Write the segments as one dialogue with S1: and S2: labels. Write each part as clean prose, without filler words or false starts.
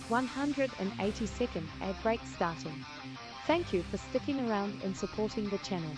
S1: 182nd ad break starting. Thank you for sticking around and supporting the channel.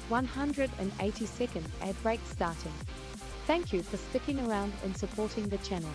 S1: (182nd ad break starting. Thank you for sticking around and supporting the channel.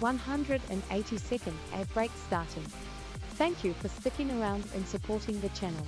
S1: 180-second ad break starting. Thank you for sticking around and supporting the channel.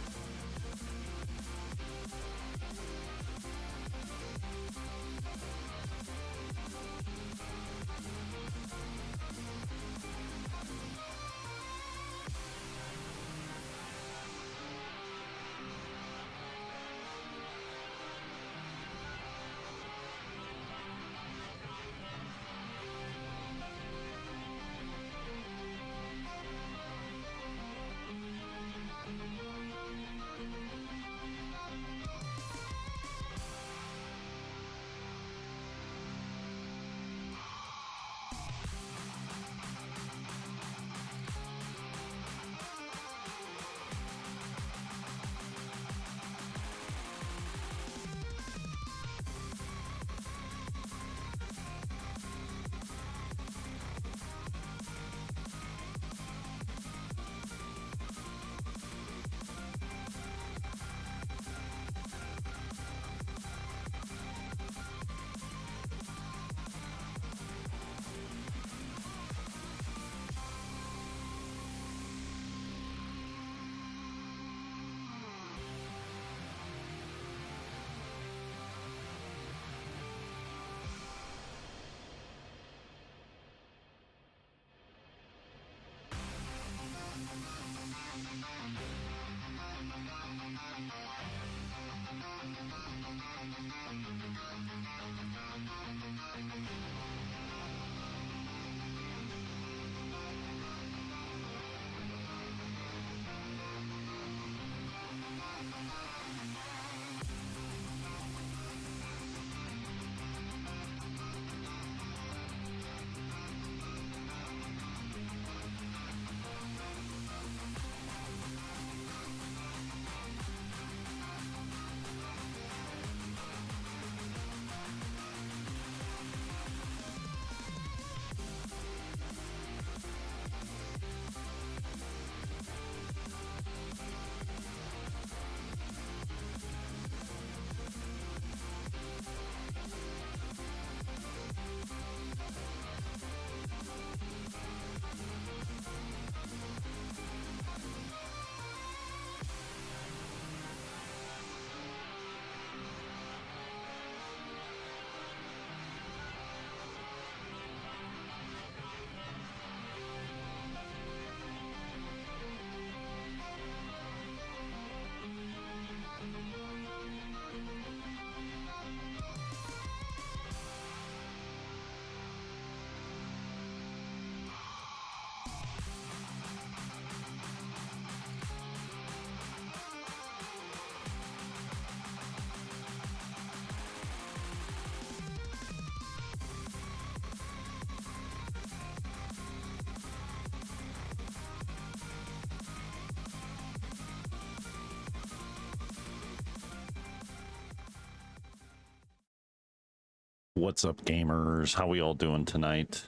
S2: What's up, gamers? How we all doing tonight?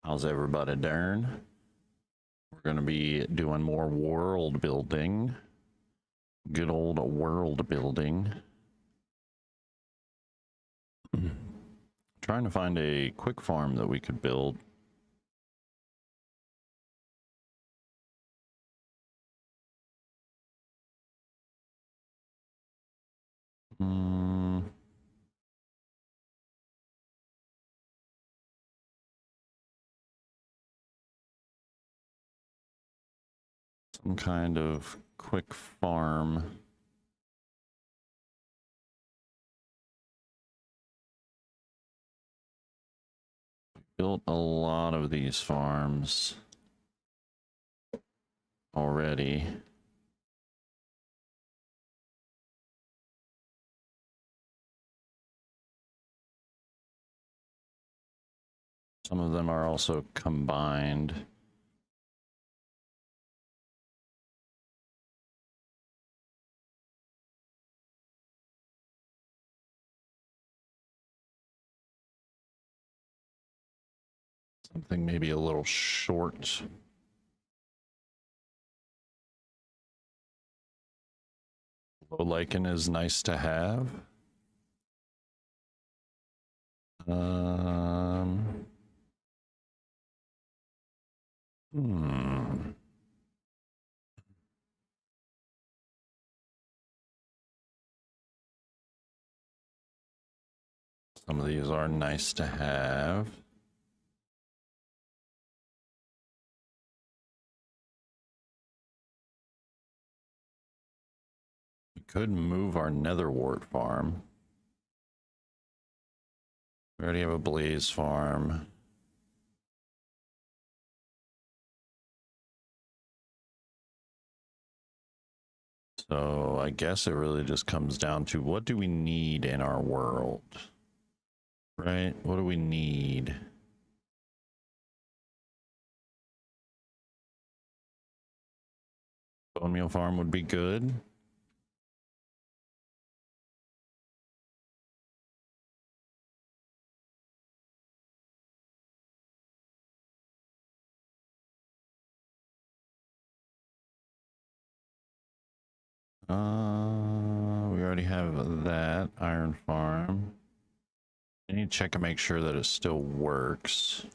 S2: How's everybody doing? We're going to be doing more world building. Good old world building. Trying to find a quick farm that we could build. Some kind of quick farm. Built a lot of these farms already. Some of them are also combined. Something maybe a little short. Low lichen is nice to have. Some of these are nice to have. We could move our netherwort farm. We already have a blaze farm. So I guess it really just comes down to what do we need in our world? Right? What do we need? Bone meal farm would be good. We already have that iron farm. I need to check and make sure that it still works.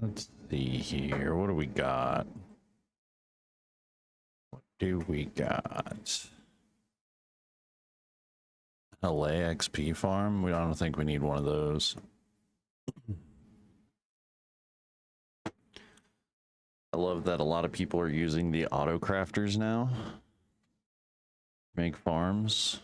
S2: Let's see here. What do we got? What do we got? LA XP farm? I don't think we need one of those. I love that a lot of people are using the auto crafters now. Make farms.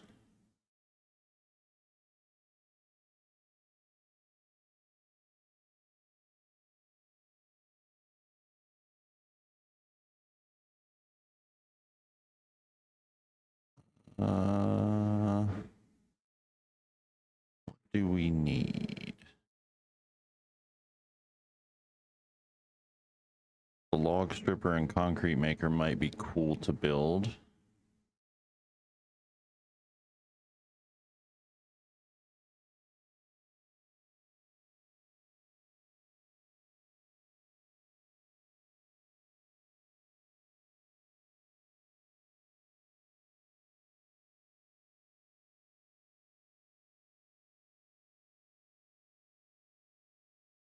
S2: What do we need? The log stripper and concrete maker might be cool to build.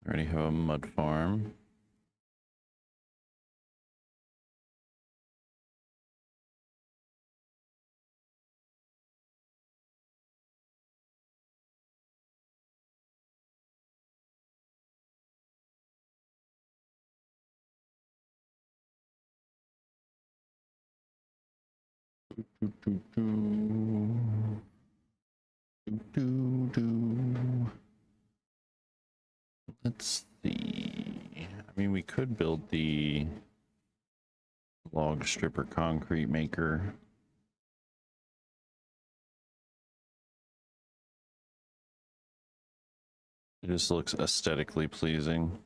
S2: I already have a mud farm. Do, do, do. Do, do. Let's see. I mean, we could build the log stripper concrete maker. It just looks aesthetically pleasing.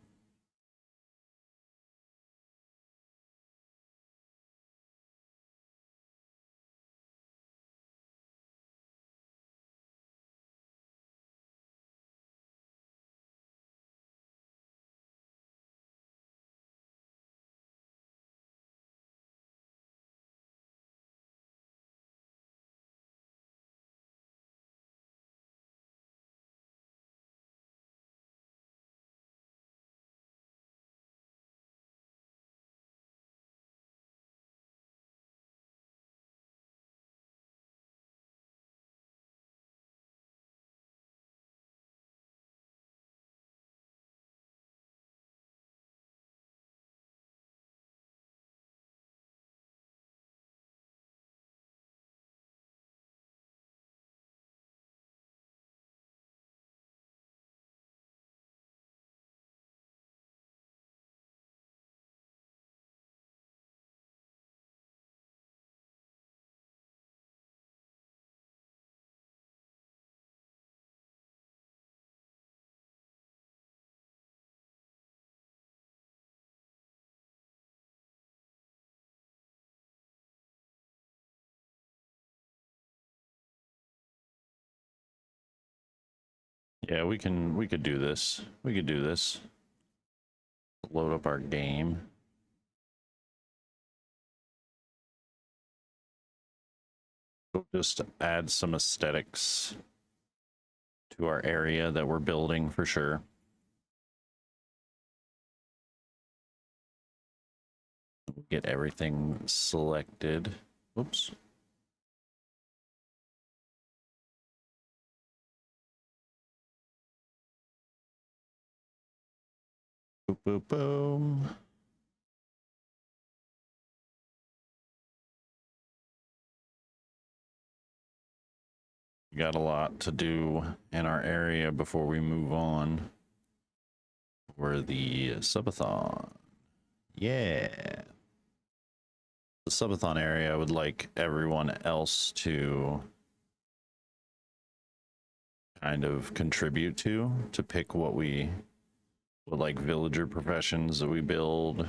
S2: Yeah, we could do this. We could do this. Load up our game. We'll just add some aesthetics to our area that we're building for sure. We'll get everything selected. Oops. Boom, boom, boom. We got a lot to do in our area before we move on. We're the subathon. Yeah. The subathon area, I would like everyone else to kind of contribute to pick what like villager professions that we build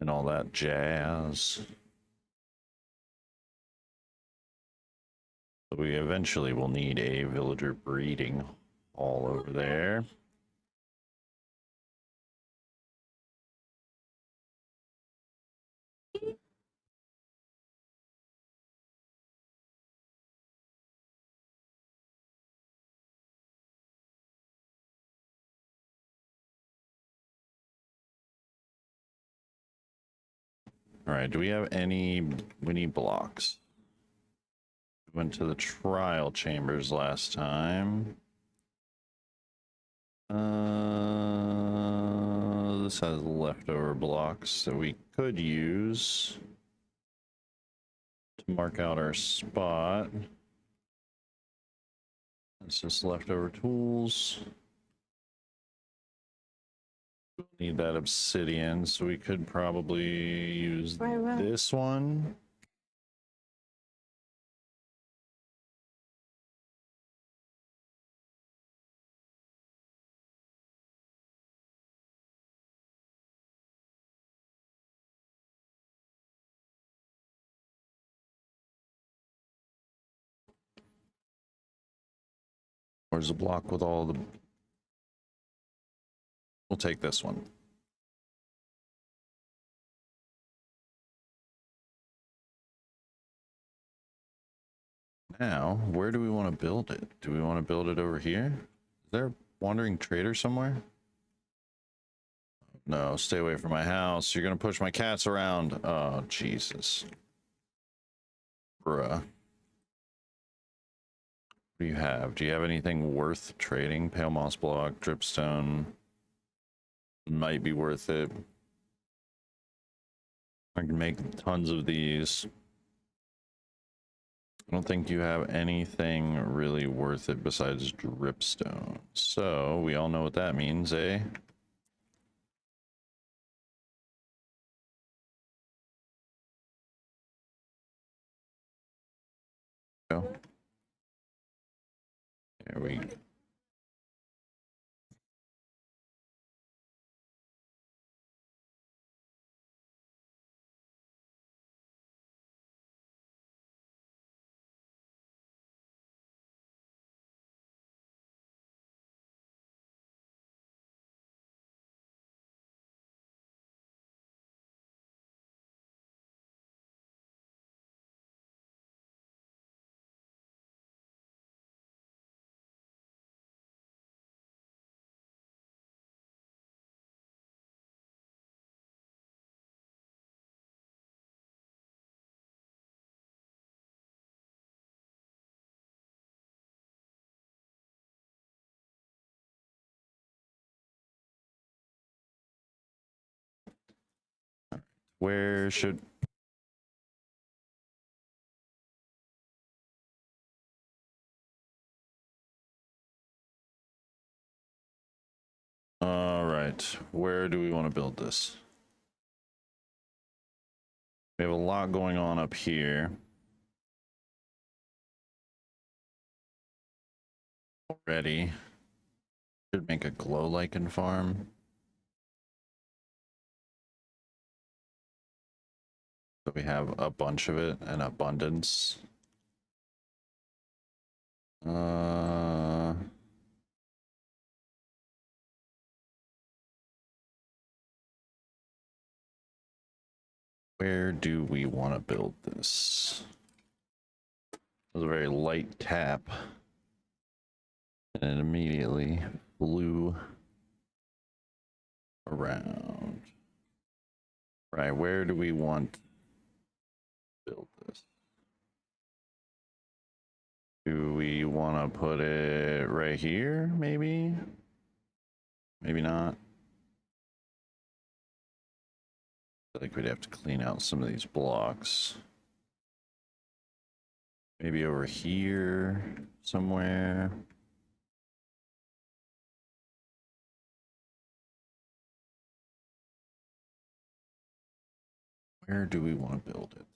S2: and all that jazz. We eventually will need a villager breeding hall over there. All right, do we have any? We need blocks. We went to the trial chambers last time. This has leftover blocks that we could use to mark out our spot. It's just leftover tools. We'll need that obsidian, so we could probably use this one. Where's the block with all the... We'll take this one. Now, where do we want to build it? Do we want to build it over here? Is there a wandering trader somewhere? No, stay away from my house. You're going to push my cats around. Oh, Jesus. Bruh. What do you have? Do you have anything worth trading? Pale moss block, dripstone. Might be worth it. I can make tons of these. I don't think you have anything really worth it besides dripstone. So we all know what that means, eh? Go. There we go. Where should... All right, where do we want to build this? We have a lot going on up here already. Should make a glow lichen farm. So we have a bunch of it in abundance. Where do we want to build this? It was a very light tap. And it immediately flew around. Right, where do we want to build this? Do we want to put it right here, maybe? Maybe not. I think we'd have to clean out some of these blocks. Maybe over here somewhere. Where do we want to build it?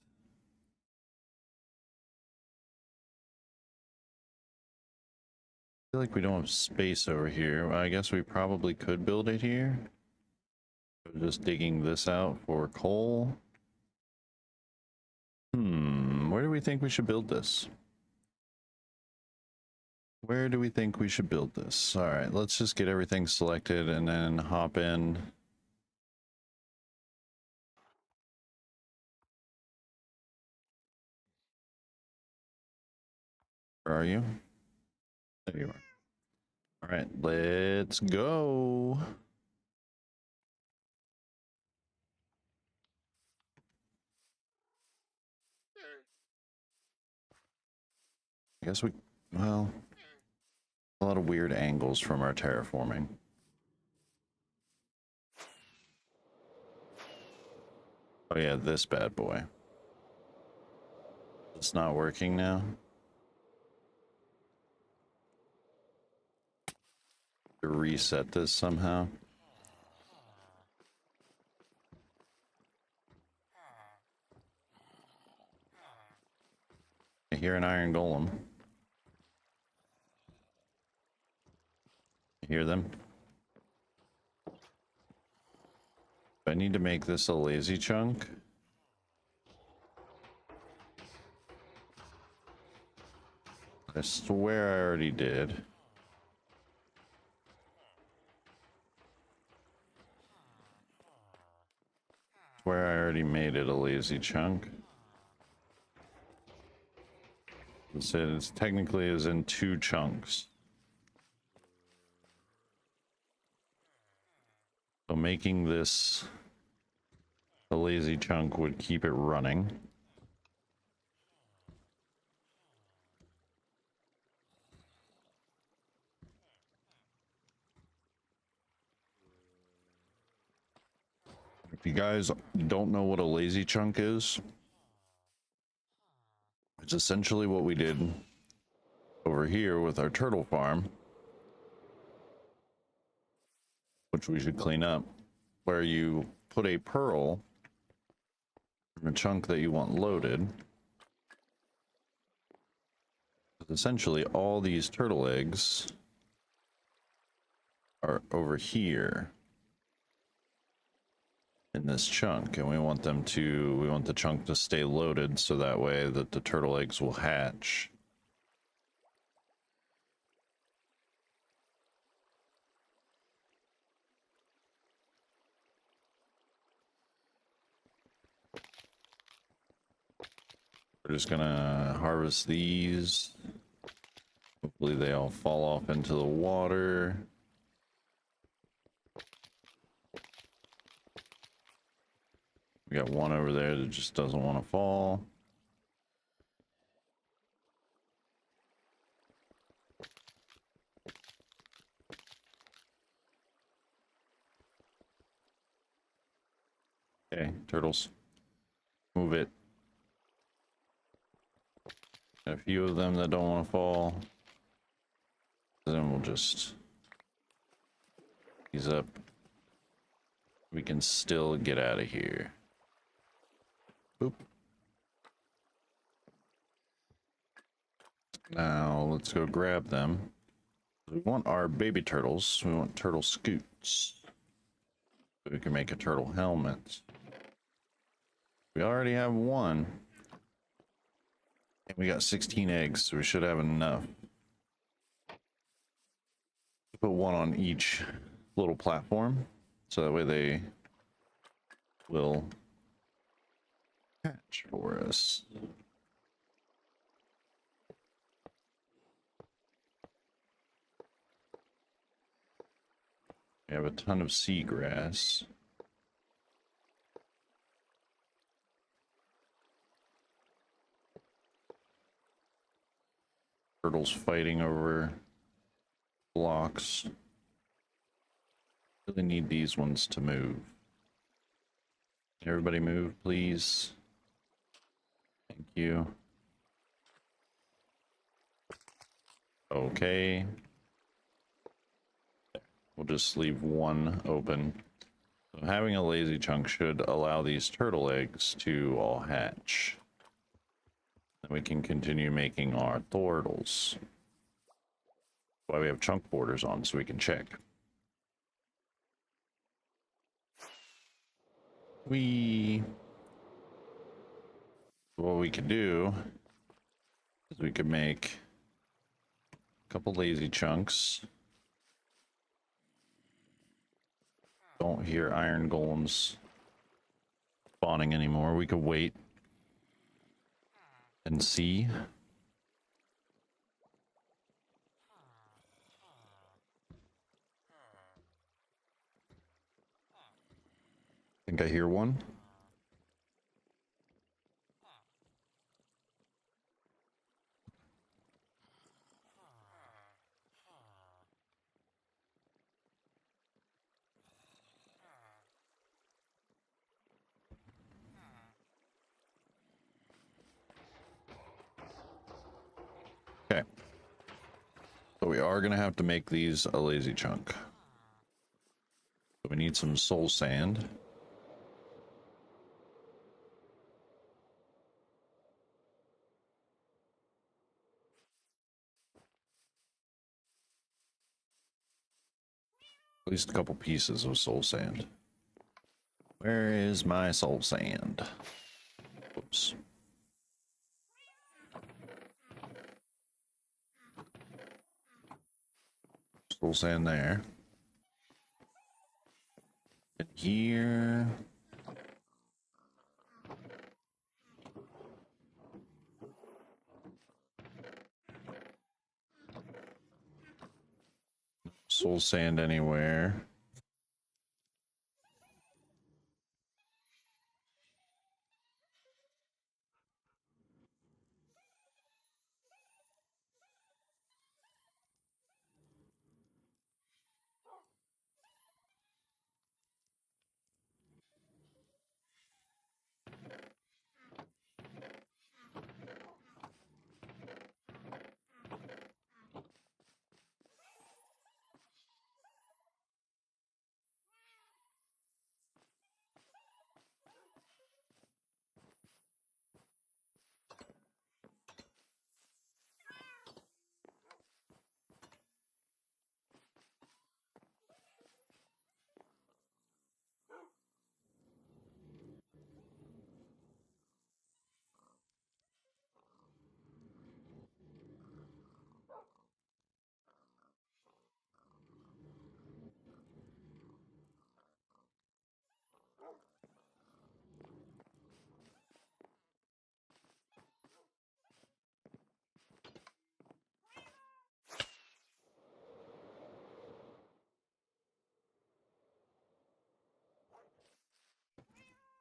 S2: I feel like we don't have space over here. Well, I guess we probably could build it here. We're just digging this out for coal. Where do we think we should build this? Where do we think we should build this? All right, let's just get everything selected and then hop in. Where are you? There you are. All right, let's go. I guess we, well, a lot of weird angles from our terraforming. Oh yeah, this bad boy. It's not working now. To reset this somehow. I hear an iron golem. You hear them? I need to make this a lazy chunk. I swear I already did. Swear I already made it a lazy chunk. It's technically is in 2 chunks. So making this a lazy chunk would keep it running. If you guys don't know what a lazy chunk is, it's essentially what we did over here with our turtle farm, which we should clean up, where you put a pearl in a chunk that you want loaded. Essentially, all these turtle eggs are over here in this chunk, and we want the chunk to stay loaded so that way that the turtle eggs will hatch. We're just gonna harvest these. Hopefully they all fall off into the water. We got one over there that just doesn't want to fall. Okay, turtles. Move it. Got a few of them that don't want to fall. Then we'll just ease up. We can still get out of here. Boop. Now let's go grab them. We want our baby turtles. We want turtle scoots. So we can make a turtle helmet. We already have one. And we got 16 eggs, so we should have enough. Put one on each little platform, so that way they will hatch for us. We have a ton of seagrass. Turtles fighting over blocks. Really need these ones to move. Everybody move, please. Thank you. Okay. We'll just leave one open. So having a lazy chunk should allow these turtle eggs to all hatch. Then we can continue making our turtles. That's why we have chunk borders on, so we can check. What we could do is we could make a couple lazy chunks. Don't hear iron golems spawning anymore. We could wait and see. I think I hear one. Okay. So we are going to have to make these a lazy chunk. So we need some soul sand. At least a couple pieces of soul sand. Where is my soul sand? Whoops. Soul sand there. And here. Soul sand anywhere.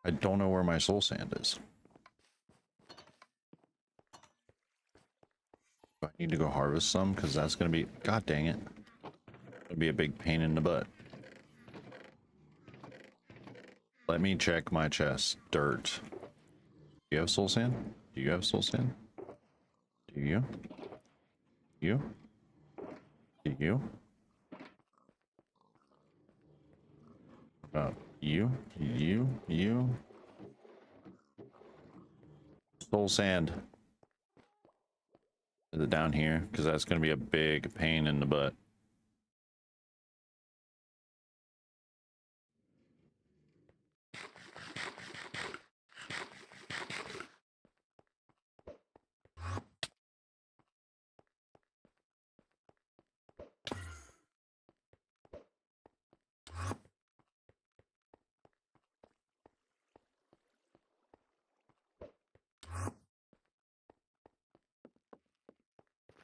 S2: I don't know where my soul sand is. I need to go harvest some because that's going to be, god dang it, it'll be a big pain in the butt. Let me check my chest. Dirt. Do you have soul sand? Do you have soul sand? Do you? You? Do you? You? You? Soul sand. Is it down here? Because that's going to be a big pain in the butt.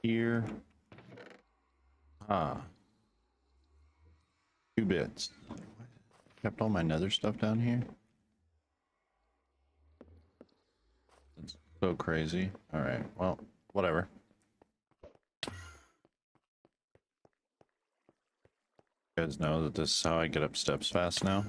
S2: here. Ah, 2 bits. Kept all my nether stuff down here. It's so crazy. All right, well, whatever. You guys know that this is how I get up steps fast now.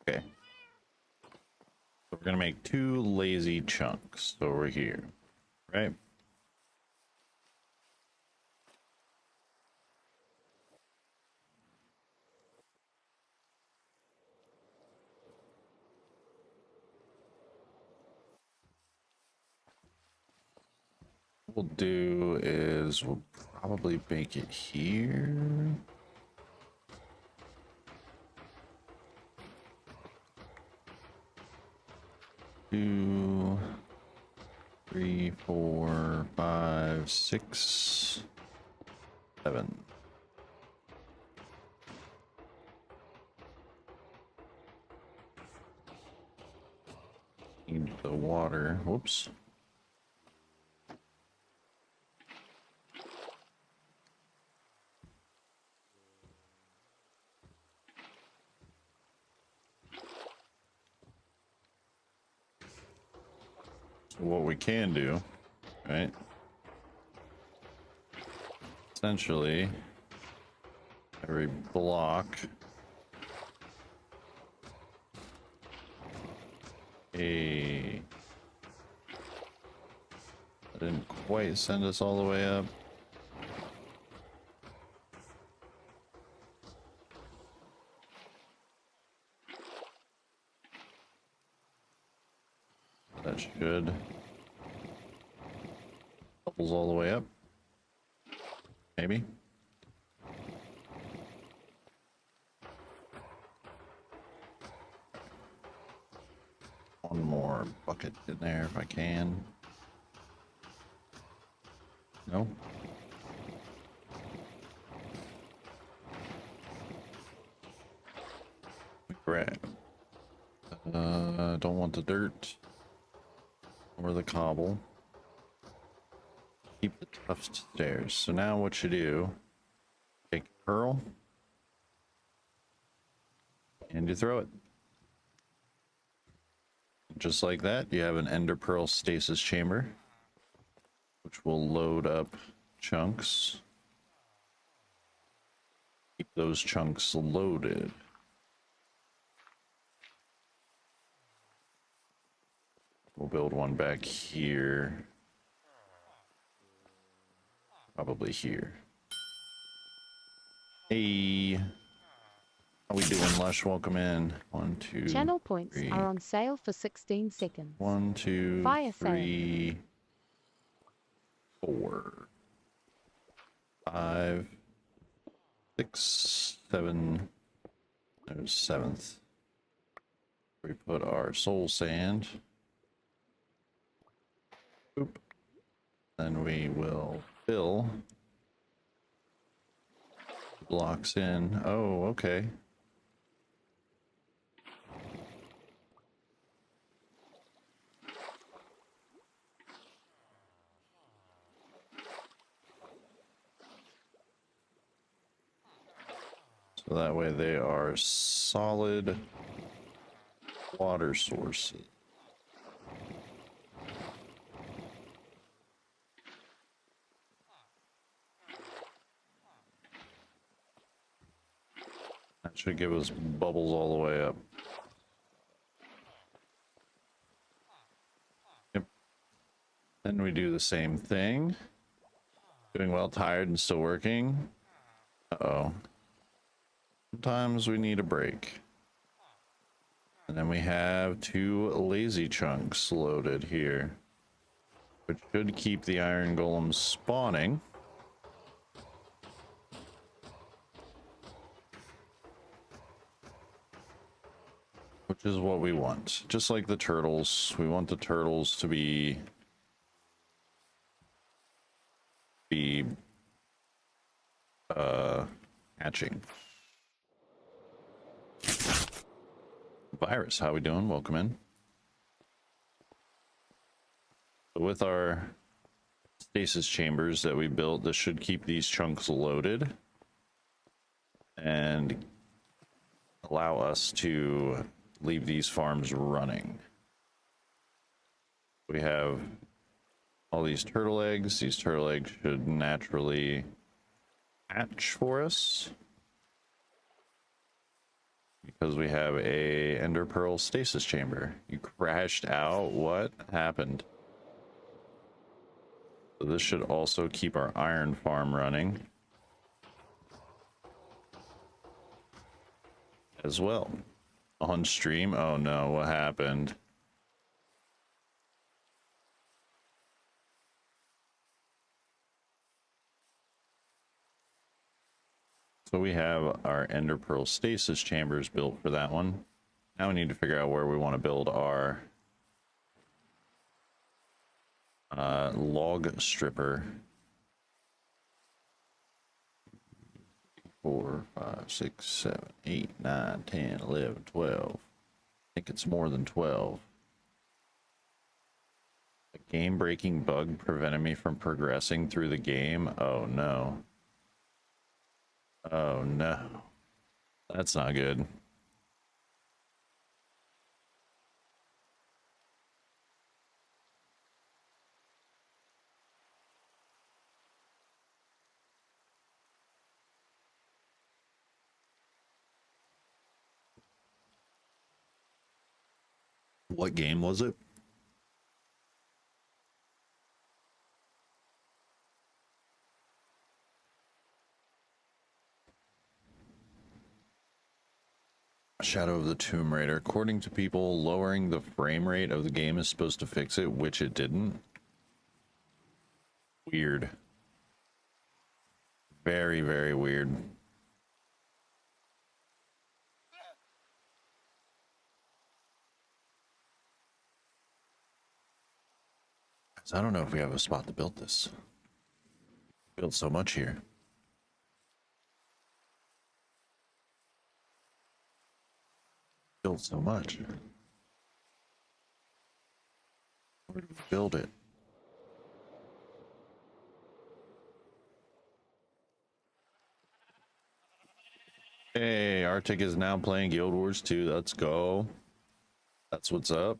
S2: Okay. So we're gonna make 2 lazy chunks over here, right? What we'll do is we'll probably make it here. Two, 3, 4, 5, 6, 7. Need the water. Whoops. So what we can do, right? Essentially, every block that didn't quite send us all the way up. That should bubbles all the way up. Maybe. One more bucket in there if I can. No. Grab. Don't want the dirt or the cobble. Keep the tough stairs. So now what you do, take a pearl and you throw it. Just like that, you have an ender pearl stasis chamber, which will load up chunks. Keep those chunks loaded. We'll build one back here. Probably here. Hey. How we doing, Lush? Welcome in. 1, 2,
S1: Channel points
S2: 3.
S1: are on sale for 16 seconds.
S2: 1, 2,
S1: Fire
S2: 3, 4, 5, 6, 7. There's 7th. We put our soul sand. Boop. Then we will fill blocks in. Oh, okay. So that way they are solid water sources. That should give us bubbles all the way up. Yep. Then we do the same thing. Doing well, tired and still working. Uh-oh. Sometimes we need a break. And then we have 2 lazy chunks loaded here, which should keep the iron golems spawning. Which is what we want. Just like the turtles, we want the turtles to be be hatching. Virus, how we doing? Welcome in. So with our stasis chambers that we built, this should keep these chunks loaded and allow us to leave these farms running. We have all these turtle eggs. These turtle eggs should naturally hatch for us because we have a ender pearl stasis chamber. You crashed out. What happened? So this should also keep our iron farm running as well. On stream? Oh no, what happened? So we have our ender pearl stasis chambers built for that one. Now we need to figure out where we want to build our log stripper. 4, 5, 6, 7, 8, 9, 10, 11, 12. I think it's more than 12. A game-breaking bug prevented me from progressing through the game. Oh no. Oh no. That's not good. What game was it? Shadow of the Tomb Raider. According to people, lowering the frame rate of the game is supposed to fix it, which it didn't. Weird. Very, very weird. So I don't know if we have a spot to build this. Built so much here. Built so much. Where do we build it? Hey, Arctic is now playing Guild Wars 2. Let's go. That's what's up.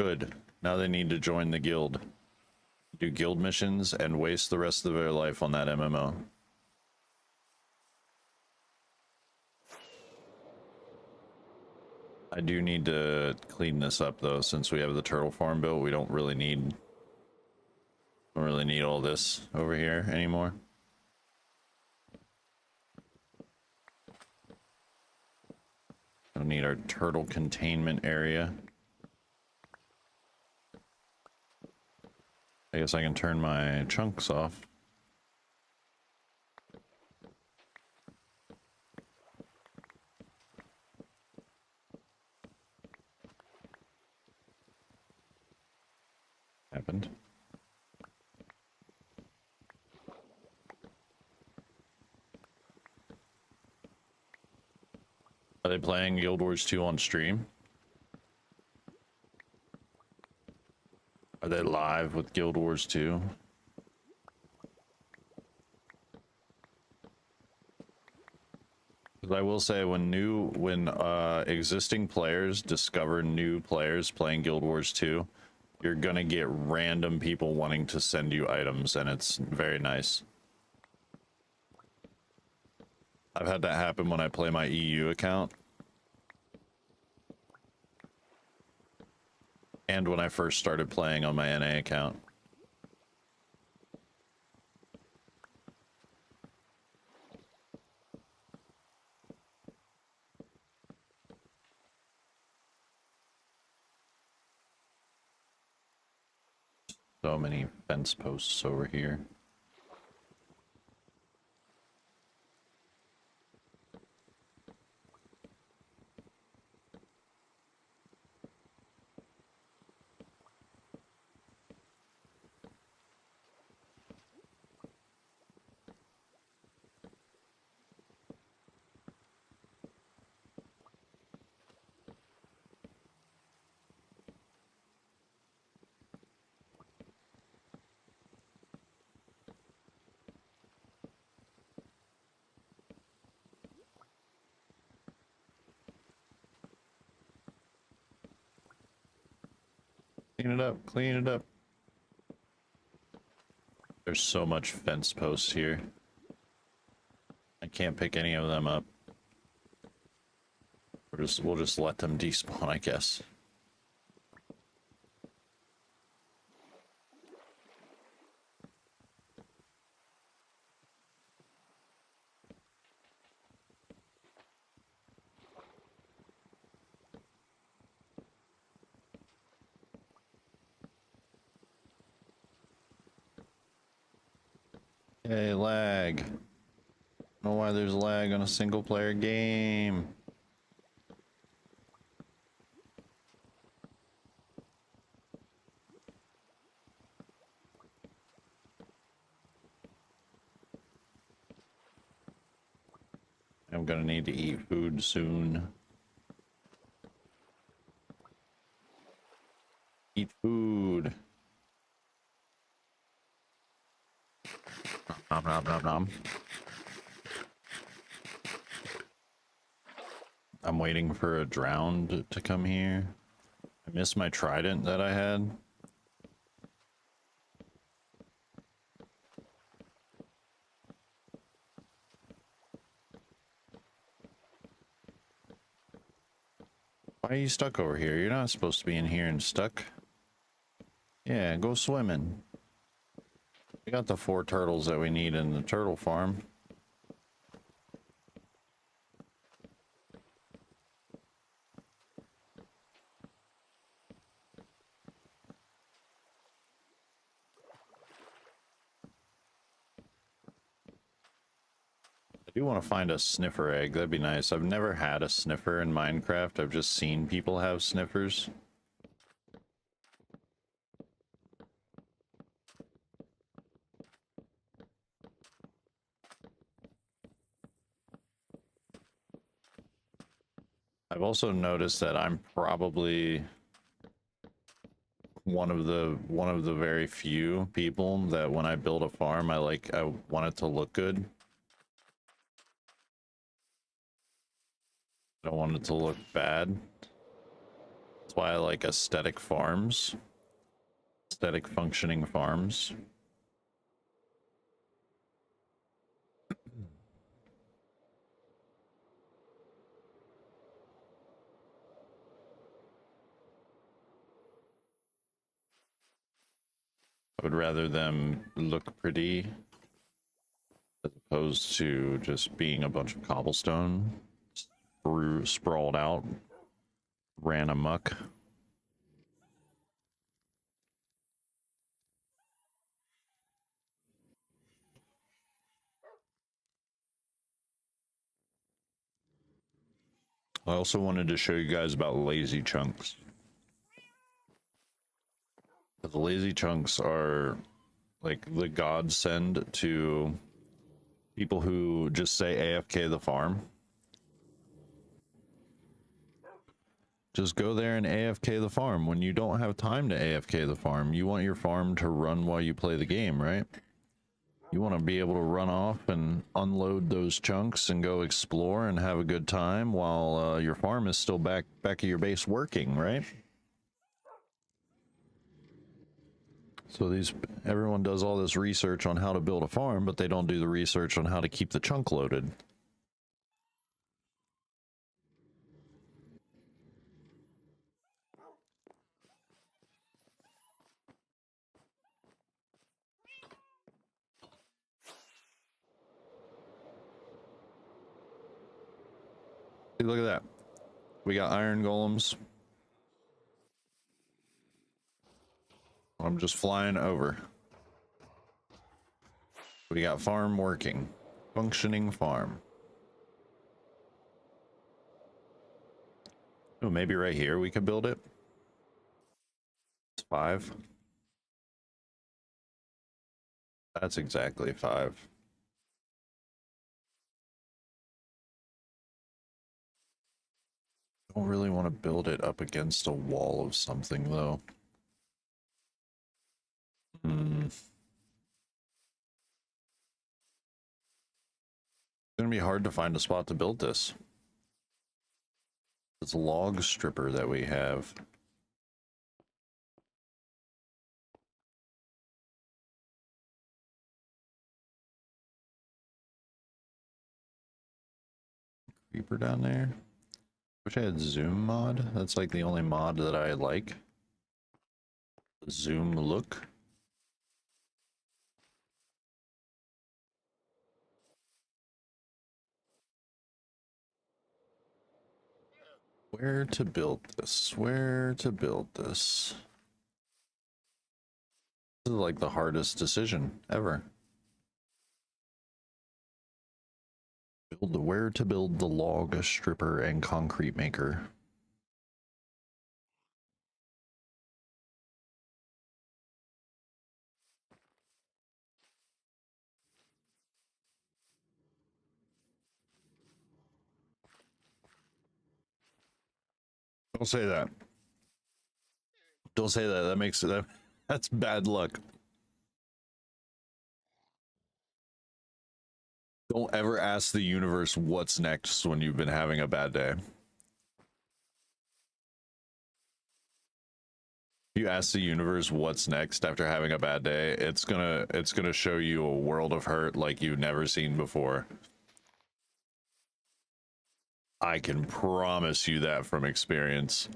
S2: Good. Now they need to join the guild. Do guild missions and waste the rest of their life on that MMO. I do need to clean this up though, since we have the turtle farm built. We don't really need all this over here anymore. Don't need our turtle containment area. I guess I can turn my chunks off. Happened. Are they playing Guild Wars 2 on stream? Are they live with Guild Wars 2? Because I will say, when existing players discover new players playing Guild Wars 2, you're gonna get random people wanting to send you items, and it's very nice. I've had that happen when I play my EU account. And when I first started playing on my NA account. So many fence posts over here. Clean it up, clean it up. There's so much fence posts here. I can't pick any of them up. We'll just let them despawn, I guess. Hey, lag. I don't know why there's lag on a single player game. I'm gonna need to eat food soon. Eat food. Nom nom nom nom. I'm waiting for a drowned to come here. I missed my trident that I had. Why are you stuck over here? You're not supposed to be in here and stuck. Yeah, go swimming. We got the 4 turtles that we need in the turtle farm. I do want to find a sniffer egg. That'd be nice. I've never had a sniffer in Minecraft. I've just seen people have sniffers. I've also noticed that I'm probably one of the very few people that when I build a farm, I want it to look good. I don't want it to look bad. That's why I like aesthetic farms. Aesthetic functioning farms. I would rather them look pretty as opposed to just being a bunch of cobblestone sprawled out, ran amok. I also wanted to show you guys about lazy chunks. The lazy chunks are like the godsend to people who just say AFK the farm. Just go there and AFK the farm. When you don't have time to AFK the farm, you want your farm to run while you play the game, right? You want to be able to run off and unload those chunks and go explore and have a good time while your farm is still back at your base working, right? So everyone does all this research on how to build a farm, but they don't do the research on how to keep the chunk loaded. See, look at that. We got iron golems. I'm just flying over. We got farm working. Functioning farm. Oh, maybe right here we could build it. It's 5. That's exactly 5. I don't really want to build it up against a wall of something, though. It's gonna be hard to find a spot to build this. This log stripper that we have. Creeper down there. Wish I had zoom mod. That's like the only mod that I like. The zoom look. Where to build this? Where to build this? This is like the hardest decision ever. Where to build the log stripper and concrete maker. Don't say that. Don't say that. That makes that that's bad luck. Don't ever ask the universe what's next when you've been having a bad day. You ask the universe what's next after having a bad day, it's gonna show you a world of hurt like you've never seen before. I can promise you that from experience.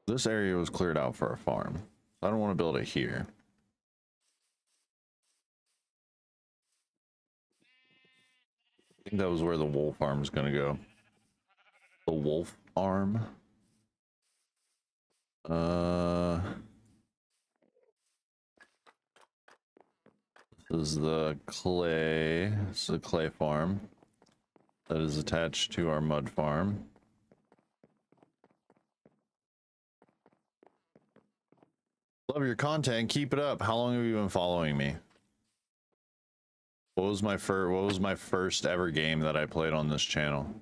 S2: This area was cleared out for a farm. I don't want to build it here. I think that was where the wolf farm is gonna go. The wolf arm. This is the clay. This is a clay farm that is attached to our mud farm. Love your content. Keep it up. How long have you been following me? What was my first ever game that I played on this channel?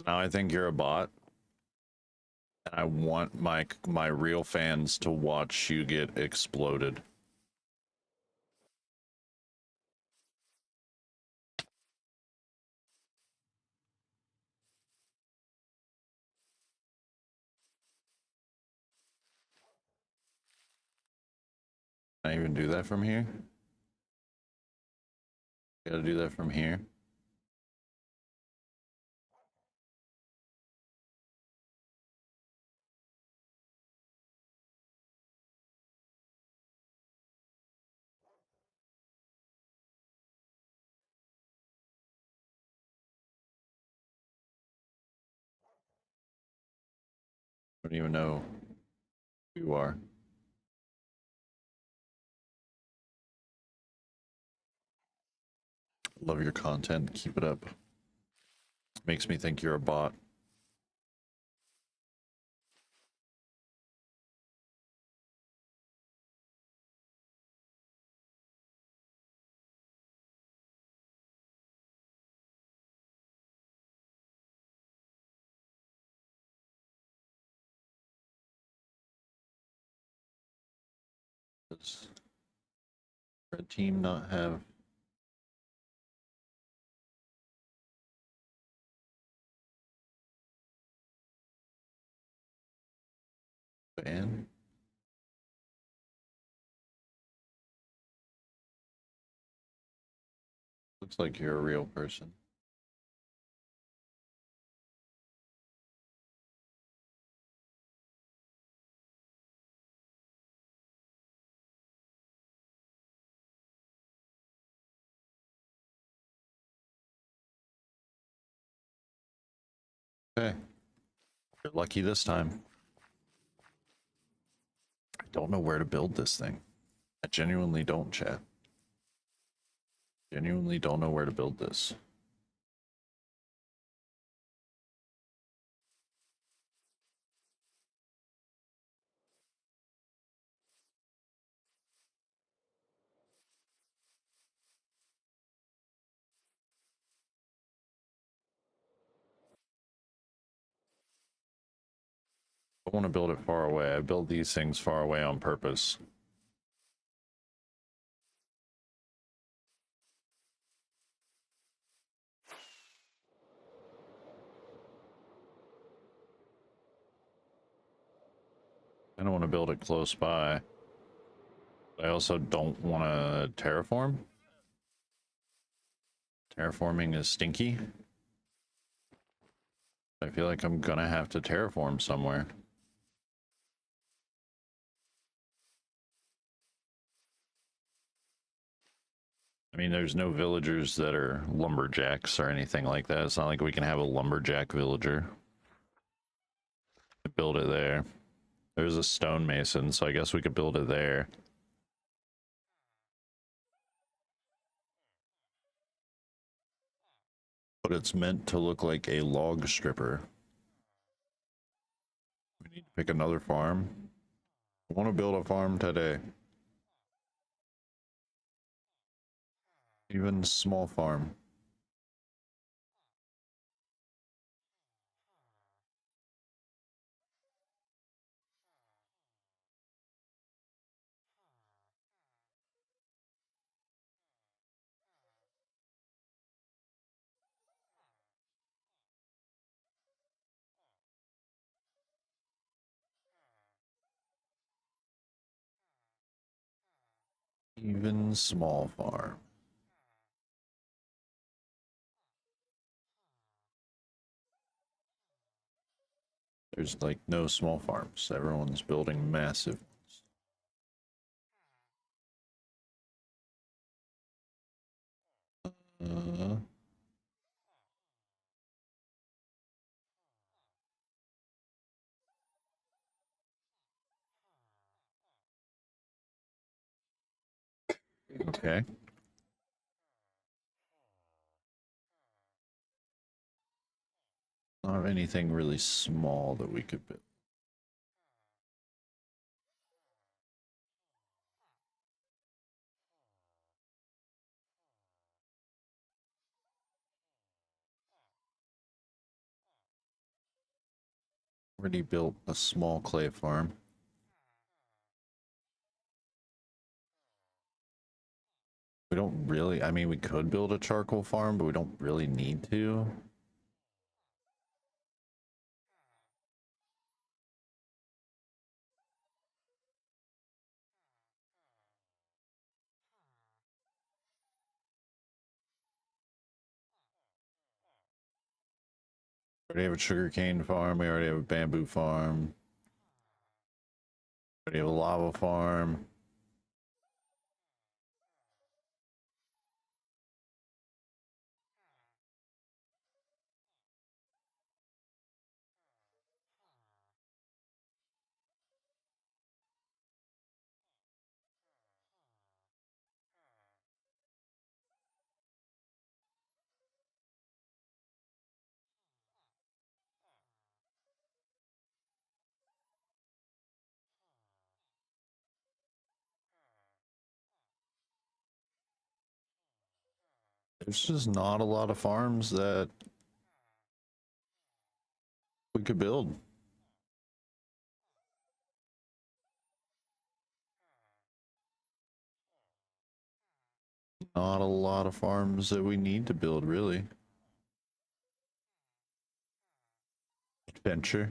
S2: Now I think you're a bot, and I want my real fans to watch you get exploded. Can I even do that from here? Gotta do that from here. I don't even know who you are. Love your content. Keep it up. Makes me think you're a bot. Does red team not have ban? Looks like you're a real person. Okay. You're lucky this time. I don't know where to build this thing. I genuinely don't, chat. Genuinely don't know where to build this. I want to build it far away. I build these things far away on purpose. I don't want to build it close by. I also don't want to terraform. Terraforming is stinky. I feel like I'm gonna have to terraform somewhere. I mean, there's no villagers that are lumberjacks or anything like that. It's not like we can have a lumberjack villager. Build it there. There's a stonemason, so I guess we could build it there. But it's meant to look like a log stripper. We need to pick another farm. I want to build a farm today. Even small farm. Even small farm. There's like no small farms. Everyone's building massive ones. Okay. Not have anything really small that we could build. Already built a small clay farm. We don't really, I mean, we could build a charcoal farm, but we don't really need to. We already have a sugarcane farm. We already have a bamboo farm. We already have a lava farm. There's just not a lot of farms that we could build. Not a lot of farms that we need to build, really. Adventure.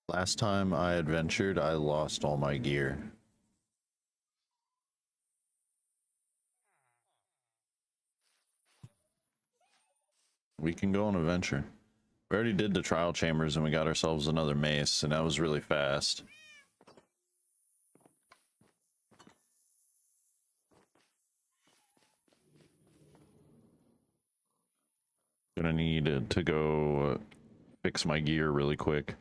S2: Last time I adventured, I lost all my gear. We can go on an adventure. We already did the trial chambers and we got ourselves another mace, and that was really fast. Gonna need to go fix my gear really quick.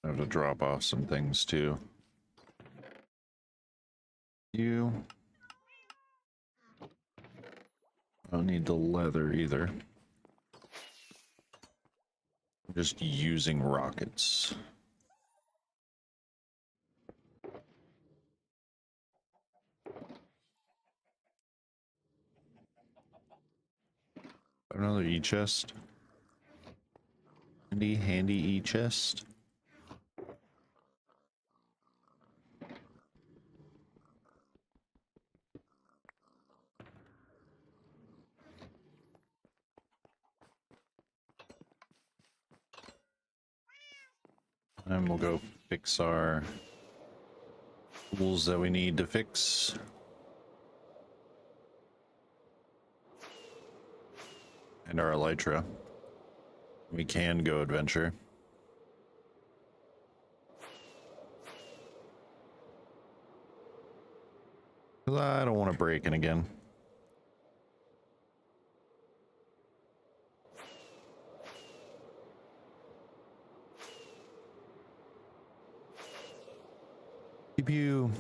S2: I have to drop off some things too. You don't need the leather either. I'm just using rockets. Another e-chest. Handy e-chest. And we'll go fix our tools that we need to fix. And our elytra. We can go adventure. Cause I don't want to break in again. Pew pew.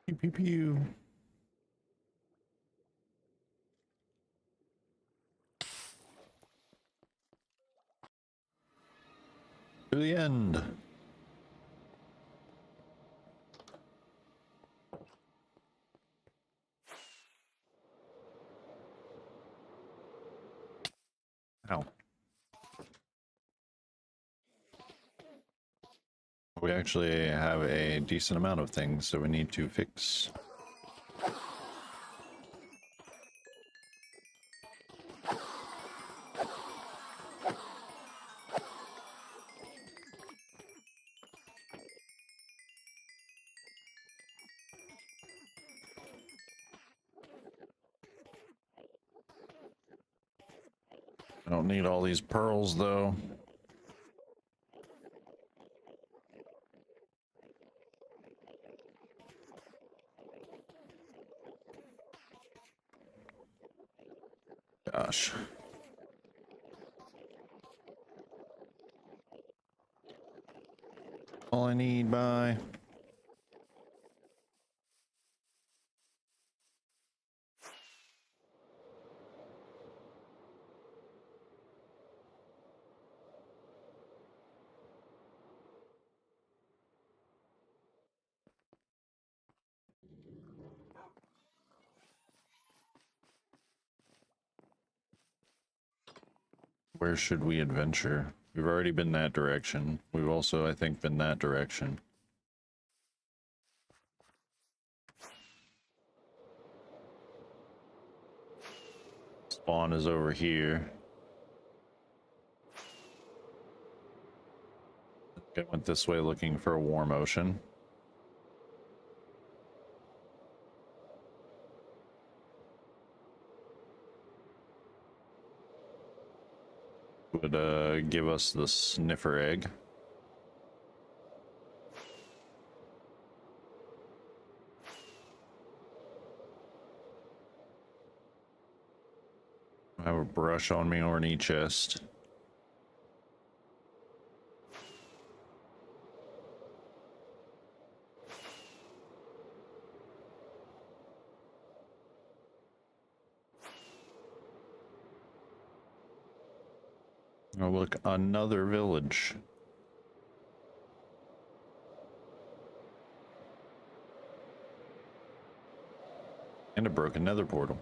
S2: Pew pew pew. To the end. Ow. We actually have a decent amount of things that we need to fix. I don't need all these pearls though. Gosh. All I need by. Where should we adventure? We've already been that direction. We've also, I think, been that direction. Spawn is over here. I went this way looking for a warm ocean. Would give us the sniffer egg. I have a brush on me or an e-chest. Oh look, another village. And a broken nether portal.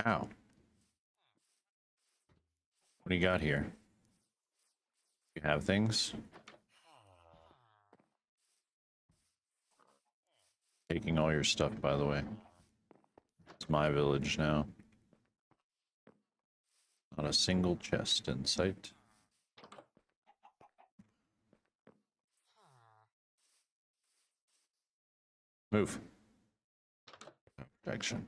S2: Ow. What do you got here? You have things? Taking all your stuff, by the way. It's my village now. Not a single chest in sight. Move. Protection.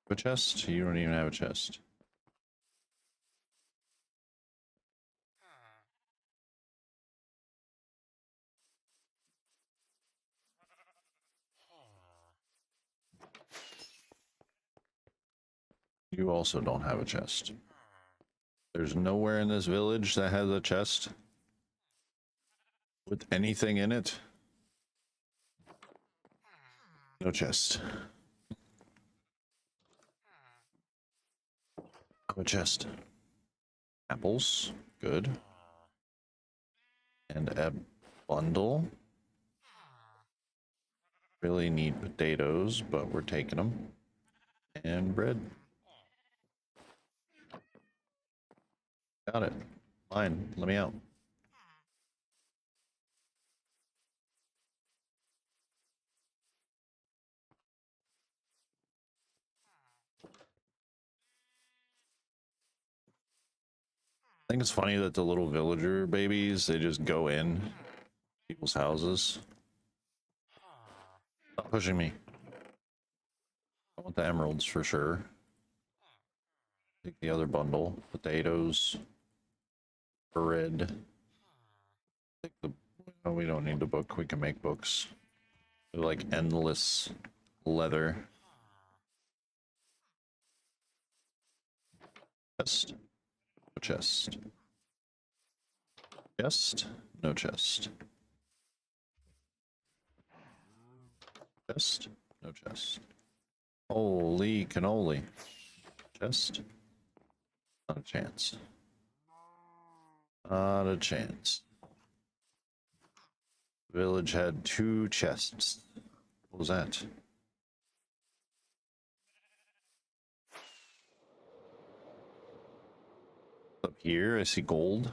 S2: A chest? You don't even have a chest. You also don't have a chest. There's nowhere in this village that has a chest with anything in it. No chest. No chest. Apples. Good. And a bundle. Really need potatoes, but we're taking them. And bread. Got it. Fine. Let me out. I think it's funny that the little villager babies, they just go in people's houses. Stop pushing me. I want the emeralds for sure. Take the other bundle. Potatoes. Bread. Take the... Oh, we don't need the book. We can make books. They're like endless leather. Chest. No chest. Chest. No chest. Chest. No chest. Holy cannoli. Chest. Not a chance. Not a chance. Village had 2 chests. What was that? Up here, I see gold.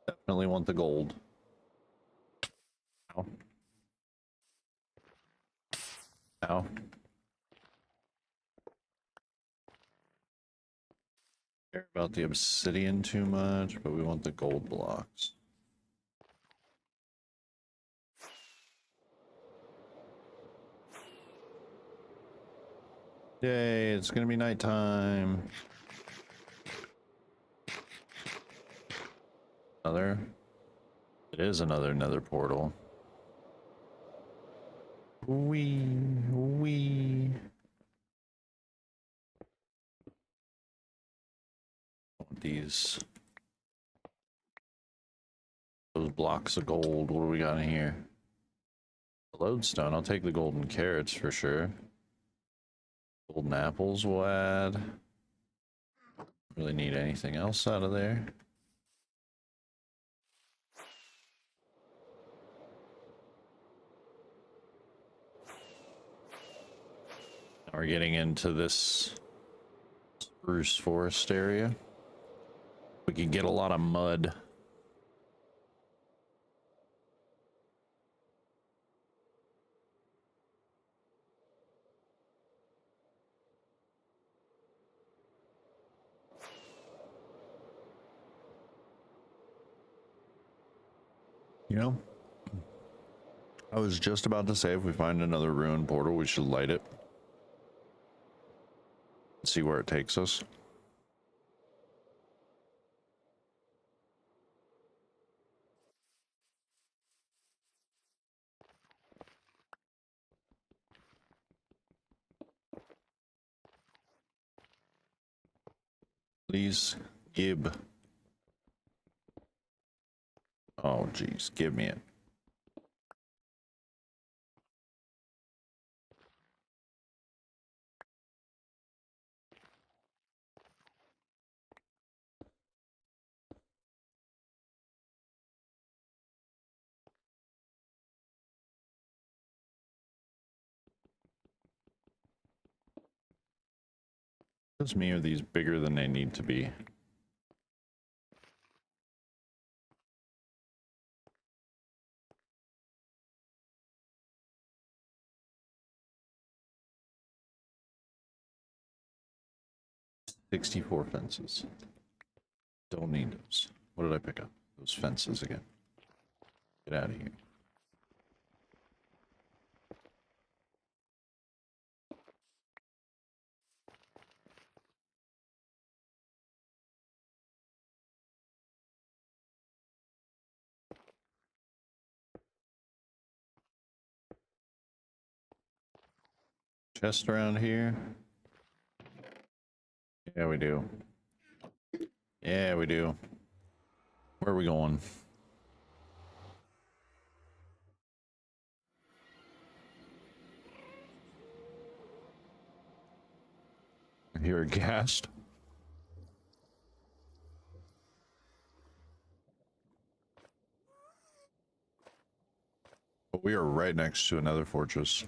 S2: Definitely want the gold. Ow. Ow. Care about the obsidian too much, but we want the gold blocks. Yay, it's gonna be nighttime. Another? It is another nether portal. Wee. Want these. Those blocks of gold. What do we got in here? Lodestone. I'll take the golden carrots for sure. Golden apples we'll add. Really need anything else out of there. Now we're getting into this spruce forest area. We can get a lot of mud. You know, I was just about to say if we find another ruined portal, we should light it. See where it takes us. Please, Gib. Oh, geez, give me it. Does me are these bigger than they need to be? 64 fences. Don't need those. What did I pick up? Those fences again. Get out of here. Chest around here? Yeah, we do. Yeah, we do. Where are we going? I hear a ghast. But we are right next to another fortress.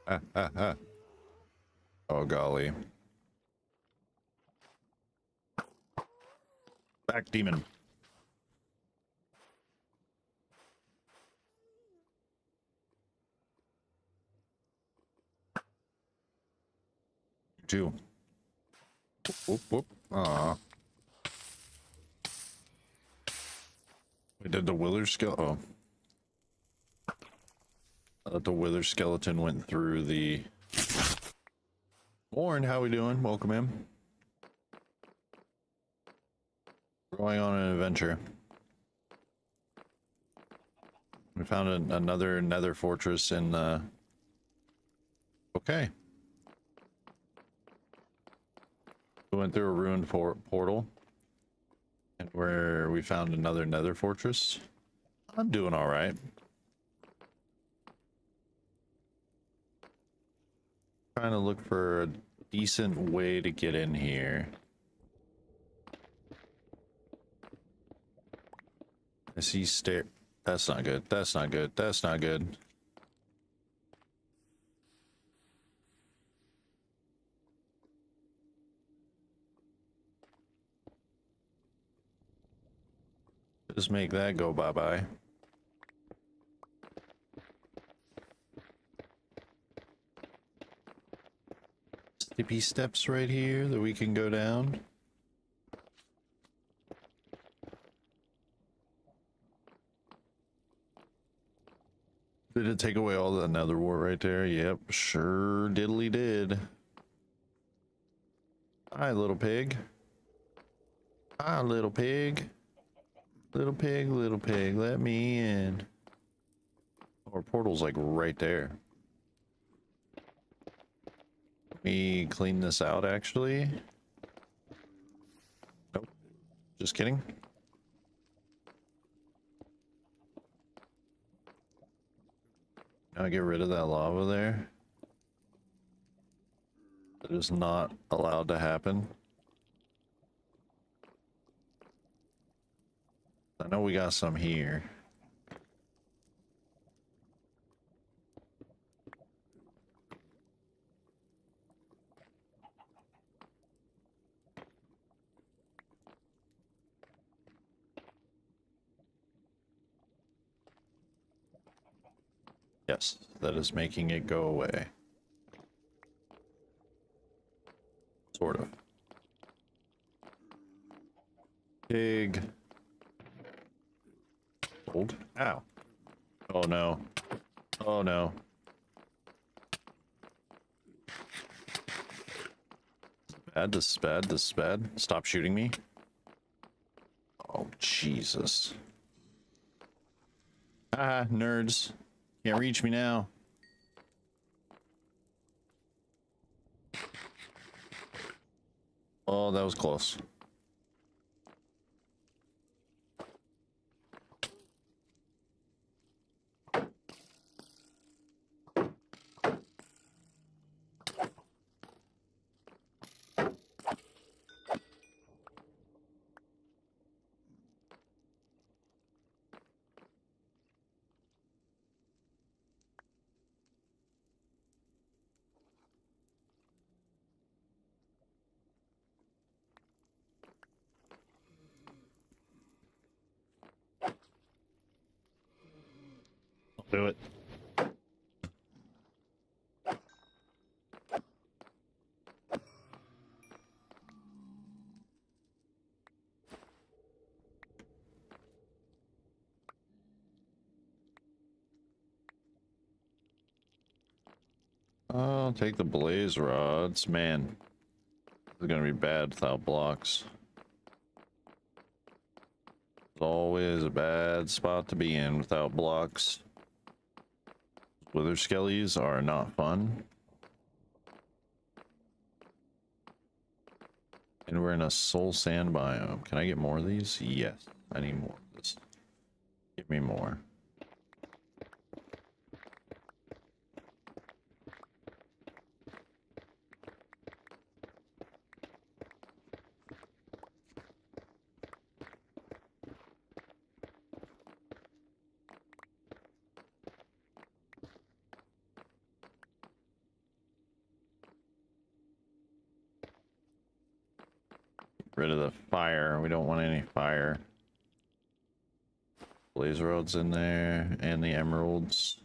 S2: Ah, ah, ah. Oh, golly. Back, demon. You too. Whoop, whoop. Aw. We did the wither skeleton. Oh. I thought the wither skeleton went through the... Warren, how we doing? Welcome in. We're going on an adventure. We found another nether fortress in, Okay. We went through a ruined portal. And where we found another nether fortress. I'm doing alright. Trying to look for a decent way to get in here. I see stair. That's not good. That's not good. That's not good. Just make that go bye-bye. Steppy steps right here that we can go down. Did it take away all the nether wart right there? Yep, sure diddly did. Hi, little pig. Hi, little pig. Little pig, let me in. Our portal's like right there. Let me clean this out, actually. Nope. Just kidding. Now get rid of that lava there. That is not allowed to happen. I know we got some here. Yes, that is making it go away. Sort of. Pig. Old. Ow. Oh no. Oh no. Bad, this is bad, this is bad. Stop shooting me. Oh, Jesus. Ah, nerds. Can't reach me now. Oh, that was close. I'll do it. I'll take the blaze rods. Man, this is gonna be bad without blocks. It's always a bad spot to be in without blocks. Wither skellies are not fun. And we're in a soul sand biome. Can I get more of these? Yes, I need more of this. Give me more. Rid of the fire. We don't want any fire. Blaze rods in there and the emeralds.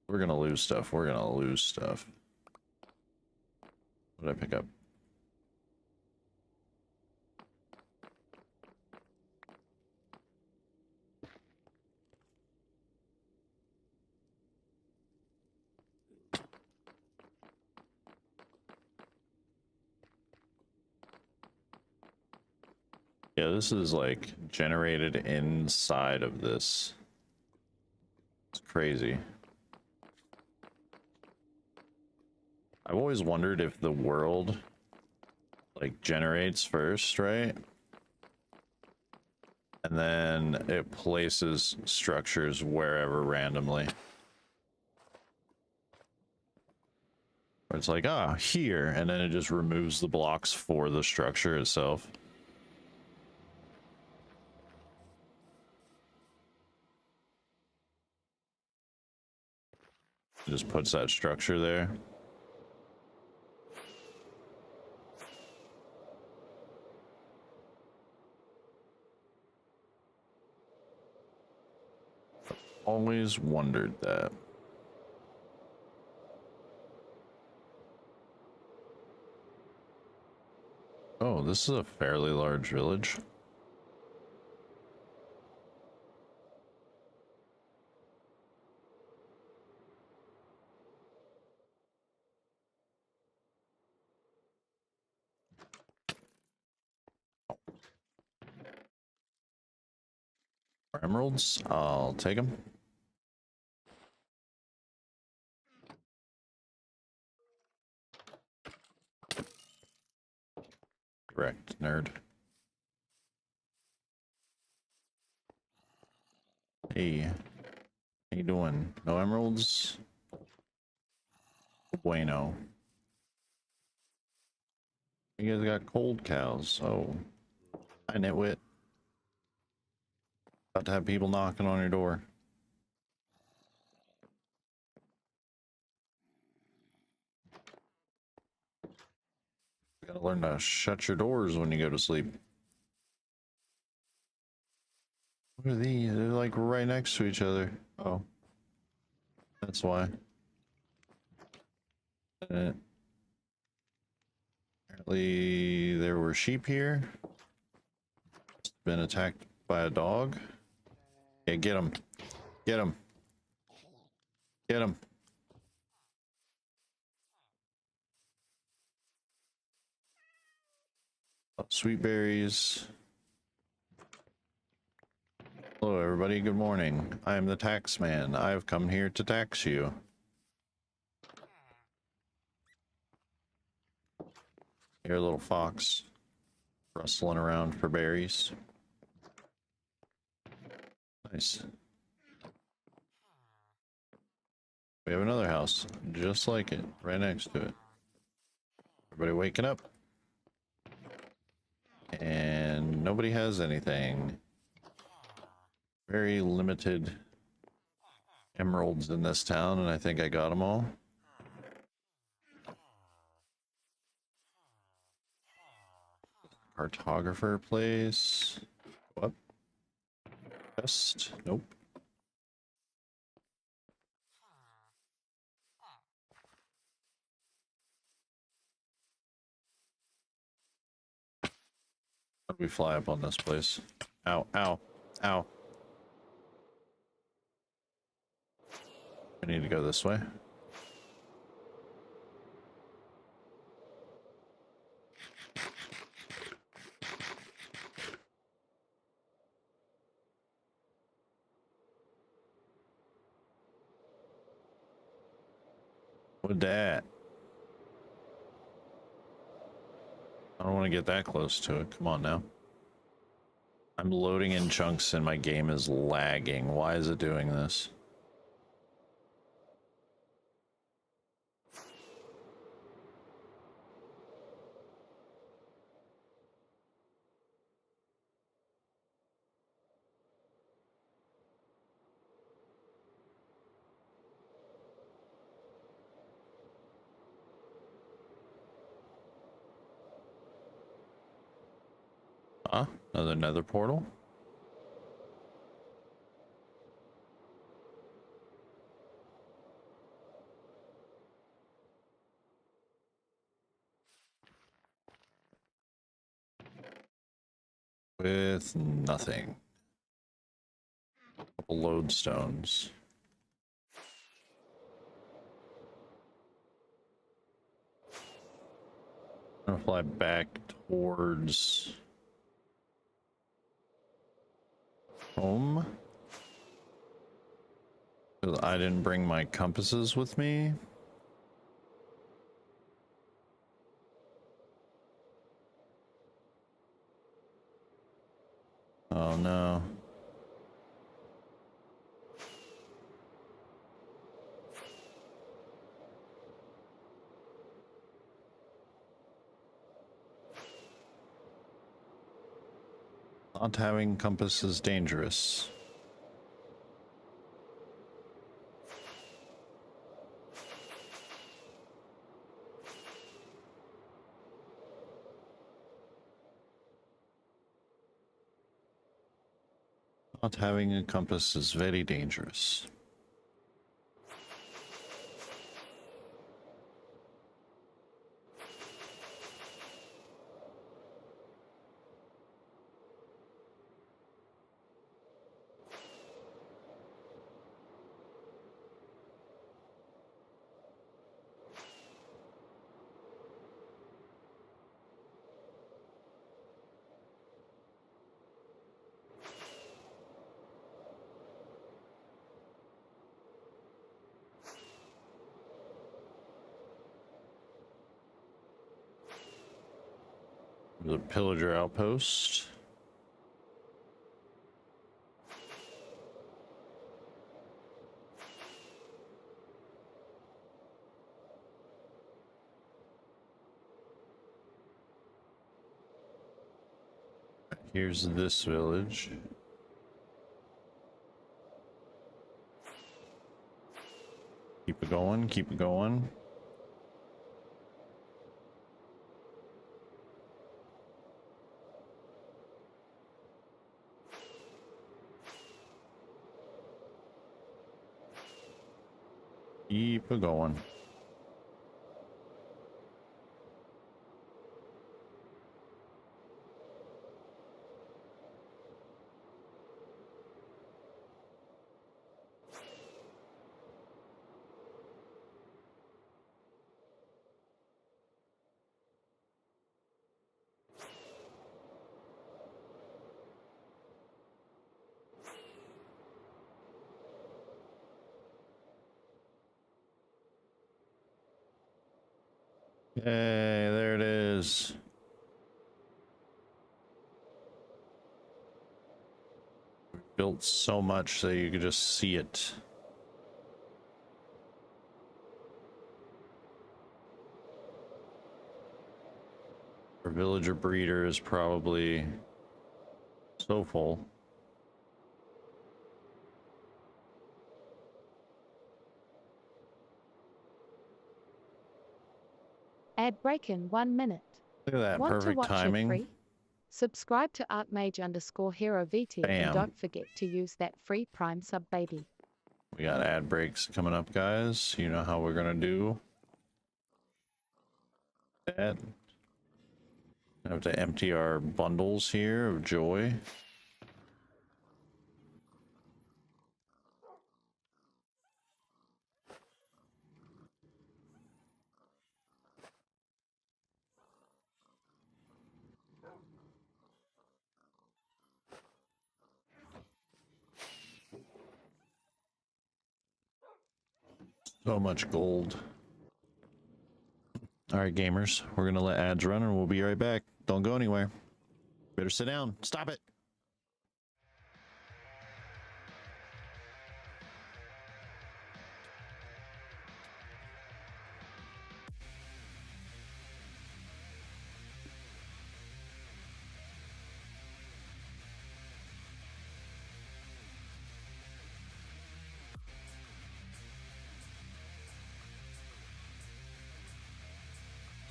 S2: We're gonna lose stuff. We're gonna lose stuff. What did I pick up? Yeah, this is like generated inside of this. It's crazy. I've always wondered if the world like generates first, right? And then it places structures wherever randomly. Or it's like, ah, here, and then it just removes the blocks for the structure itself. It just puts that structure there. Always wondered that. Oh, this is a fairly large village. Emeralds, I'll take them. Correct, nerd. Hey, how you doing? No emeralds? Bueno. You guys got cold cows. Oh, hi nitwit. About to have people knocking on your door. You gotta learn to shut your doors when you go to sleep. What are these? They're like right next to each other. Oh, that's why. Apparently there were sheep here. Been attacked by a dog. Yeah, get him. Get him. Get him. Oh, sweet berries. Hello everybody, good morning. I am the tax man. I have come here to tax you. Here, little fox. Rustling around for berries. Nice. We have another house, just like it, right next to it. Everybody waking up. And nobody has anything. Very limited emeralds in this town, and I think I got them all. Cartographer place. Go up. Chest. Nope. How do we fly up on this place? Ow, ow, ow. I need to go this way. What that? I don't want to get that close to it. Come on now. I'm loading in chunks and my game is lagging. Why is it doing this? Huh? Another nether portal? With nothing. Couple lodestones. I'm gonna fly back towards home. Because I didn't bring my compasses with me. Oh no. Not having compass is dangerous. Not having a compass is very dangerous. The pillager outpost. Here's this village. Keep it going, keep it going. Keep it going. Hey, there it is. Built so much so you could just see it. Our villager breeder is probably so full.
S1: Ad break in 1 minute.
S2: Look at that,
S1: Want to
S2: perfect
S1: watch it
S2: timing.
S1: free? Subscribe to archmage_hero VT
S2: Bam.
S1: and don't forget to use that free Prime sub baby.
S2: We got ad breaks coming up, guys. You know how we're gonna do that. Have to empty our bundles here of joy. So much gold. All right, gamers, we're gonna let ads run and we'll be right back. Don't go anywhere. Better sit down. Stop it.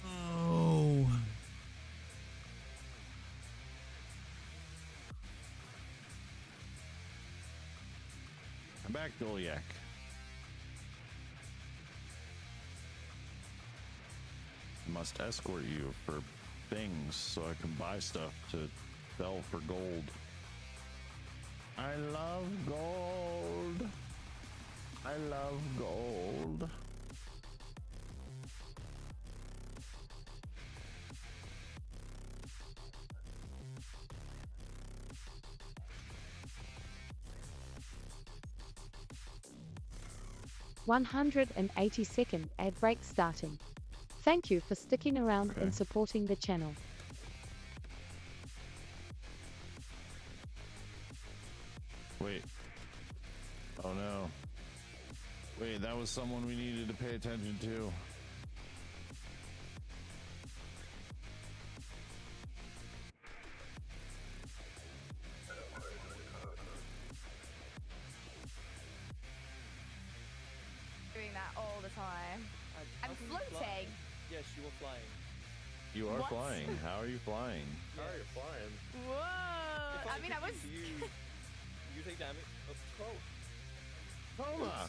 S2: Oh. I'm back, Goliath. Must escort you for things so I can buy stuff to sell for gold. I love gold. I love gold.
S1: "182nd ad break starting. Thank you for sticking around
S2: Okay.
S1: and supporting the channel.
S2: Wait. Oh no. Wait, that was someone we needed to pay attention to.
S3: Doing that all the time. I'm floating.
S4: Yes, you were flying.
S2: You are
S3: What?
S2: flying. How are you flying?
S4: How are you flying?
S3: Whoa! I mean, I was.
S4: You take damage. Oh,
S2: Toma!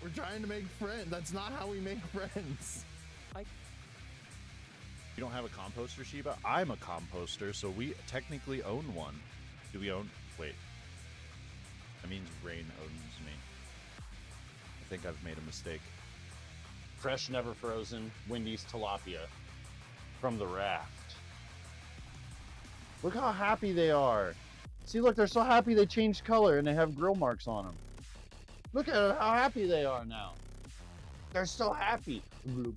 S2: We're trying to make friends. That's not how we make friends. You don't have a composter, Sheba? I'm a composter, so we technically own one. Do we own? Wait. That means Rain owns me. I think I've made a mistake. Fresh, never frozen, Wendy's tilapia from the raft. Look how happy they are. See, look, they're so happy they changed color and they have grill marks on them. Look at how happy they are now. They're so happy. All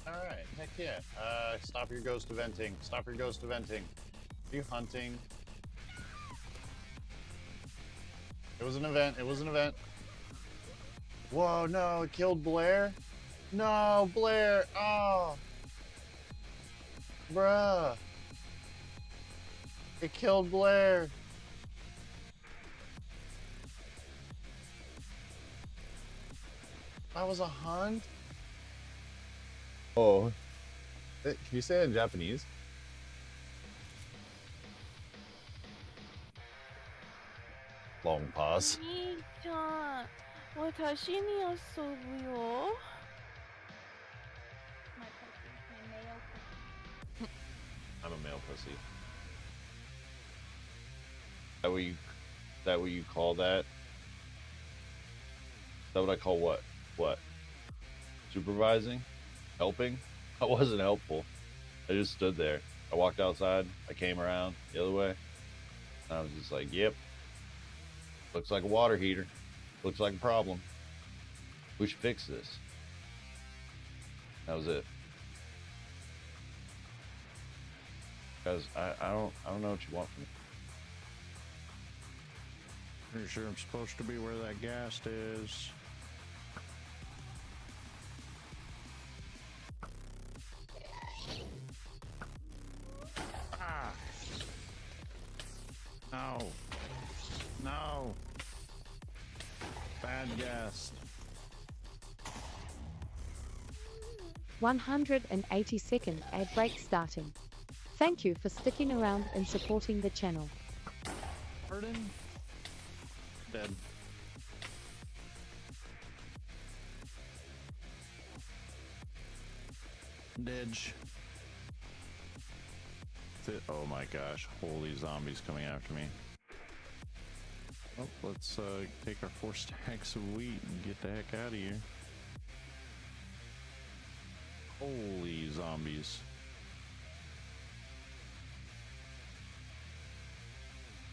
S2: right, heck yeah. Stop your ghost eventing. Stop your ghost eventing. Are you hunting? It was an event. It was an event. Whoa, no, it killed Blair. No, Blair. Oh. Bruh. It killed Blair. That was a hunt? Oh. Can you say it in Japanese? Long pause.
S3: 兄ちゃん、私に遊ぶよ。My pussy, my male pussy.
S2: I'm a male pussy. That what you call that? Is that what I call what? What? Supervising? Helping? I wasn't helpful. I just stood there. I walked outside. I came around the other way. And I was just like, yep. Looks like a water heater. Looks like a problem. We should fix this. That was it. Because I don't know what you want from me. Pretty sure I'm supposed to be where that gas is. Ah! No! No! Bad guest.
S1: 182nd ad break starting. Thank you for sticking around and supporting the channel.
S2: Pardon? Dead. Didge. Oh my gosh, holy zombies coming after me. Well, let's take our 4 stacks of wheat and get the heck out of here. Holy zombies.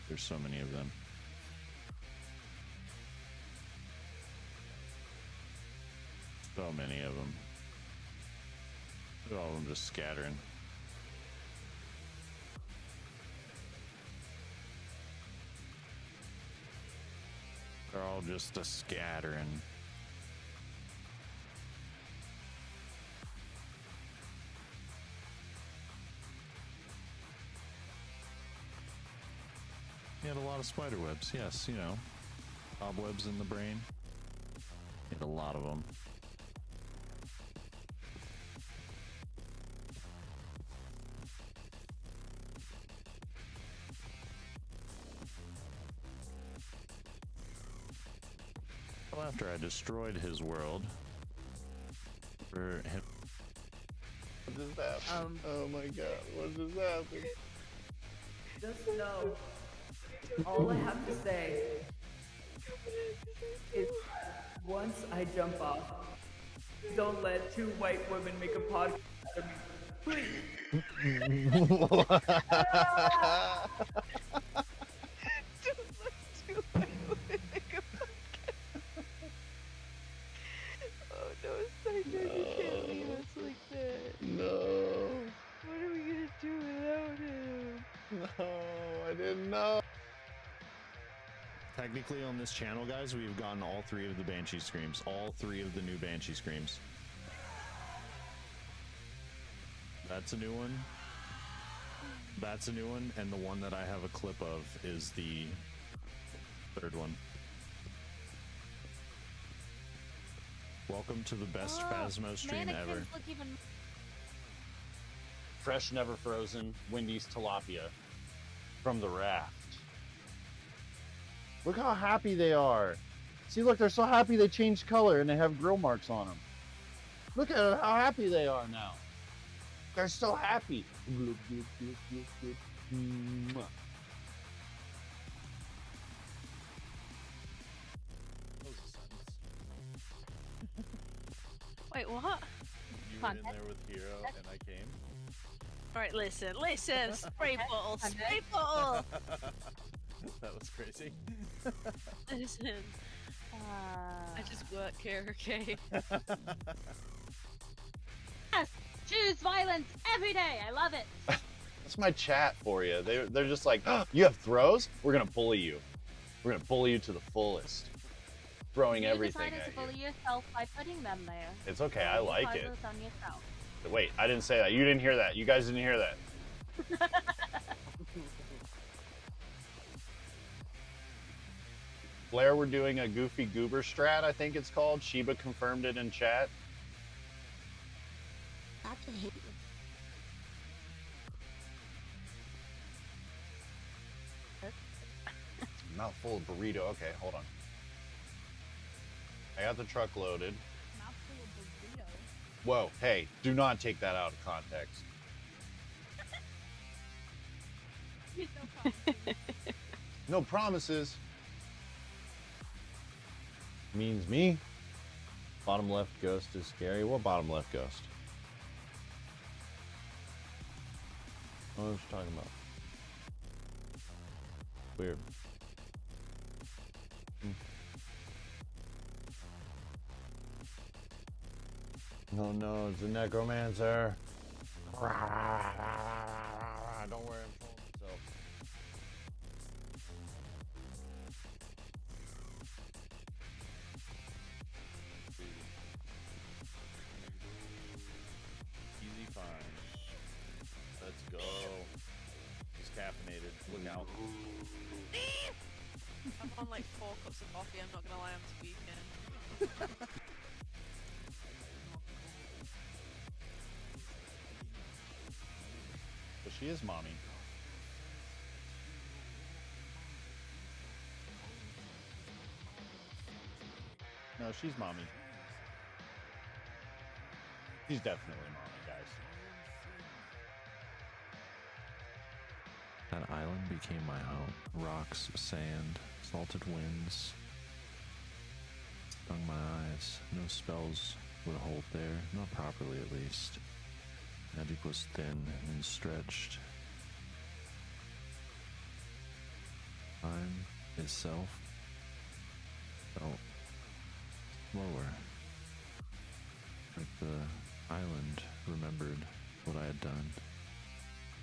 S2: There's so many of them. So many of them. Look at all of them just scattering. They're all just a scattering. He had a lot of spider webs. Yes, you know, cobwebs in the brain. He had a lot of them. Well, after I destroyed his world, for him.
S5: What just happened? Oh my god, what just happened?
S6: Just know, all I have to say is once I jump off, don't let two white women make a podcast out of me.
S3: Oh no, Sunshine, you can't leave us like that.
S5: No,
S3: What are we gonna do without him?
S5: no, I didn't know.
S2: Technically on this channel, guys, we've gotten all 3 of the Banshee Screams. All 3 of the new Banshee Screams. That's a new one. That's a new one, and the one that I have a clip of is the 3rd one. Welcome to the best Phasmo stream ever.
S3: Mannequins look even.
S7: Fresh, never frozen, Wendy's tilapia from the raft.
S5: Look how happy they are. See, look, they're so happy they changed color and they have grill marks on them. Look at how happy they are now. They're so happy. Gloop, gloop, gloop, gloop, gloop. Mwah.
S3: Wait, what?
S2: You
S1: were
S2: in there with Hero, and I came.
S3: Alright, listen, spray bottle, spray bottle!
S2: That was crazy.
S3: Listen, I just work here, okay?
S8: Yes, choose violence every day. I love it.
S5: That's my chat for you. They're just like, oh, you have throws? We're gonna bully you. We're gonna bully you to the fullest. Throwing
S8: You
S5: everything
S8: decided
S5: at
S8: to
S5: you.
S8: bully yourself by putting them there.
S5: It's okay, I
S8: So you
S5: like
S8: cause
S5: it.
S8: this on yourself.
S5: Wait, I didn't say that. You didn't hear that. You guys didn't hear that. Blair, we're doing a Goofy Goober strat, I think it's called. Sheba confirmed it in chat. Mouth full of burrito. Okay, hold on. I got the truck loaded.
S8: Mouthful of burrito.
S5: Whoa, hey, do not take that out of context.
S8: Please no problem.
S5: No promises. Means me. Bottom left ghost is scary. What bottom left ghost? What are you talking about? Weird. No, no, it's a necromancer. Don't worry, I'm trolling myself.
S2: Easy fine. Let's go. He's caffeinated. Look out.
S3: I'm on like 4 cups of coffee, I'm not gonna lie, I'm speaking.
S5: But she is mommy. No, she's mommy. She's definitely mommy, guys.
S2: That island became my home. Rocks, sand, salted winds. Stung my eyes. No spells would hold there, not properly at least. Magic was thin and stretched. Time itself felt slower. Like the island remembered what I had done.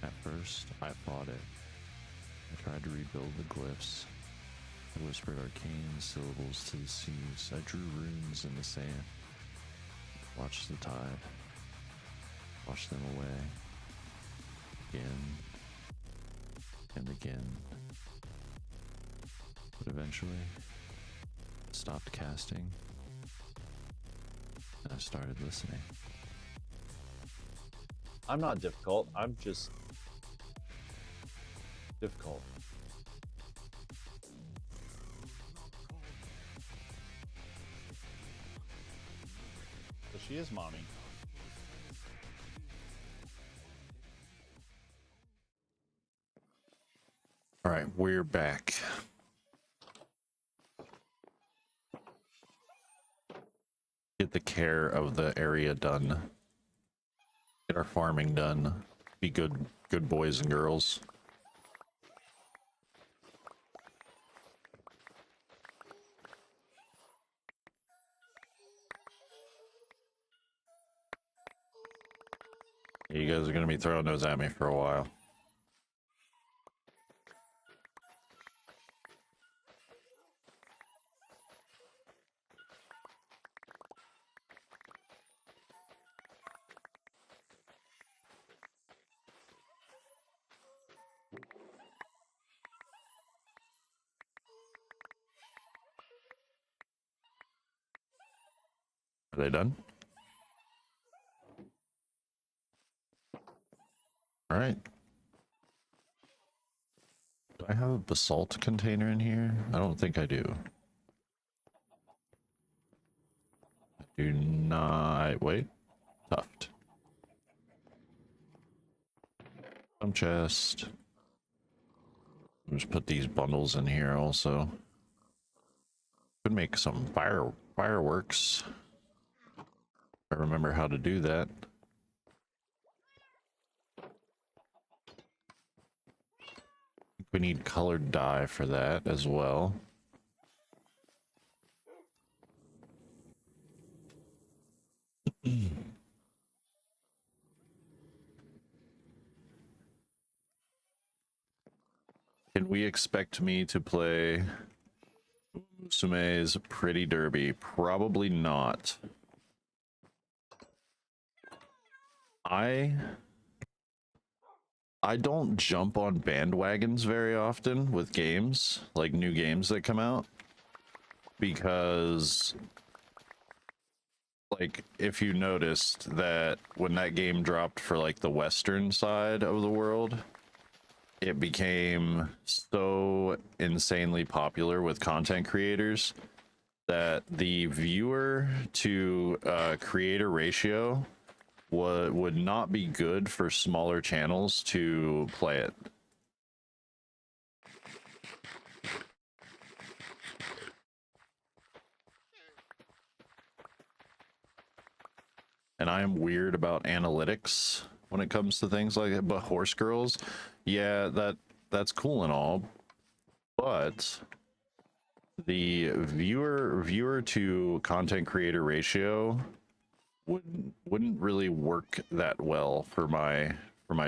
S2: At first, I fought it. I tried to rebuild the glyphs. I whispered arcane syllables to the seas. I drew runes in the sand. Watched the tide. Washed them away. Again. And again. But eventually, I stopped casting. And I started listening.
S7: I'm not difficult. I'm just difficult.
S5: But she is mommy.
S2: All right, we're back. Get the care of the area done. Get our farming done. Be good boys and girls. You guys are gonna be throwing those at me for a while. Are they done? All right. Do I have a basalt container in here? I don't think I do. I do not. Wait. Tuft. Some chest. Just put these bundles in here also. Could make some fireworks. I remember how to do that. We need colored dye for that as well. Can we expect me to play Sume's Pretty Derby? Probably not. I don't jump on bandwagons very often with games, like new games that come out, because like if you noticed that when that game dropped for like the western side of the world, it became so insanely popular with content creators that the viewer to creator ratio would not be good for smaller channels to play it. And I am weird about analytics when it comes to things like that, but horse girls, yeah, that's cool and all, but the viewer to content creator ratio wouldn't really work that well for my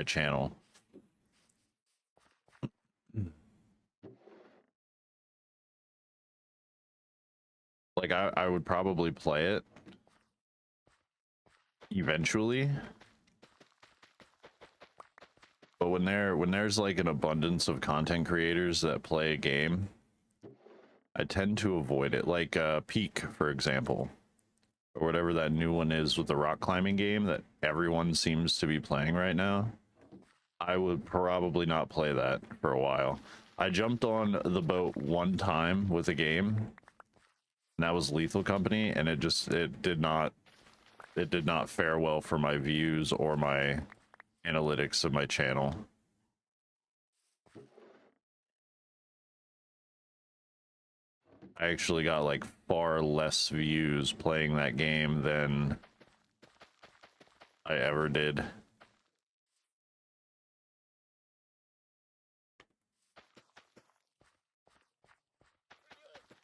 S2: channel. Like I would probably play it eventually, but when there's like an abundance of content creators that play a game, I tend to avoid it. Like Peak, for example, or whatever that new one is with the rock climbing game that everyone seems to be playing right now. I would probably not play that for a while. I jumped on the boat one time with a game, and that was Lethal Company, and it did not fare well for my views or my analytics of my channel. I actually got like far less views playing that game than I ever did.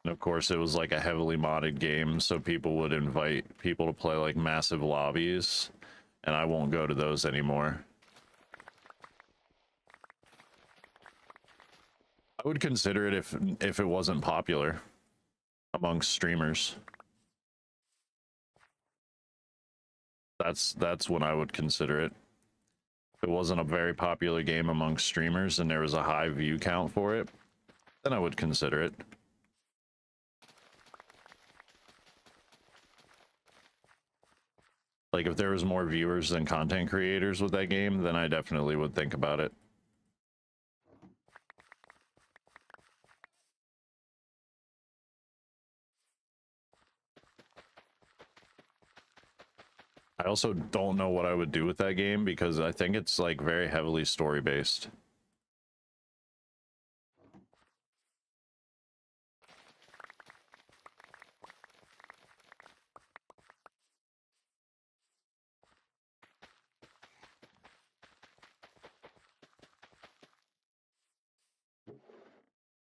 S2: Nope. of course, it was like a heavily modded game, so people would invite people to play like massive lobbies, and I won't go to those anymore. I would consider it if it wasn't popular amongst streamers. That's when I would consider it. If it wasn't a very popular game amongst streamers and there was a high view count for it, then I would consider it. Like if there was more viewers than content creators with that game, then I definitely would think about it. I also don't know what I would do with that game because I think it's like very heavily story based.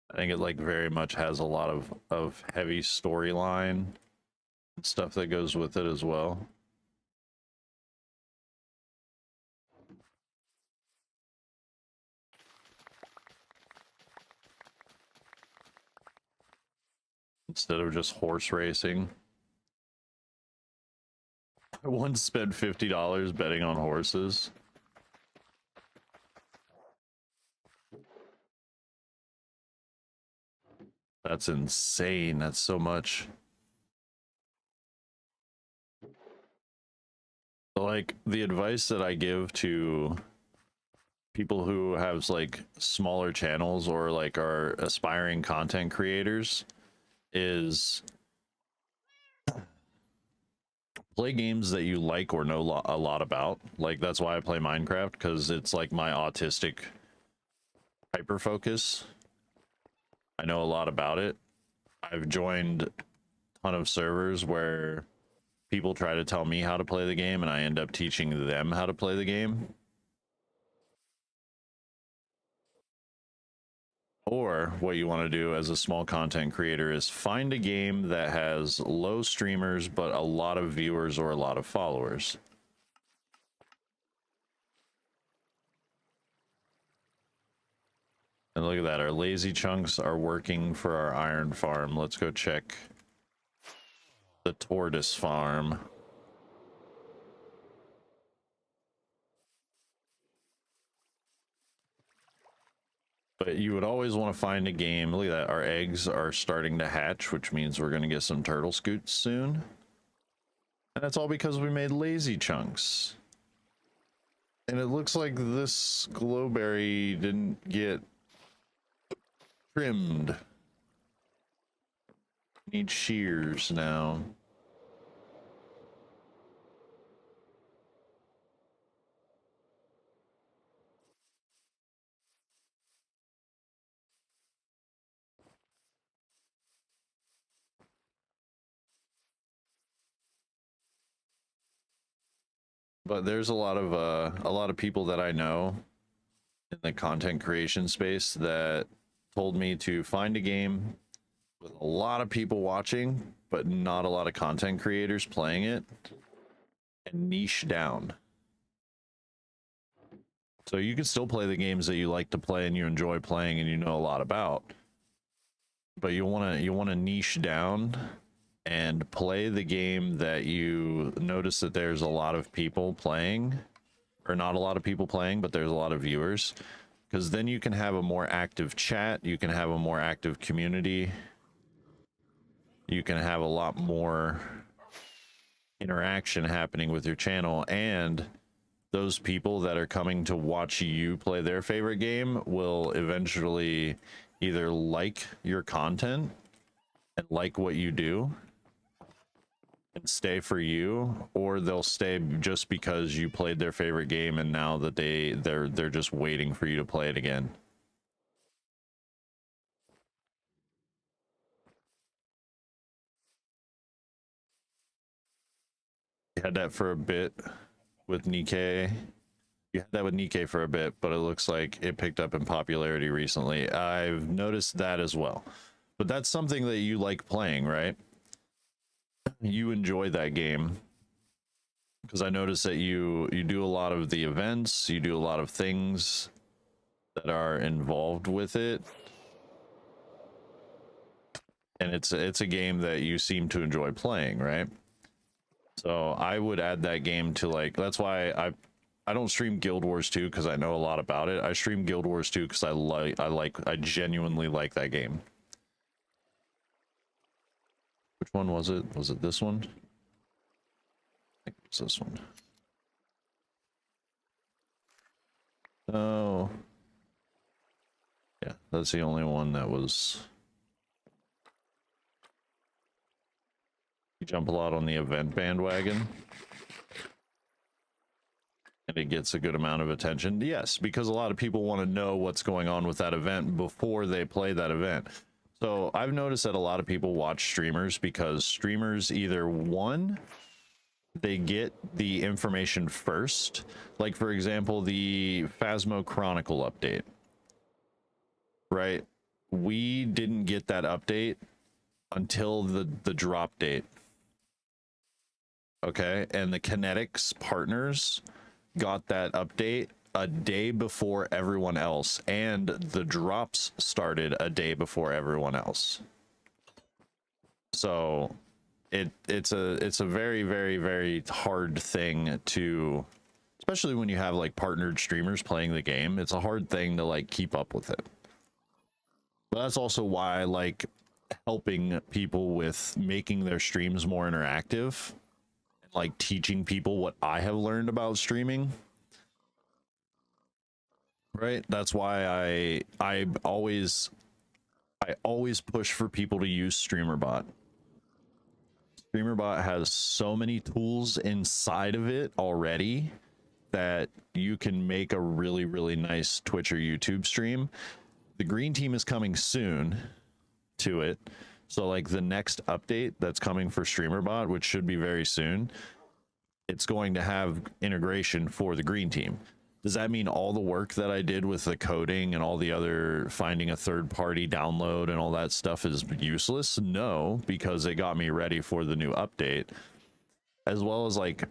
S2: I think it like very much has a lot of heavy storyline stuff that goes with it as well. Instead of just horse racing. I once spent $50 betting on horses. That's insane. That's so much. Like the advice that I give to people who have like smaller channels or like are aspiring content creators is play games that you like or know a lot about. Like that's why I play Minecraft, because it's like my autistic hyper focus. I know a lot about it. I've joined a ton of servers where people try to tell me how to play the game and I end up teaching them how to play the game. Or what you want to do as a small content creator is find a game that has low streamers but a lot of viewers or a lot of followers. And look at that, our lazy chunks are working for our iron farm. Let's go check the tortoise farm. But you would always want to find a game. Look at that, our eggs are starting to hatch, which means we're going to get some turtle scoots soon. And that's all because we made lazy chunks. And it looks like this glowberry didn't get trimmed. Need shears now. But there's a lot of people that I know in the content creation space that told me to find a game with a lot of people watching, but not a lot of content creators playing it, and niche down. So you can still play the games that you like to play and you enjoy playing and you know a lot about, but you want to niche down and play the game that you notice that there's a lot of people playing, or not a lot of people playing, but there's a lot of viewers, because then you can have a more active chat, you can have a more active community, you can have a lot more interaction happening with your channel, and those people that are coming to watch you play their favorite game will eventually either like your content and like what you do and stay for you, or they'll stay just because you played their favorite game and now that they're just waiting for you to play it again. You had that for a bit with Nikkei. You had that with Nikkei for a bit, but it looks like it picked up in popularity recently. I've noticed that as well. But that's something that you like playing, right? You enjoy that game. Because I notice that you do a lot of the events, you do a lot of things that are involved with it. And it's a game that you seem to enjoy playing, right? So I would add that game to, like, that's why I don't stream Guild Wars 2 because I know a lot about it. I stream Guild Wars 2 because I genuinely like that game. Which one was it? Was it this one? I think it was this one. Oh. Yeah, that's the only one that was... You jump a lot on the event bandwagon. And it gets a good amount of attention. Yes, because a lot of people want to know what's going on with that event before they play that event. So I've noticed that a lot of people watch streamers because streamers either, one, they get the information first. Like, for example, the Phasmo Chronicle update. Right? We didn't get that update until the drop date. Okay? And the Kinetics partners got that update a day before everyone else, and the drops started a day before everyone else. So it's a very, very, very hard thing to, especially when you have like partnered streamers playing the game, it's a hard thing to like keep up with it. But that's also why I like helping people with making their streams more interactive, like teaching people what I have learned about streaming. Right? That's why I always push for people to use StreamerBot. StreamerBot has so many tools inside of it already that you can make a really, really nice Twitch or YouTube stream. The green team is coming soon to it. So like the next update that's coming for StreamerBot, which should be very soon, it's going to have integration for the green team. Does that mean all the work that I did with the coding and all the other finding a third-party download and all that stuff is useless? No, because it got me ready for the new update, as well as like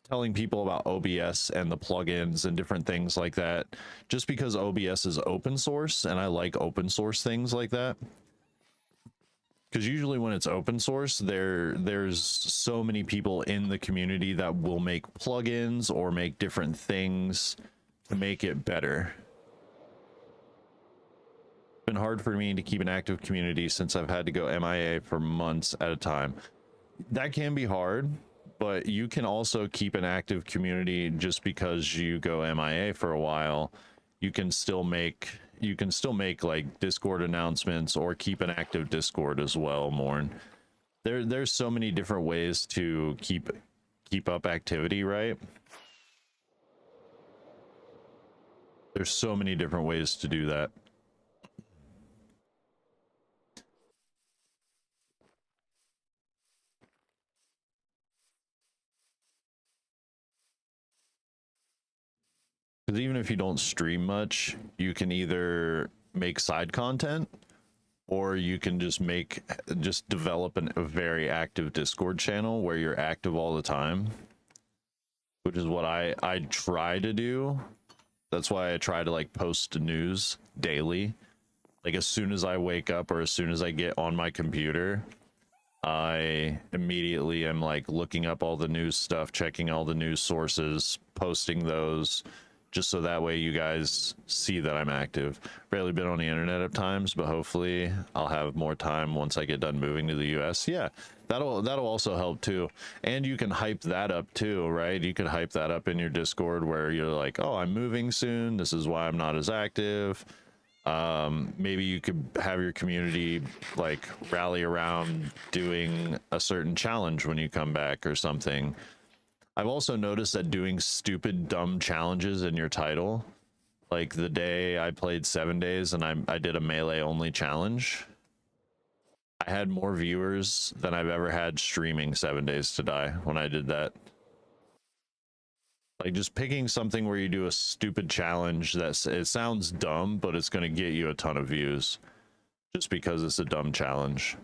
S2: telling people about OBS and the plugins and different things like that. Just because OBS is open source, and I like open source things like that, because usually when it's open source, there's so many people in the community that will make plugins or make different things to make it better. It's been hard for me to keep an active community since I've had to go MIA for months at a time. That can be hard, but you can also keep an active community just because you go MIA for a while. You can still make like Discord announcements or keep an active Discord as well, Morn. There's so many different ways to keep up activity, right? There's so many different ways to do that. Because even if you don't stream much, you can either make side content, or you can just develop a very active Discord channel where you're active all the time, which is what I try to do. That's why I try to like post news daily. Like as soon as I wake up or as soon as I get on my computer, I immediately am like looking up all the news stuff, checking all the news sources, posting those, just so that way you guys see that I'm active. Rarely been on the internet at times, but hopefully I'll have more time once I get done moving to the US. Yeah, that'll also help too. And you can hype that up too, right? You can hype that up in your Discord where you're like, oh, I'm moving soon, this is why I'm not as active. Maybe you could have your community like rally around doing a certain challenge when you come back or something. I've also noticed that doing stupid, dumb challenges in your title, like the day I played 7 days and I did a melee only challenge, I had more viewers than I've ever had streaming 7 Days to Die when I did that. Like just picking something where you do a stupid challenge it sounds dumb, but it's going to get you a ton of views. just because it's a dumb challenge.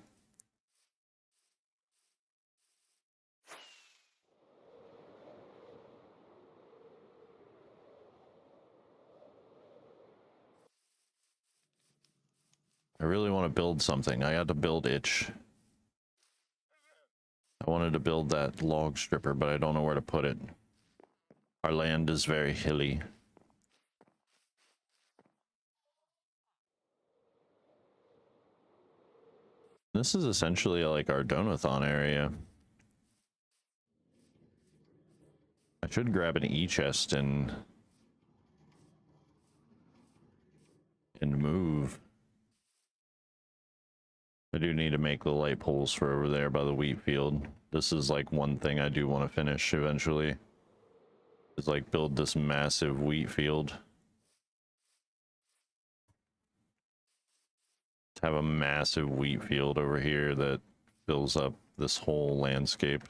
S2: I really want to build something. I got to build itch. I wanted to build that log stripper, but I don't know where to put it. Our land is very hilly. This is essentially like our donathon area. I should grab an e-chest and move. I do need to make the light poles for over there by the wheat field. This is like one thing I do want to finish eventually. Is like build this massive wheat field. To have a massive wheat field over here that fills up this whole landscape.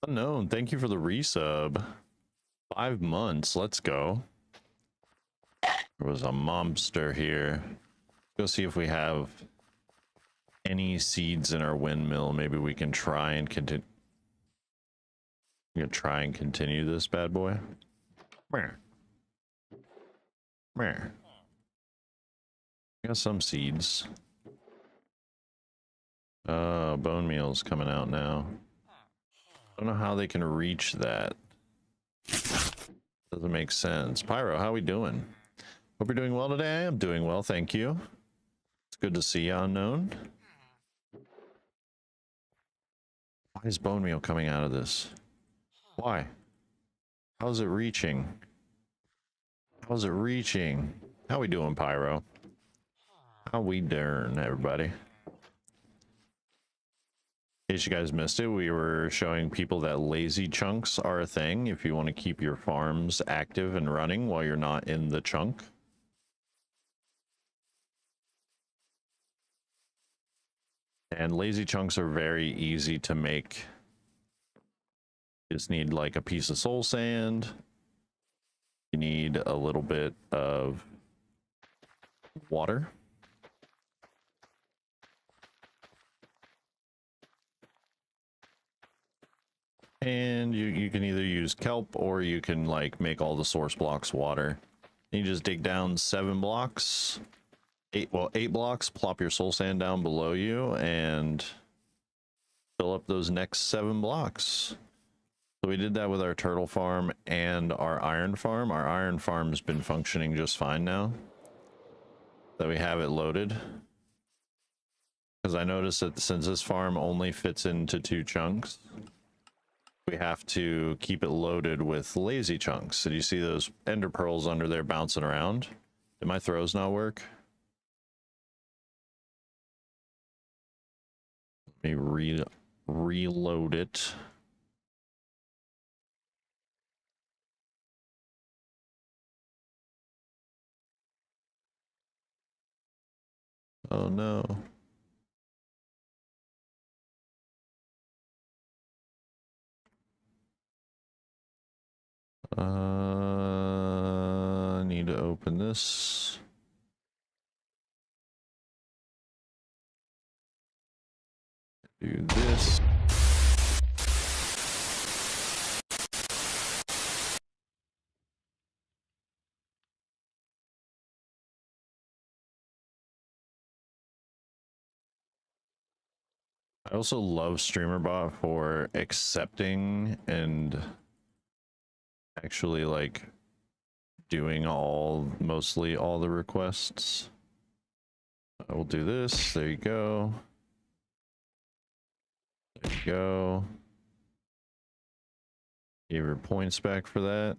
S2: Unknown, thank you for the resub. 5 months, let's go. There was a mobster here. Go see if we have any seeds in our windmill. Maybe we can try and continue. We can try and continue this bad boy. Where? Where? Got some seeds. Bone meal's coming out now. I don't know how they can reach that. Doesn't make sense. Pyro, how we doing? Hope you're doing well today. I'm doing well, thank you. It's good to see you, Unknown. Why is bone meal coming out of this? Why? How's it reaching? How's it reaching? How we doing, Pyro? How we doing, everybody? In case you guys missed it, we were showing people that lazy chunks are a thing if you want to keep your farms active and running while you're not in the chunk. And lazy chunks are very easy to make. You just need like a piece of soul sand. You need a little bit of water. And you can either use kelp or you can like make all the source blocks water. You just dig down 7 blocks, 8 blocks, plop your soul sand down below you and fill up those next 7 blocks. So we did that with our turtle farm and our iron farm. Our iron farm's been functioning just fine now that we have it loaded. Because I noticed that since this farm only fits into 2 chunks, we have to keep it loaded with lazy chunks. Did you see those ender pearls under there bouncing around? Did my throws not work? Let me reload it. Oh no. I need to open this. Do this. I also love StreamerBot for accepting and actually like doing mostly all the requests. I will do this. There you go. There you go. Give your points back for that.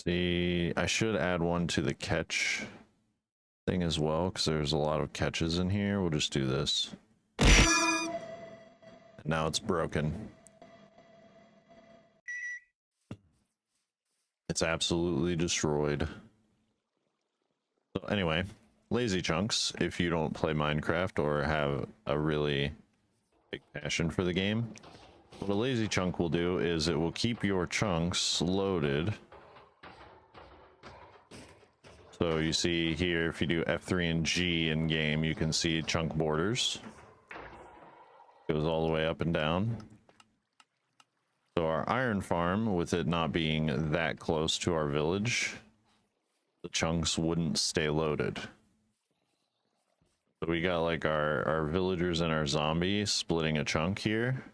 S2: See, I should add one to the catch thing as well because there's a lot of catches in here. We'll just do this. Now it's broken. It's absolutely destroyed. So anyway, lazy chunks, if you don't play Minecraft or have a really big passion for the game, What a lazy chunk will do is it will keep your chunks loaded. So you see here, if you do F3 and G in game, you can see chunk borders. Goes all the way up and down. So our iron farm, with it not being that close to our village, the chunks wouldn't stay loaded. So we got like our villagers and our zombie splitting a chunk here.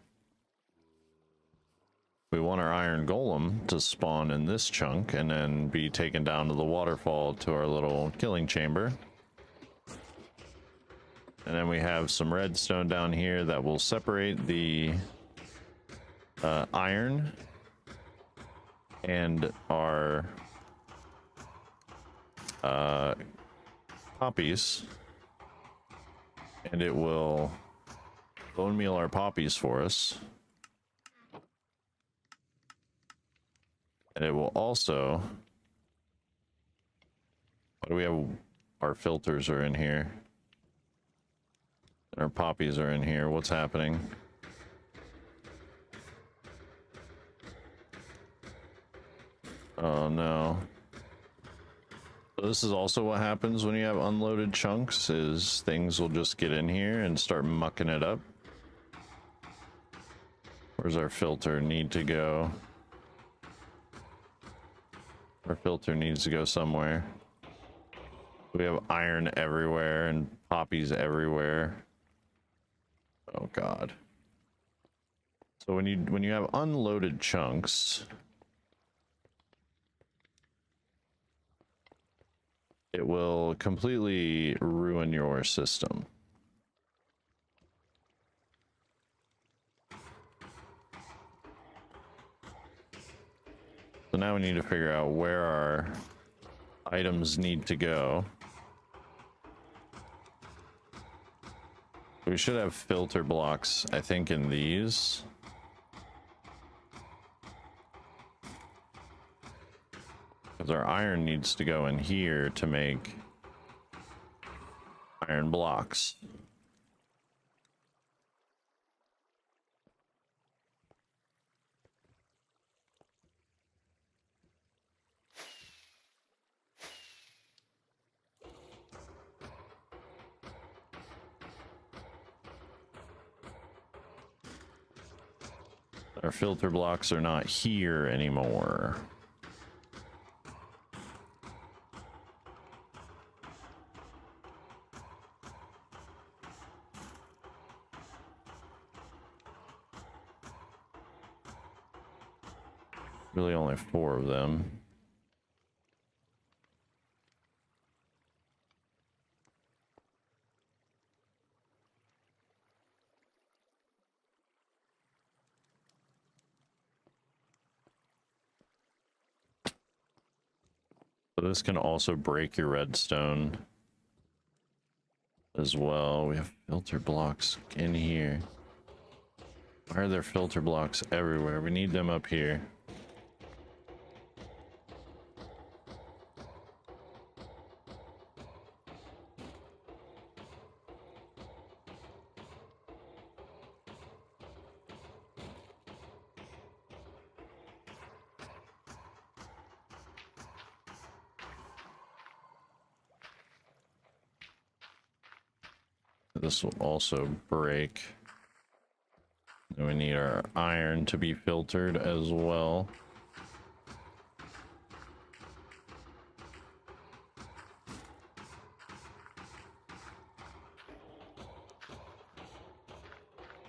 S2: We want our iron golem to spawn in this chunk and then be taken down to the waterfall to our little killing chamber. And then we have some redstone down here that will separate the iron and our poppies. And it will bone meal our poppies for us. And it will also... Why do we have... Our filters are in here. And our poppies are in here. What's happening? Oh no. So this is also what happens when you have unloaded chunks, is things will just get in here and start mucking it up. Where's our filter need to go? Our filter needs to go somewhere. We have iron everywhere and poppies everywhere. Oh god. So when you have unloaded chunks, it will completely ruin your system. So now we need to figure out where our items need to go. We should have filter blocks, I think, in these. Because our iron needs to go in here to make iron blocks. Our filter blocks are not here anymore. Really only 4 of them. So this can also break your redstone as well. We have filter blocks in here. Why are there filter blocks everywhere? We need them up here. This will also break. And we need our iron to be filtered as well.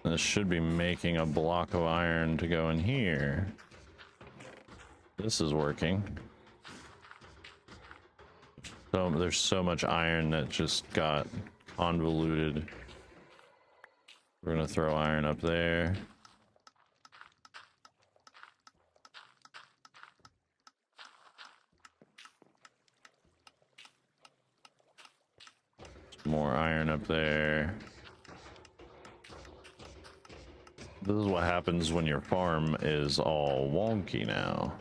S2: This should be making a block of iron to go in here. This is working. So there's so much iron that just got convoluted. We're gonna throw iron up there. More iron up there. This is what happens when your farm is all wonky now.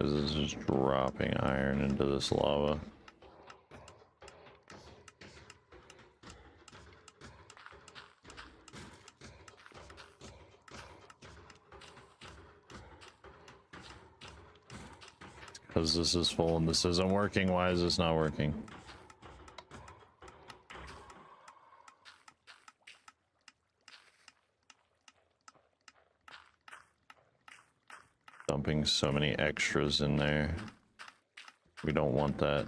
S2: Because it's just dropping iron into this lava. Because this is full and this isn't working. Why is this not working? Dumping so many extras in there. We don't want that.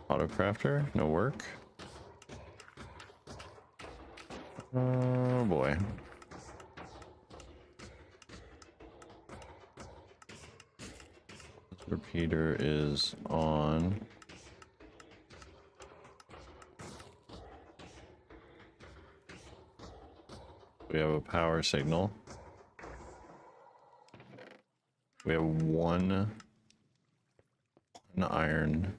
S2: Autocrafter, no work. Oh boy. This repeater is on. We have a power signal. We have one iron.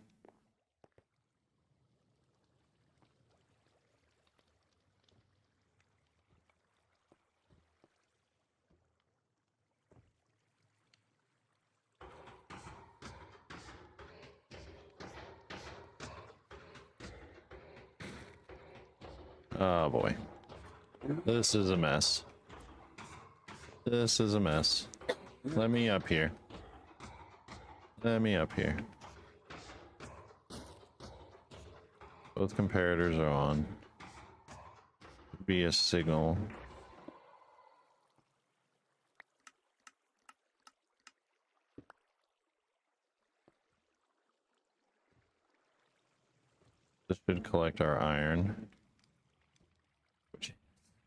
S2: Oh boy. This is a mess. This is a mess. Let me up here. Let me up here. Both comparators are on. Be a signal. This should collect our iron.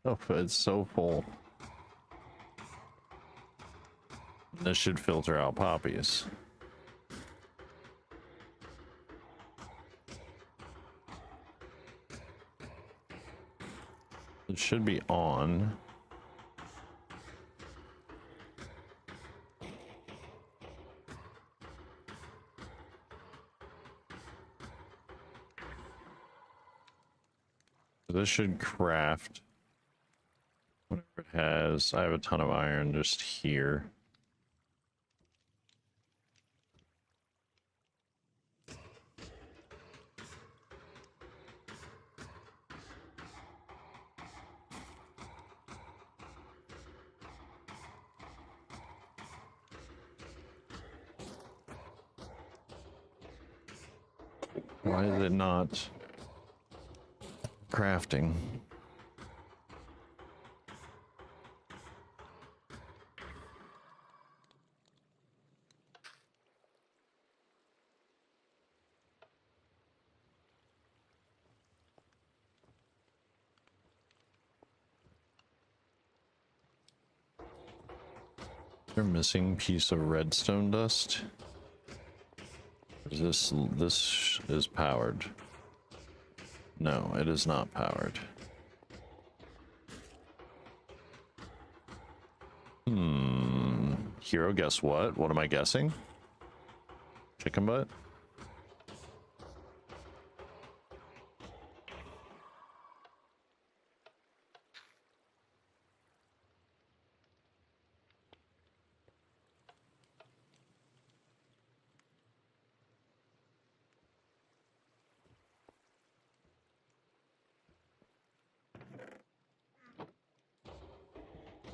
S2: Oh, it's so full. This should filter out poppies. It should be on. This should craft whatever it has. I have a ton of iron just here. Why is it not crafting? They're missing piece of redstone dust. Is this is powered? No, it is not powered. Hero, guess what? What am I guessing? Chicken butt?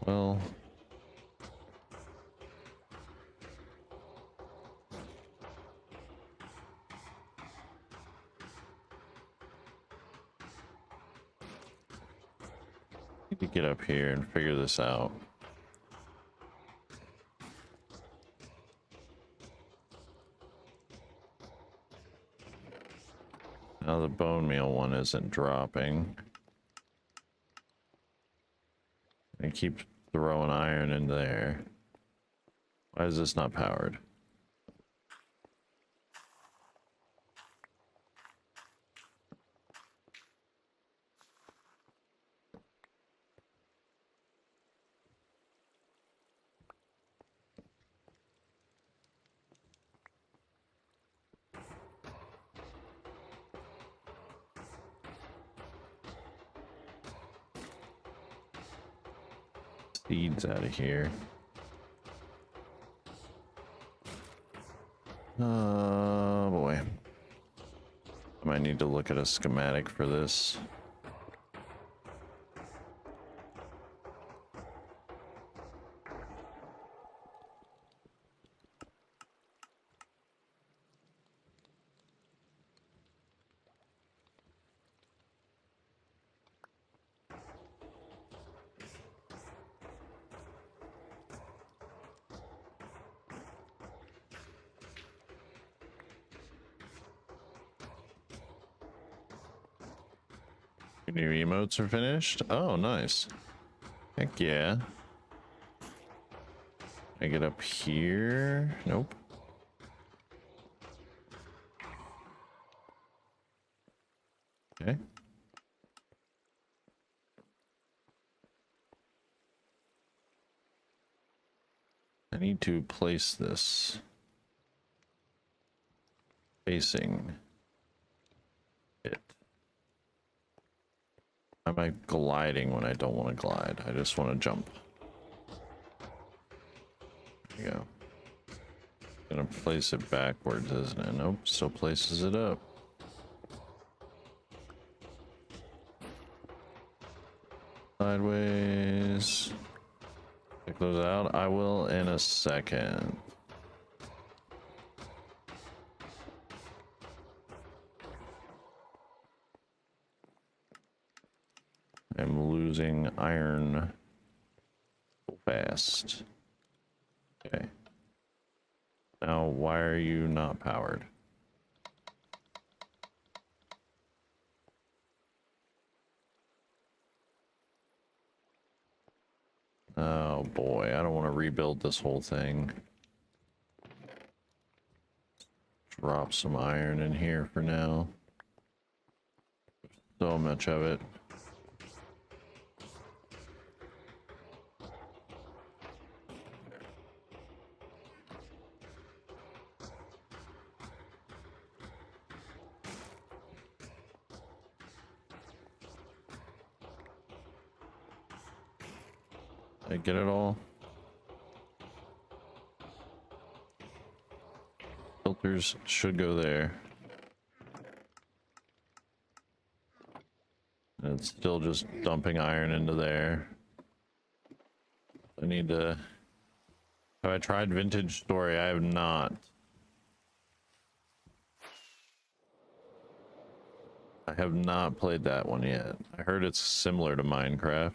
S2: Well, need to get up here and figure this out. Now the bone meal one isn't dropping. I keep throwing iron in there. Why is this not powered? seeds out of here. Oh boy. I might need to look at a schematic for this. Your new emotes are finished? Oh, nice. Heck yeah. I get up here? Nope. Okay. I need to place this facing it. Am I gliding when I don't want to glide? I just want to jump. There you go. Gonna place it backwards, isn't it? Nope, still places it up. Sideways. Check those out. I will in a second. I'm losing iron so fast. Okay. Now, why are you not powered? Oh boy, I don't want to rebuild this whole thing. Drop some iron in here for now. So much of it. Did I get it all? Filters should go there. And it's still just dumping iron into there. I need to... Have I tried Vintage Story? I have not. I have not played that one yet. I heard it's similar to Minecraft.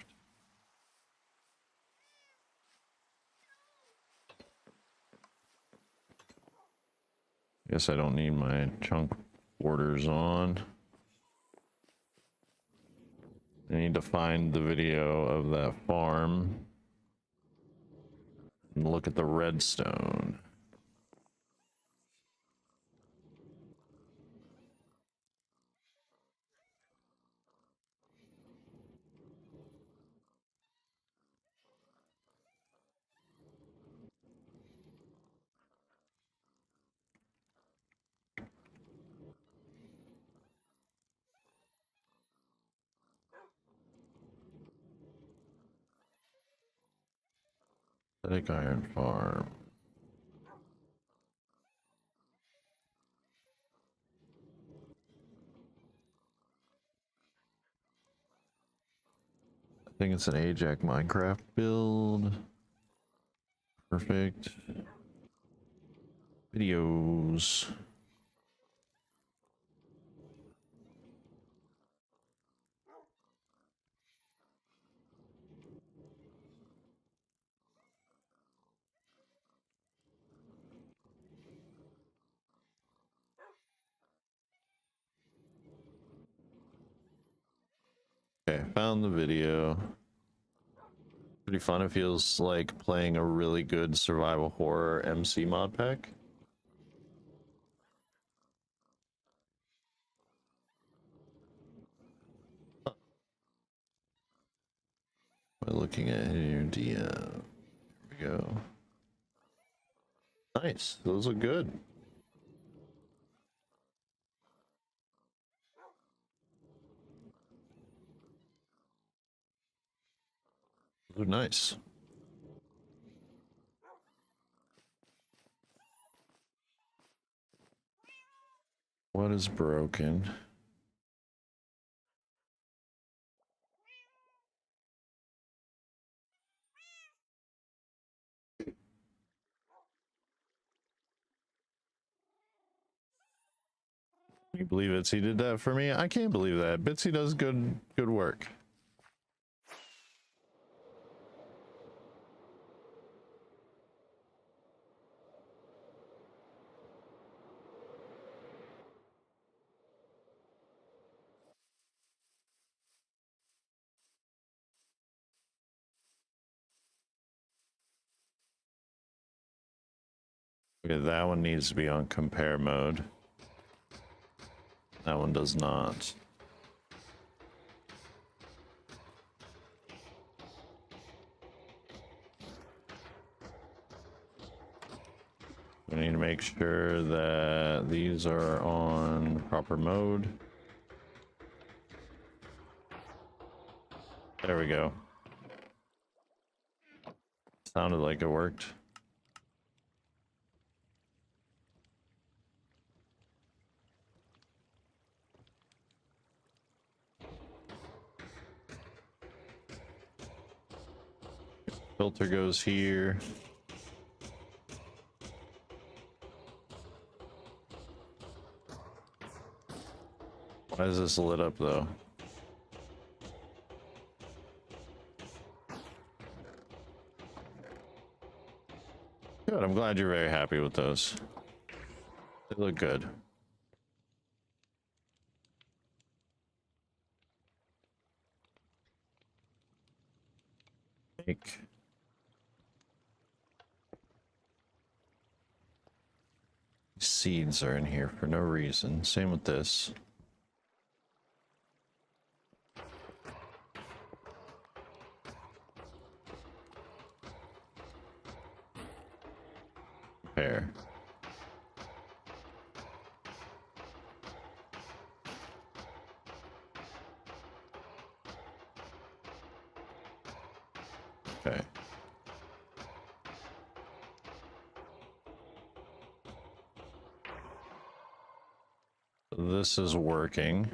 S2: Guess I don't need my chunk borders on. I need to find the video of that farm and look at the redstone. Synthetic iron farm. I think it's an Ajax Minecraft build. Perfect. Videos. Okay, found the video. Pretty fun. It feels like playing a really good survival horror MC mod pack. By looking at your DM. Here we go. Nice. Those look good. Those are nice. What is broken? Can you believe Bitsy did that for me? I can't believe that. Bitsy does good work. Okay, that one needs to be on compare mode. That one does not. We need to make sure that these are on proper mode. There we go. Sounded like it worked. Filter goes here. Why is this lit up though? Good, I'm glad you're very happy with those. They look good. Make seeds are in here for no reason. Same with this. Compare. Okay. This is working.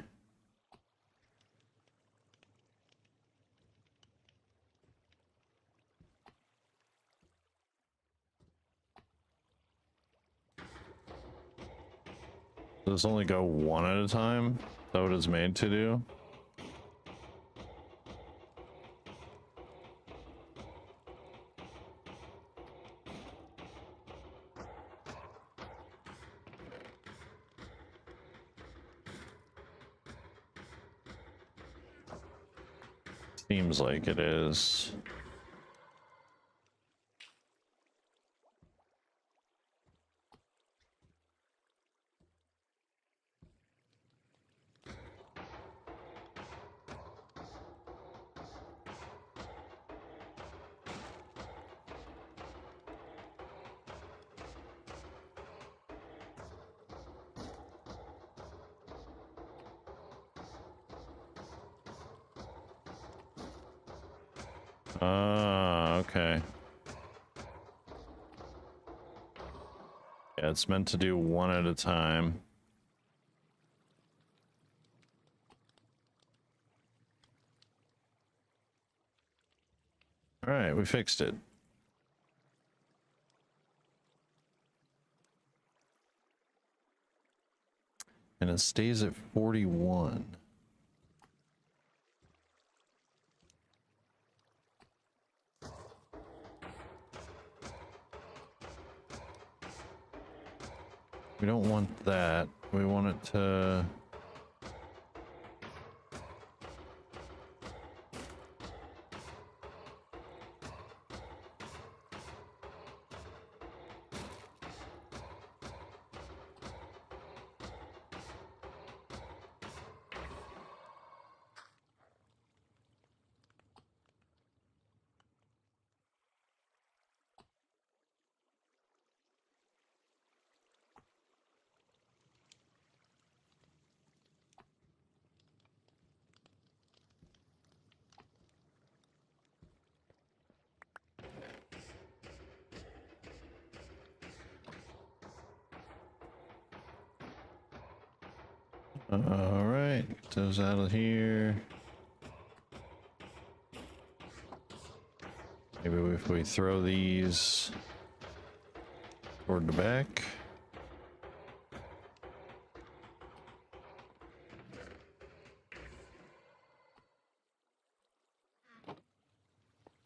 S2: Does this only go one at a time? Is that what it's made to do? Seems like it is. Ah, okay. Yeah, it's meant to do one at a time. All right, we fixed it. And it stays at 41. We don't want that. We want it to... All right, get those out of here. Maybe if we throw these toward the back.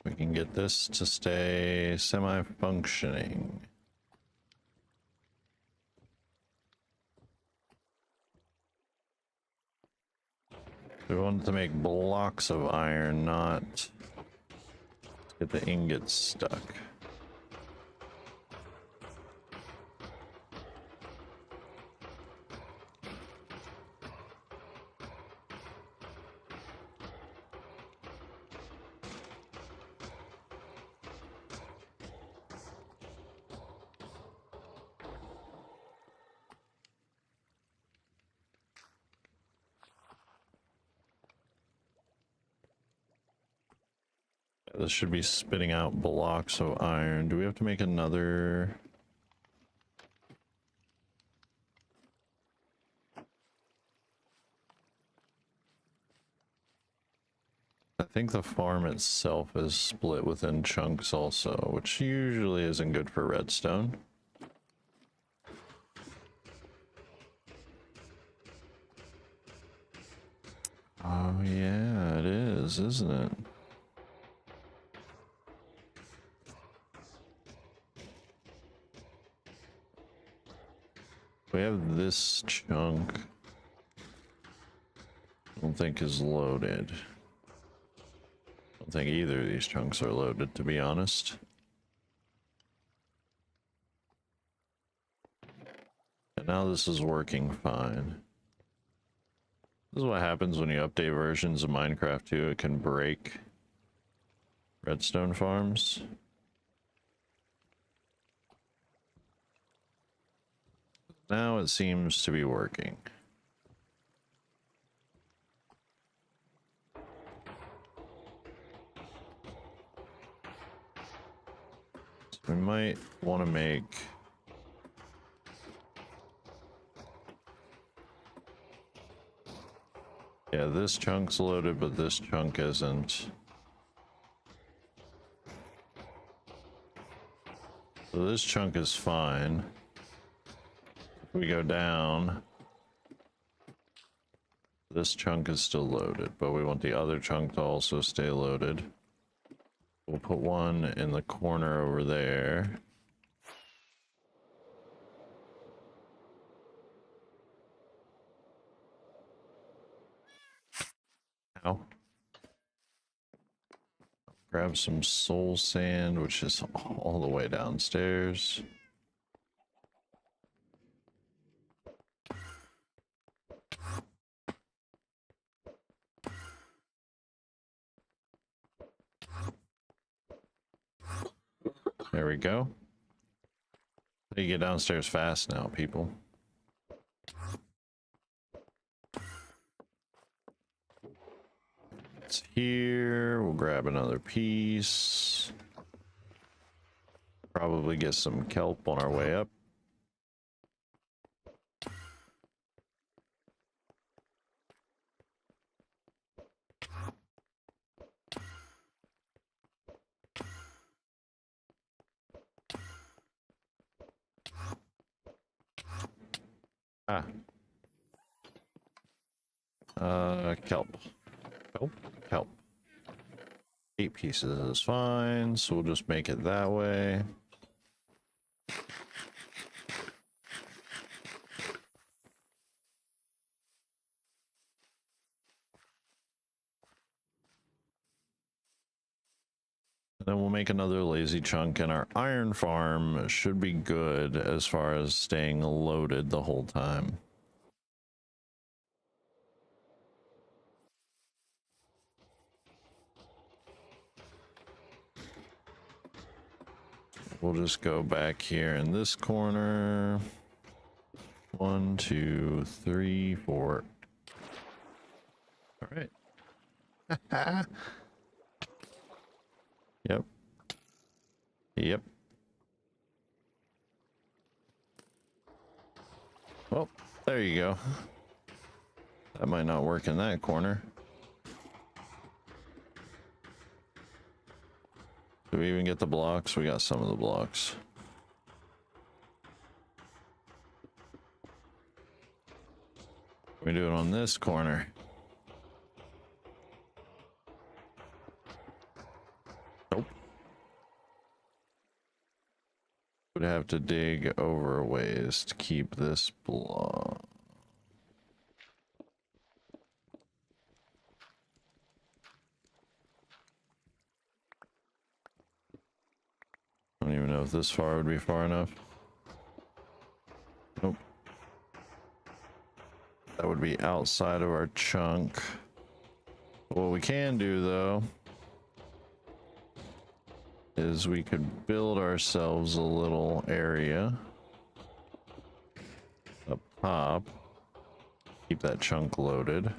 S2: We can get this to stay semi-functioning. We wanted to make blocks of iron, not get the ingots stuck. This should be spitting out blocks of iron. Do we have to make another? I think the farm itself is split within chunks also, which usually isn't good for redstone. Oh yeah, it is, isn't it? We have this chunk. I don't think is loaded. I don't think either of these chunks are loaded, to be honest. And now this is working fine. This is what happens when you update versions of Minecraft 2. It can break redstone farms. Now it seems to be working. So we might want to make yeah, this chunk's loaded, but this chunk isn't. So this chunk is fine. If we go down, this chunk is still loaded, but we want the other chunk to also stay loaded. We'll put one in the corner over there. Ow. Grab some soul sand, which is all the way downstairs. There we go. You get downstairs fast now, people. It's here. We'll grab another piece. Probably get some kelp on our way up. Ah. Kelp. Kelp? Kelp. 8 pieces is fine, so we'll just make it that way. Then we'll make another lazy chunk, and our iron farm should be good as far as staying loaded the whole time. We'll just go back here in this corner. 1, 2, 3, 4. All right. Yep. Yep. Well, there you go. That might not work in that corner. Do we even get the blocks? We got some of the blocks. We do it on this corner. Nope. Would have to dig over a ways to keep this block. I don't even know if this far would be far enough. Nope. That would be outside of our chunk. What we can do though is we could build ourselves a little area up top. Keep that chunk loaded.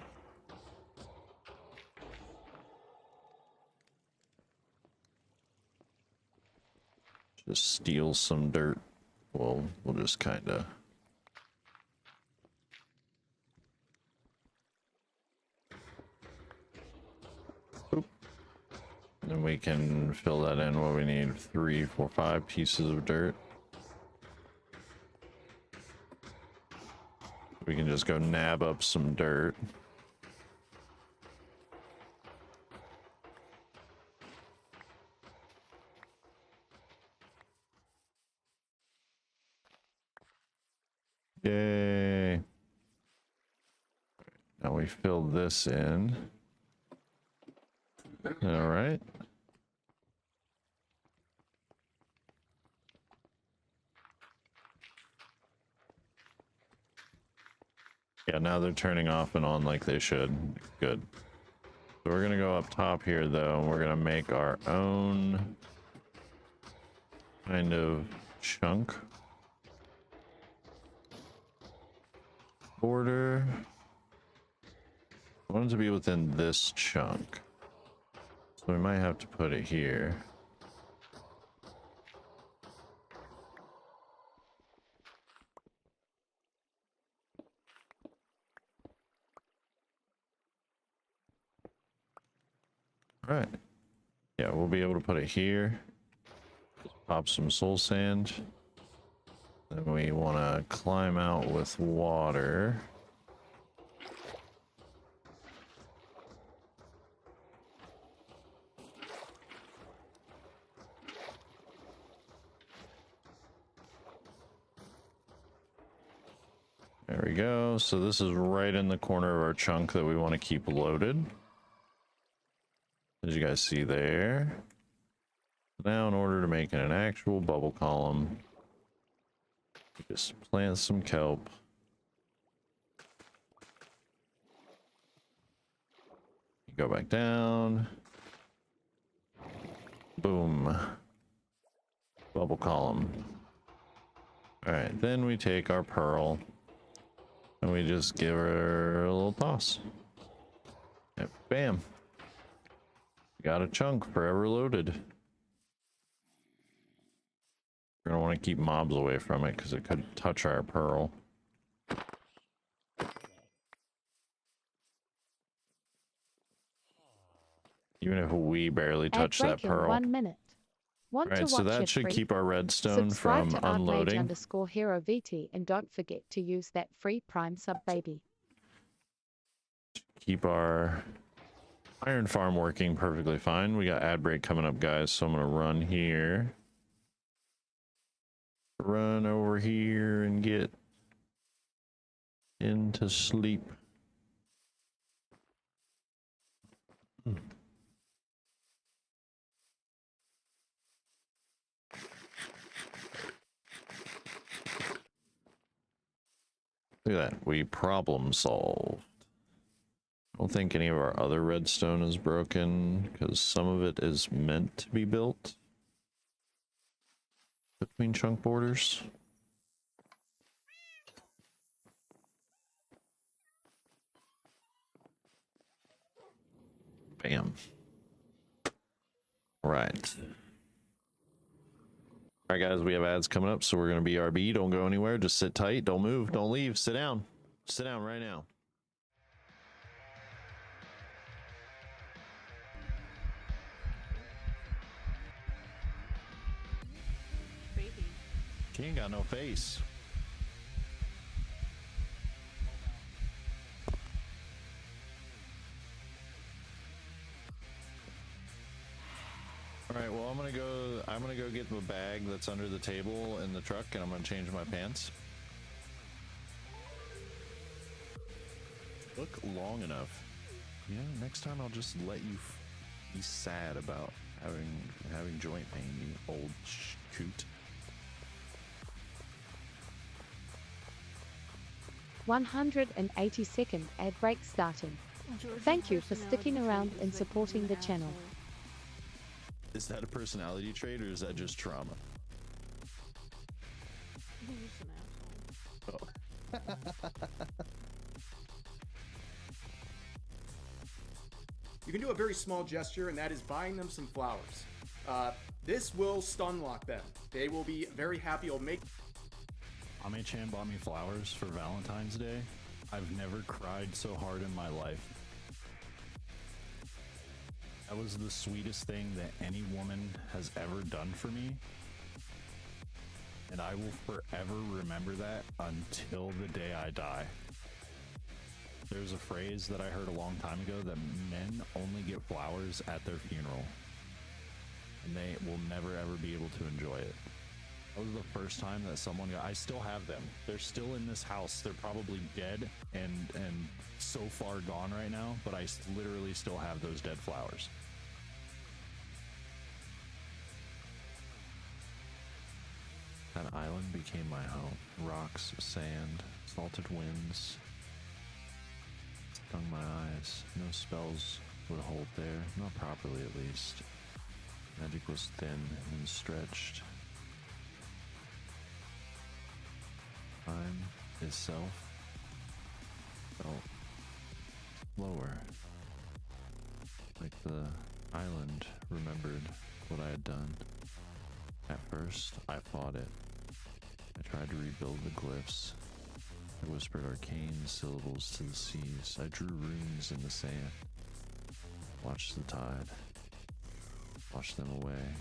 S2: Just steal some dirt. Well, we'll just kind of. And we can fill that in. What we need, 3, 4, 5 pieces of dirt. We can just go nab up some dirt. Yay. Now we fill this in. All right. Yeah, now they're turning off and on like they should. Good. So we're gonna go up top here though, and we're gonna make our own kind of chunk. Border. I want it to be within this chunk. So we might have to put it here. All right. Yeah, we'll be able to put it here. Just pop some soul sand. Then we want to climb out with water. There we go. So this is right in the corner of our chunk that we want to keep loaded. As you guys see there. Now in order to make an actual bubble column, just plant some kelp. You go back down. Boom. Bubble column. All right, then we take our pearl and we just give her a little toss. Yep, bam. Got a chunk forever loaded. We're gonna want to keep mobs away from it because it could touch our pearl. Even if we barely touch that pearl.
S1: 1 minute. Want
S2: Right,
S1: to
S2: so
S1: watch
S2: that
S1: it
S2: should
S1: free?
S2: keep our redstone
S1: Subscribe
S2: from
S1: to
S2: unloading.
S1: _Hero VT and don't forget to use that free Prime sub baby.
S2: Keep our iron farm working perfectly fine. We got ad break coming up, guys, so I'm gonna run here. Run over here and get into sleep. Look at that, we problem solved. I don't think any of our other redstone is broken because some of it is meant to be built between chunk borders. Bam. Right. All right, guys, we have ads coming up, so we're going to BRB. Don't go anywhere. Just sit tight. Don't move. Don't leave. Sit down. Sit down right now. She ain't got no face. All right, well, I'm gonna go get the bag that's under the table in the truck, and I'm gonna change my pants. Look long enough. You know, next time I'll just let you be sad about having joint pain, you old coot.
S1: 182nd ad break starting. Thank you for sticking around and supporting the channel.
S2: Is that a personality trait or is that just trauma?
S3: He's just an asshole.
S2: Oh.
S9: You can do a very small gesture, and that is buying them some flowers. This will stun lock them. They will be very happy. It'll make.
S2: Ame-chan bought me flowers for Valentine's Day. I've never cried so hard in my life. That was the sweetest thing that any woman has ever done for me. And I will forever remember that until the day I die. There's a phrase that I heard a long time ago that men only get flowers at their funeral. And they will never ever be able to enjoy it. That was the first time that someone got. I still have them. They're still in this house. They're probably dead and so far gone right now, but I literally still have those dead flowers. That island became my home. Rocks, sand, salted winds stung my eyes. No spells would hold there, not properly at least. Magic was thin and stretched. Time itself felt lower, like the island remembered what I had done. At first, I fought it. I tried to rebuild the glyphs. I whispered arcane syllables to the seas. I drew runes in the sand. Watched the tide. Washed them away.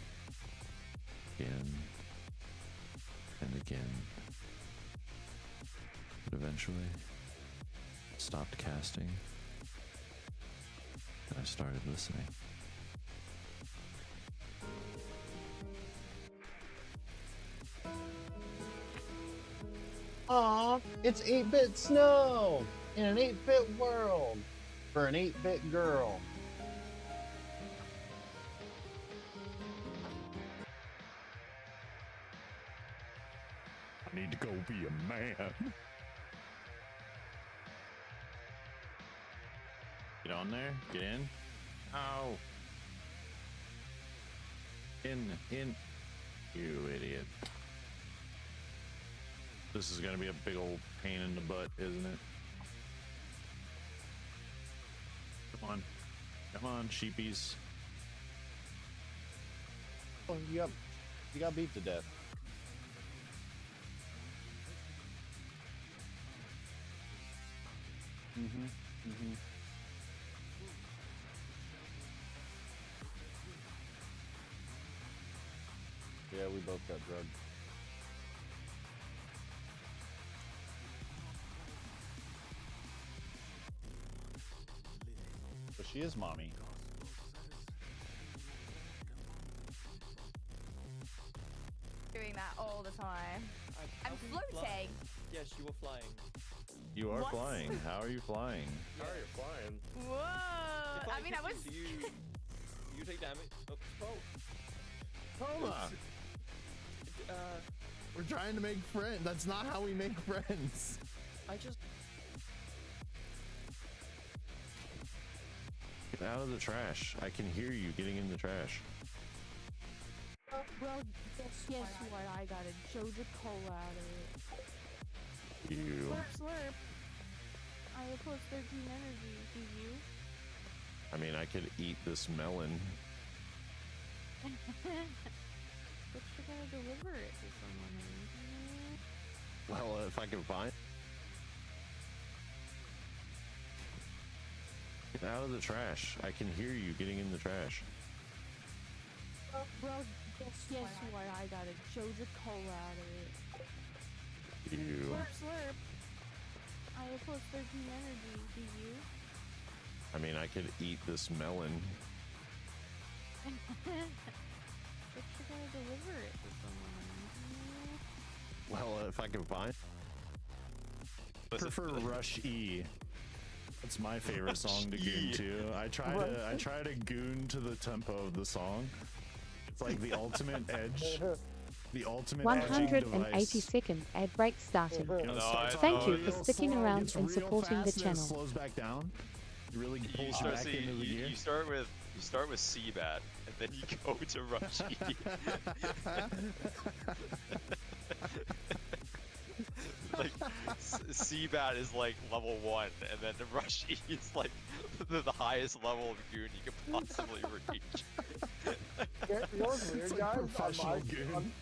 S2: Again. And again. But eventually, I stopped casting. And I started listening.
S5: Aw, it's 8-bit snow in an 8-bit world for an 8-bit girl.
S2: I need to go be a man. Get on there. Get in. Ow. In. You idiot. This is gonna be a big old pain in the butt, isn't it? Come on. Come on, sheepies.
S5: Oh, you got beat to death. Yeah, we both got drugged. But she is mommy.
S10: Doing that all the time. I'm floating.
S4: Yes, you were flying.
S2: You are
S10: What?
S2: flying. How are you flying?
S4: How are you flying?
S10: Whoa!
S4: If
S10: I mean, I was.
S4: hit you, do you take damage? Oh.
S2: Coma! We're trying to make friends. That's not how we make friends.
S4: I just.
S2: Get out of the trash. I can hear you getting in the trash.
S3: Well, guess what? I got a Joja Cola out of it.
S2: You.
S3: Slurp, slurp. I have plus 13 energy. Do you?
S2: I mean, I could eat this melon.
S3: But you're gonna deliver it to someone.
S2: Well, if I can find. Get out of the trash. I can hear you getting in the trash.
S3: Well, guess what? I got a Joja Cola out of it.
S2: You.
S3: Slurp, slurp. I have plus 13 energy. Do you?
S2: I mean, I could eat this melon.
S3: But you're gonna deliver it to someone.
S2: Well, if I can find. I prefer Rush E. That's my favorite song to goon to. I try to goon to the tempo of the song. It's like the ultimate edge. The ultimate edging device.
S1: 182nd ad break starting.
S2: You know, it starts
S1: Thank
S2: off
S1: you
S2: real
S1: for sticking
S2: slow,
S1: around
S2: gets
S1: and
S2: real
S1: supporting the
S2: fast, and then it
S1: channel.
S2: slows back down. It really pulls you
S4: start,
S2: back into the gear.
S4: you start with Seabat, and then you go to Rush E. Like Seabat is like level 1, and then the Rush E is like the highest level of goon you could possibly reach.
S5: You know what's weird,
S2: It's like
S5: guys?
S2: professional goon.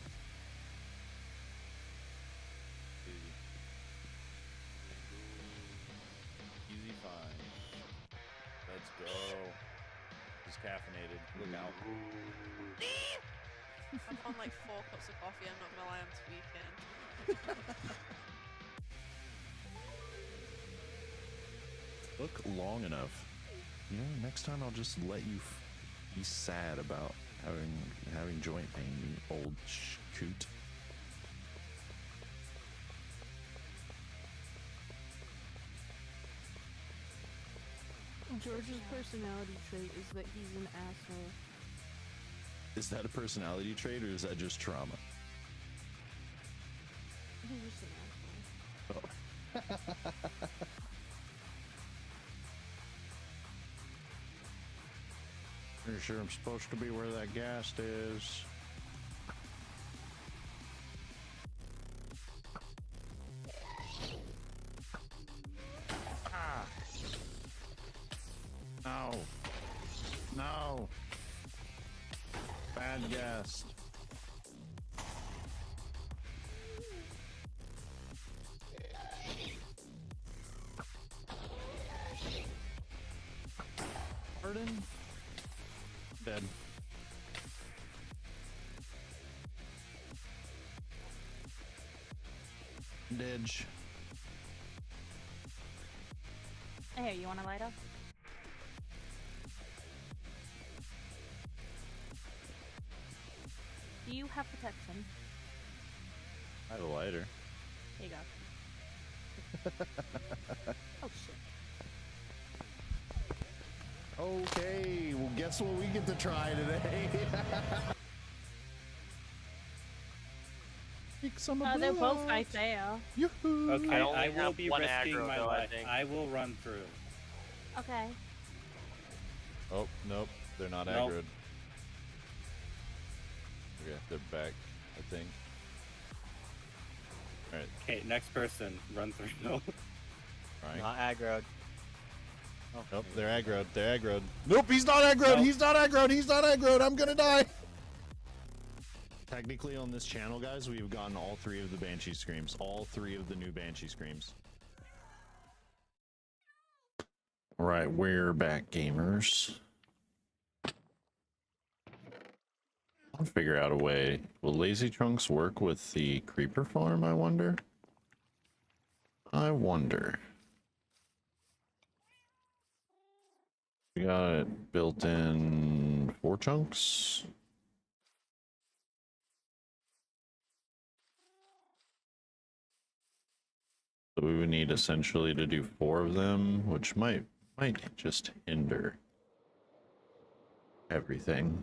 S7: Easy fine. Let's go. He's caffeinated. Look out.
S11: I've on like 4 cups of coffee, I'm not gonna lie, I'm tweaking.
S2: Look long enough. You know, next time I'll just let you be sad about having joint pain, you old coot.
S3: George's personality trait is that he's an asshole.
S2: Is that a personality trait or is that just trauma?
S3: He's just an asshole.
S2: Oh. Pretty sure I'm supposed to be where that gas is. Ah. No. No. Bad guest. Pardon? Dead. Didge.
S8: Here, you want a lighter? Do you have protection?
S2: I have a lighter.
S8: Here you go. Oh shit.
S2: Okay, well, guess what we get to try today? Pick some of
S8: They're both
S2: blood.
S8: right there.
S2: Yoo-hoo.
S7: Okay,
S4: I only
S7: I will
S4: have
S7: be
S4: one
S7: risking
S4: aggro,
S7: my
S4: though, I
S7: life.
S4: think.
S7: I will run through.
S8: Okay.
S5: Oh, nope. They're not
S7: Nope.
S5: aggroed. Okay, they're back, I think. Alright,
S7: Okay, next person, run through. No.
S5: alright.
S4: Not aggroed.
S5: Nope, they're aggroed. They're aggroed. Nope, he's not aggroed.
S7: Nope.
S5: He's not aggroed. He's not aggroed. I'm gonna die.
S2: Technically on this channel, guys, we've gotten all 3 of the Banshee Screams. All 3 of the new Banshee Screams. Alright, we're back, gamers. I'll figure out a way. Will Lazy Trunks work with the Creeper Farm, I wonder? I wonder. We got it built in 4 chunks. So we would need essentially to do 4 of them, which might just hinder everything.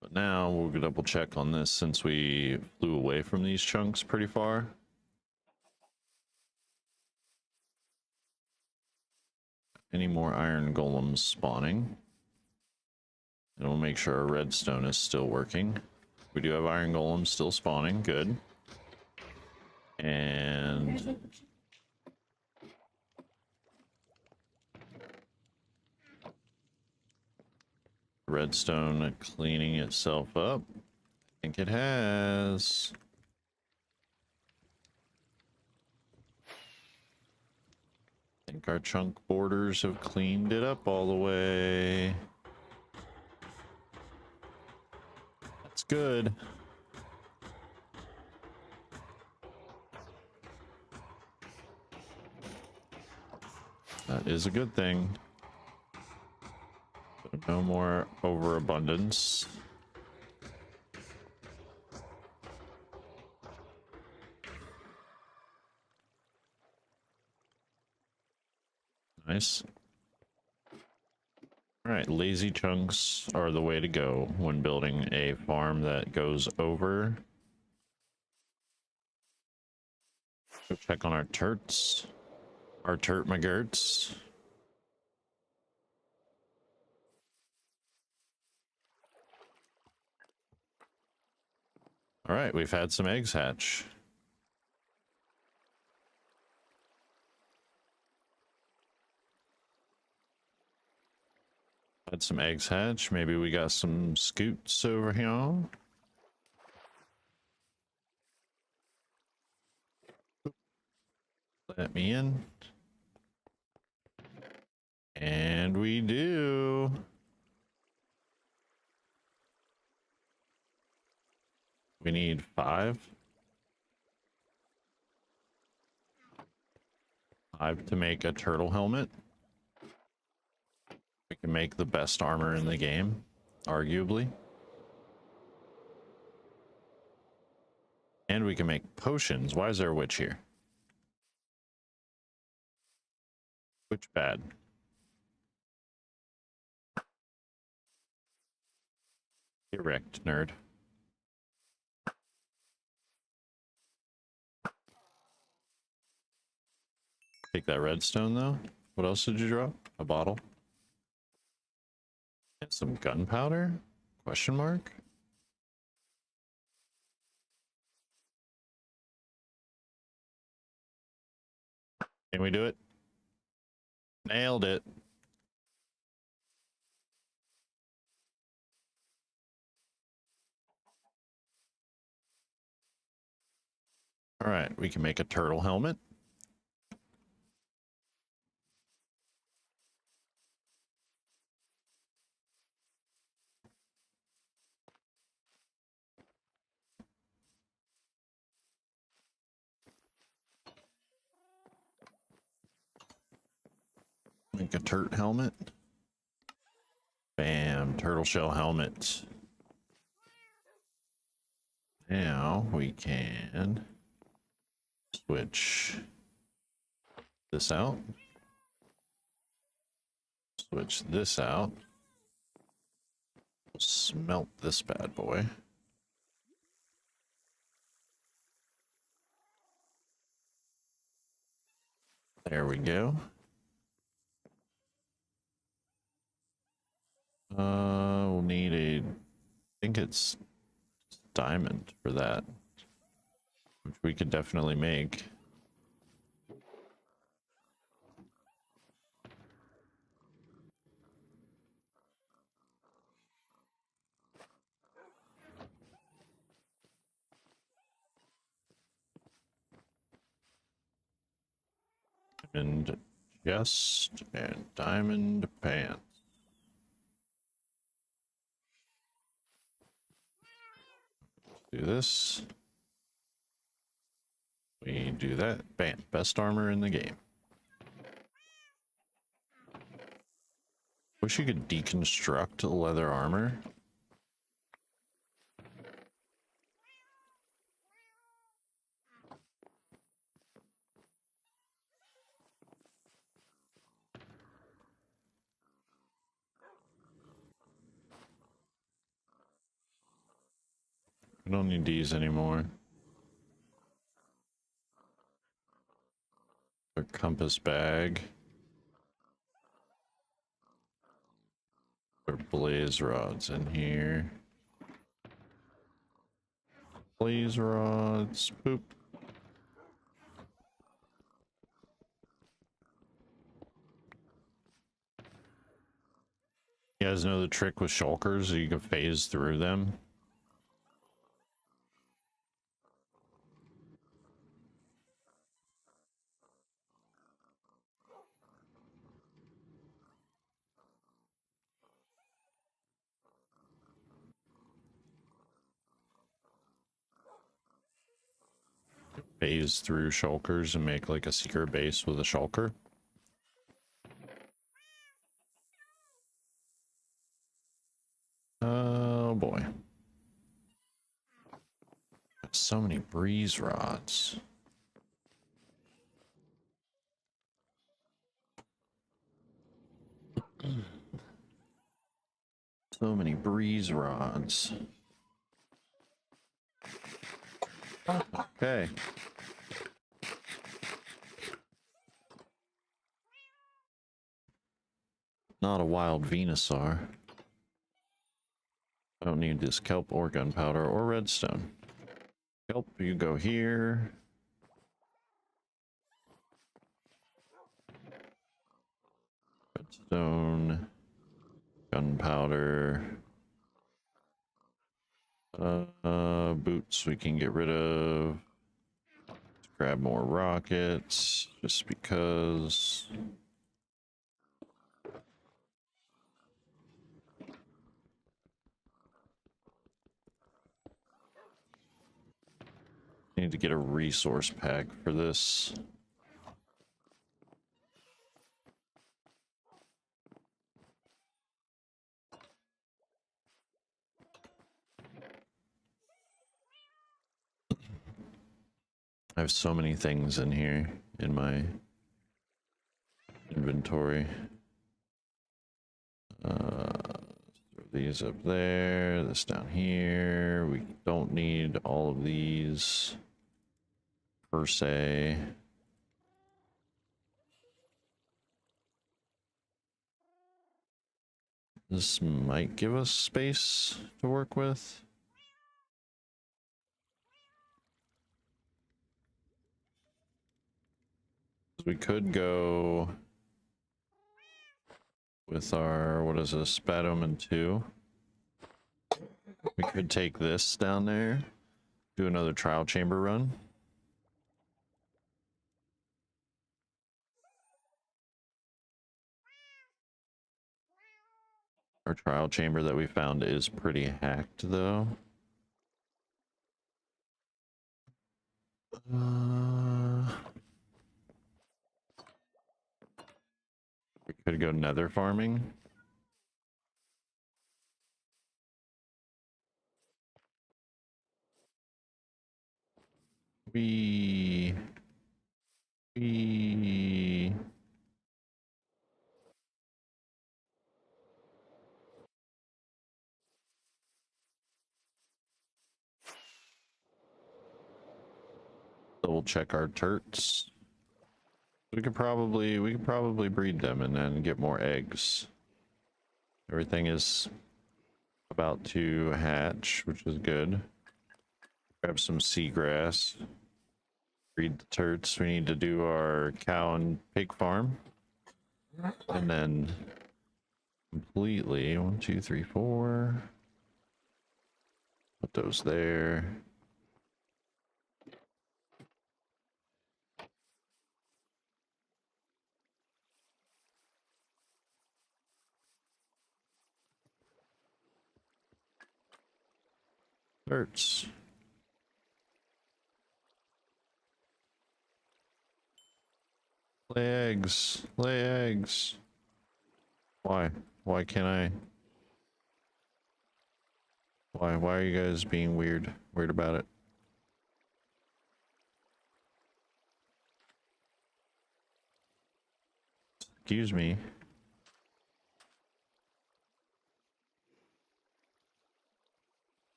S2: But now we'll double check on this since we flew away from these chunks pretty far. Any more iron golems spawning? And we'll make sure our redstone is still working. We do have iron golems still spawning, good. And redstone cleaning itself up. I think it has. I think our chunk borders have cleaned it up all the way. That's good. That is a good thing. No more overabundance. Nice. All right, lazy chunks are the way to go when building a farm that goes over. Go check on our turts. Our turt McGurts. All right, we've had some eggs hatch. Had some eggs hatch. Maybe we got some scoots over here. Let me in. And we do. We need 5. 5 to make a turtle helmet. We can make the best armor in the game, arguably. And we can make potions. Why is there a witch here? Witch bad. Get wrecked, nerd. Take that redstone, though. What else did you drop? A bottle? And some gunpowder? Question mark? Can we do it? Nailed it. All right, we can make a turtle helmet. Make a turt helmet. Bam, turtle shell helmet. Now we can switch this out. Switch this out. Smelt this bad boy. There we go. We'll need a, I think it's diamond for that, which we could definitely make. And chest and diamond pants. Do this. We do that. Bam. Best armor in the game. Wish you could deconstruct leather armor. We don't need these anymore. A compass bag. Or blaze rods in here. Blaze rods. Boop. You guys know the trick with shulkers? You can phase through them. Phase through shulkers and make like a secret base with a shulker. so many breeze rods. So many breeze rods. Okay. Not a wild Venusaur. I don't need this kelp or gunpowder or redstone. Kelp, you go here. Redstone. Gunpowder. Boots we can get rid of. Let's grab more rockets, just because. Need to get a resource pack for this. I have so many things in here in my inventory. Throw these up there, this down here. We don't need all of these per se. This might give us space to work with. We could go with our, what is this, Bad Omen 2. We could take this down there, do another trial chamber run. Our trial chamber that we found is pretty hacked though. We could go nether farming. We double check our turts. We could probably breed them and then get more eggs. Everything is about to hatch, which is good. Grab some seagrass. Breed the turts. We need to do our cow and pig farm. And then completely 1, 2, 3, 4. Put those there. Turts. Lay eggs. Lay eggs. Why? Why can't I? Why are you guys being weird about it? Excuse me.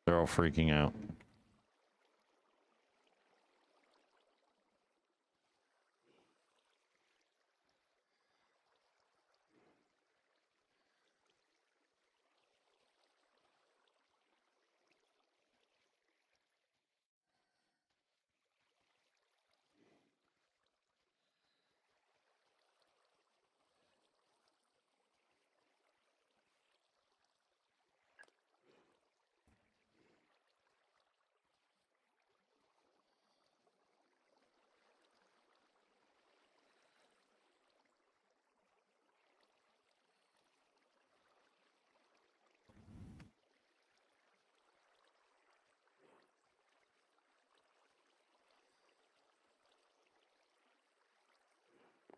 S2: They're all freaking out.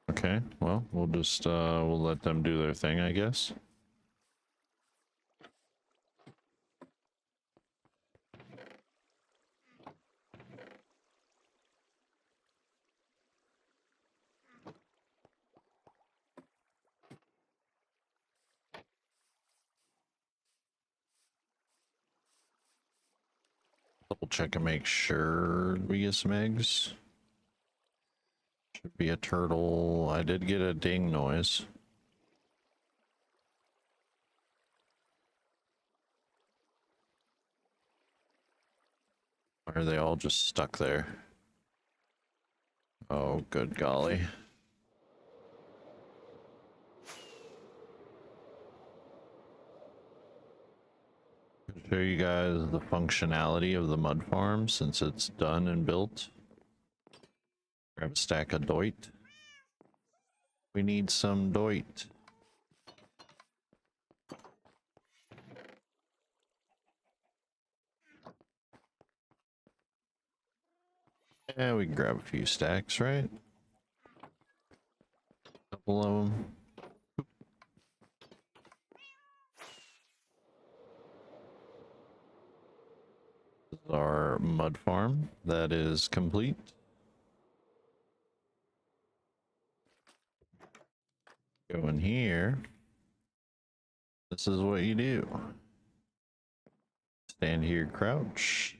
S2: Okay, well, we'll just we'll let them do their thing, I guess. Double check and make sure we get some eggs. Should be a turtle. I did get a ding noise. Why are they all just stuck there? Oh, good golly. Show you guys the functionality of the mud farm since it's done and built. Grab a stack of doit. We need some doit. Yeah, we can grab a few stacks, right? Couple of them. This is our mud farm that is complete. Go in here. This is what you do. Stand here, crouch.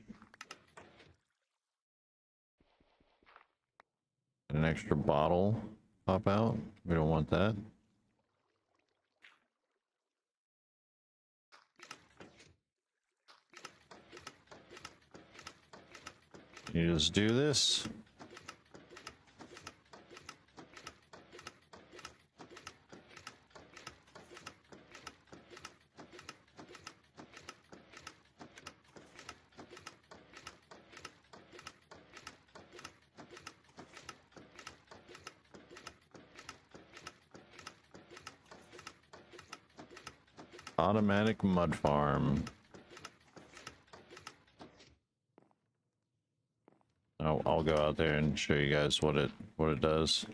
S2: An extra bottle pop out. We don't want that. You just do this. Automatic mud farm. I'll go out there and show you guys what it does.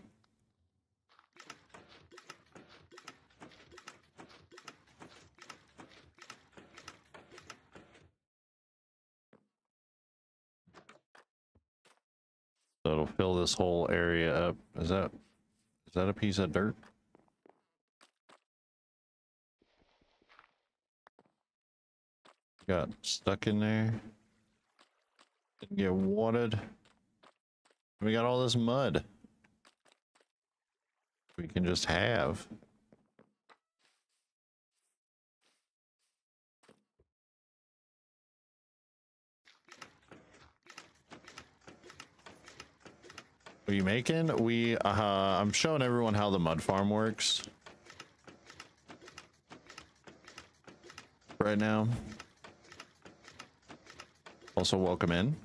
S2: So it'll fill this whole area up. Is that a piece of dirt? Got stuck in there. Didn't get watered. We got all this mud. We can just have. What are you making? I'm showing everyone how the mud farm works right now. Also, welcome in.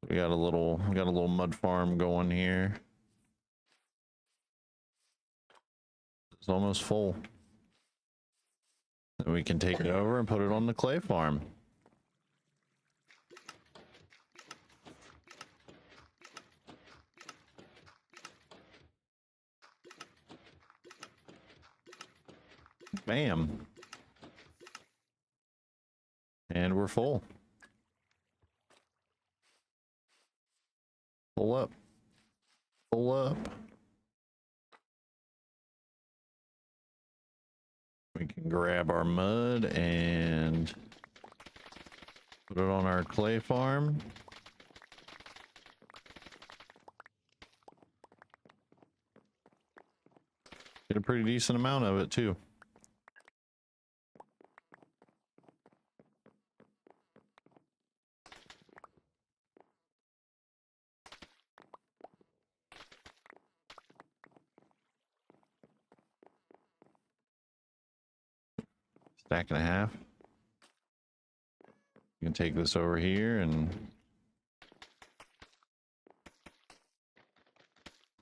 S2: We got a little mud farm going here. It's almost full. Then we can take it over and put it on the clay farm. Bam. And we're full. Pull up. Pull up. We can grab our mud and put it on our clay farm. Get a pretty decent amount of it too. Stack and a half. You can take this over here and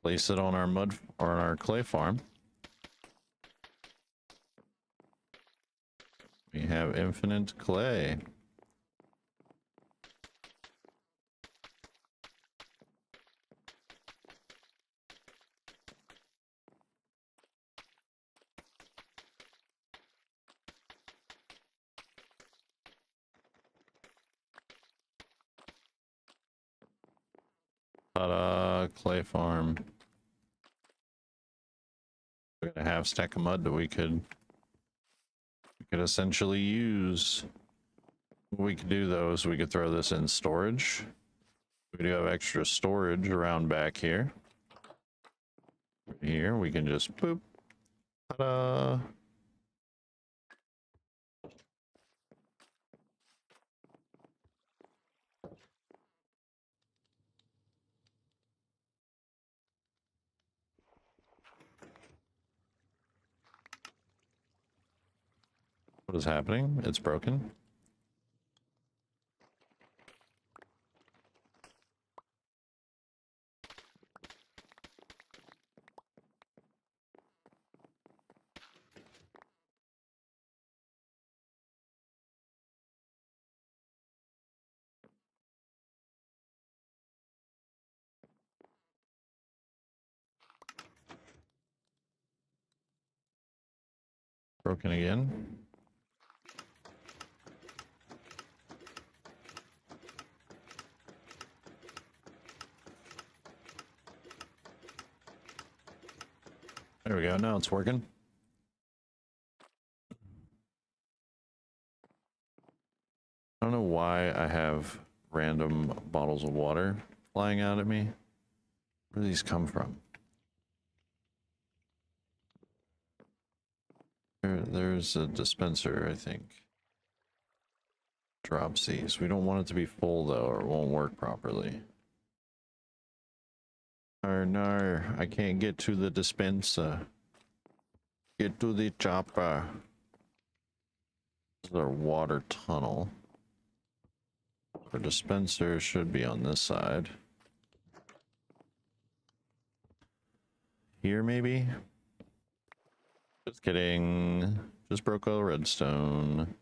S2: place it on our mud or on our clay farm. We have infinite clay. Ta-da, clay farm. We got a half stack of mud that we could essentially use. What we could do though is we could throw this in storage. We do have extra storage around back here. Here we can just boop. Ta-da. What is happening? It's broken. Broken again. There we go. Now it's working. I don't know why I have random bottles of water flying out at me. Where do these come from? There's a dispenser, I think. Drops these. We don't want it to be full though, or it won't work properly. No, I can't get to the dispenser. Get to the chopper. This is our water tunnel. Our dispenser should be on this side. Here, maybe? Just kidding. Just broke a redstone.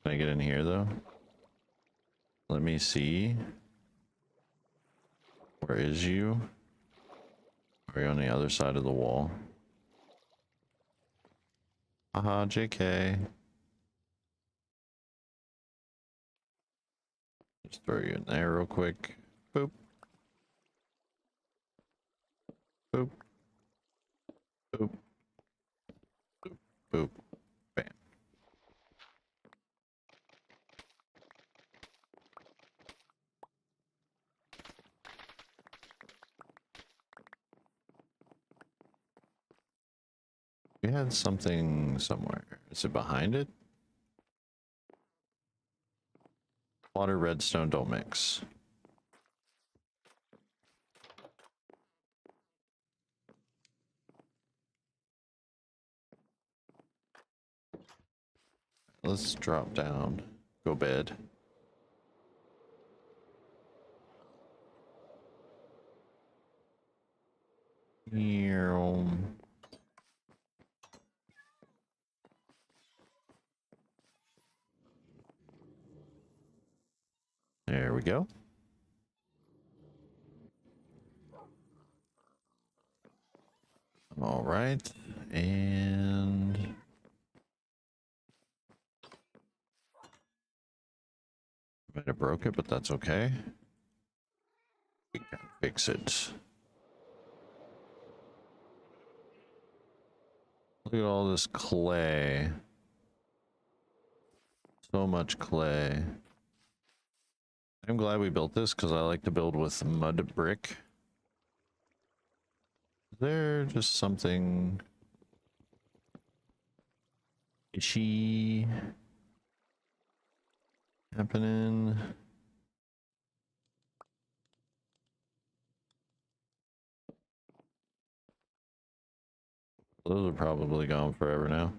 S2: Can I get in here, though? Let me see. Where is you? Are you on the other side of the wall? Haha, JK. Just throw you in there real quick. Boop. Boop. Boop. Boop. Boop. Bam. We had something somewhere. Is it behind it? Water, redstone, don't mix. Let's drop down. Go bed. Meow. There we go. All right, and might have broke it, but that's okay. We can fix it. Look at all this clay. So much clay. I'm glad we built this because I like to build with mud brick. Is there just something ishy happening? Those are probably gone forever now.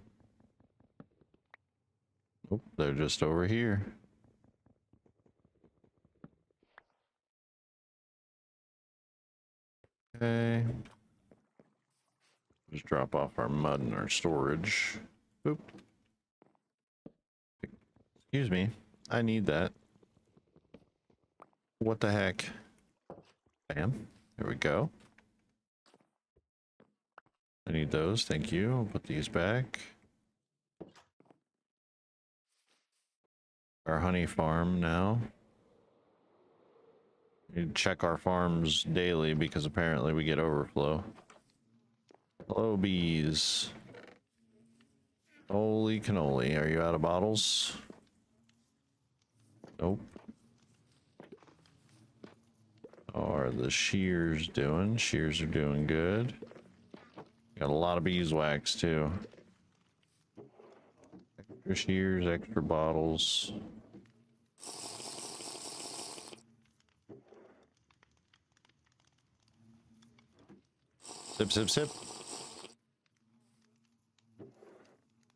S2: Oh, they're just over here. Okay. Just drop off our mud and our storage. Boop. Excuse me. I need that. What the heck? Bam. There we go. I need those. Thank you. I'll put these back. Our honey farm now. We check our farms daily because apparently we get overflow. Hello, bees. Holy cannoli, are you out of bottles? Nope. How are the shears doing? Shears are doing good. Got a lot of beeswax too. Extra shears, extra bottles. Sip, sip, sip.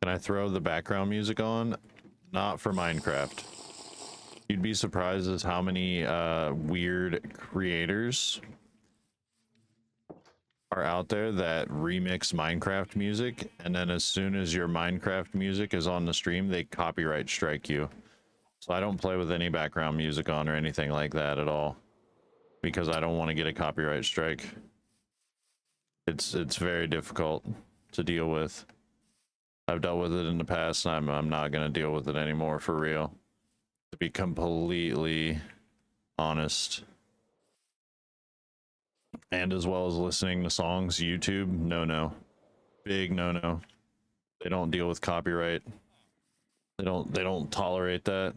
S2: Can I throw the background music on? Not for Minecraft. You'd be surprised as how many weird creators are out there that remix Minecraft music, and then as soon as your Minecraft music is on the stream, they copyright strike you. So I don't play with any background music on or anything like that at all, because I don't want to get a copyright strike. It's very difficult to deal with. I've dealt with it in the past, and I'm not gonna deal with it anymore for real. To be completely honest. And as well as listening to songs, YouTube, no. Big no. They don't deal with copyright. They don't tolerate that.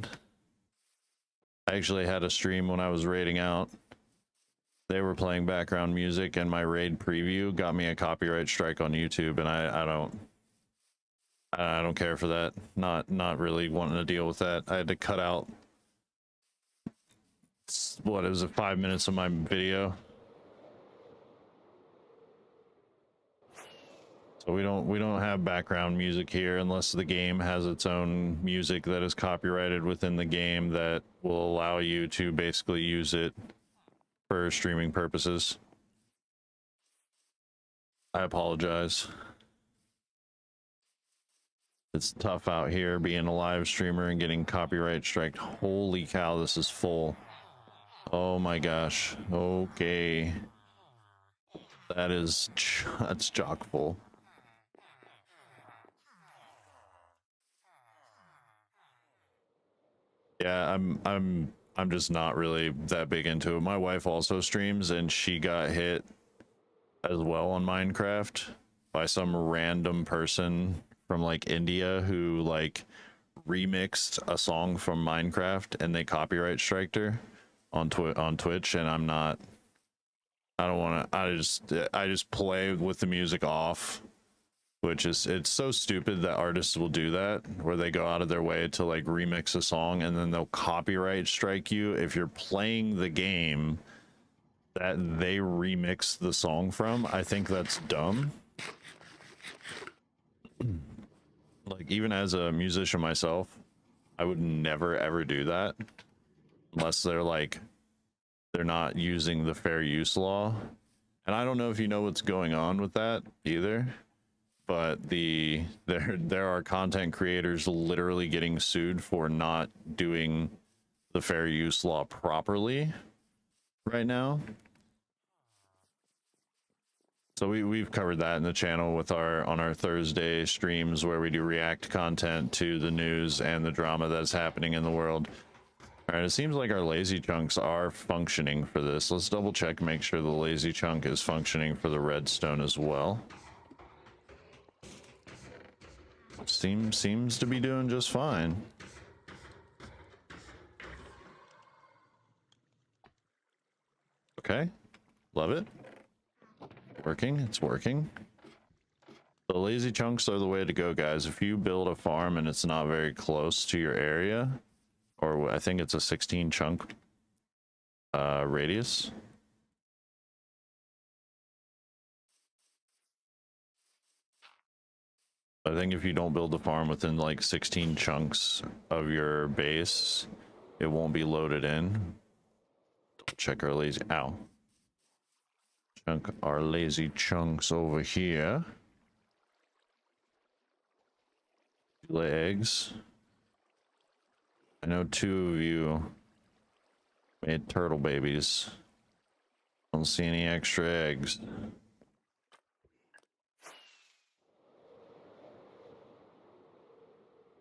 S2: I actually had a stream when I was raiding out. They were playing background music and my raid preview got me a copyright strike on YouTube, and I don't care for that. Not really wanting to deal with that. I had to cut out what, it was 5 minutes of my video. So we don't have background music here unless the game has its own music that is copyrighted within the game that will allow you to basically use it for streaming purposes. I apologize. It's tough out here being a live streamer and getting copyright striked. Holy cow, this is full. Oh my gosh. Okay. That's chock full. Yeah, I'm just not really that big into it. My wife also streams and she got hit as well on Minecraft by some random person from like India who like remixed a song from Minecraft and they copyright striked her on Twitch, and I don't want to. I just play with the music off, which is, it's so stupid that artists will do that, where they go out of their way to like remix a song and then they'll copyright strike you if you're playing the game that they remix the song from. I think that's dumb. Like, even as a musician myself, I would never ever do that unless they're not using the fair use law. And I don't know if you know what's going on with that either, but there are content creators literally getting sued for not doing the fair use law properly right now. So we've covered that in the channel with on our Thursday streams, where we do react content to the news and the drama that's happening in the world. All right, it seems like our lazy chunks are functioning for this. Let's double check, make sure the lazy chunk is functioning for the redstone as well. Seems to be doing just fine. Okay, love it. Working, it's working. The lazy chunks are the way to go, guys. If you build a farm and it's not very close to your area, or I think it's a 16 chunk radius. I think if you don't build the farm within like 16 chunks of your base, it won't be loaded in. Check our lazy, ow. Chunk our lazy chunks over here. Lay eggs. I know 2 of you made turtle babies. Don't see any extra eggs.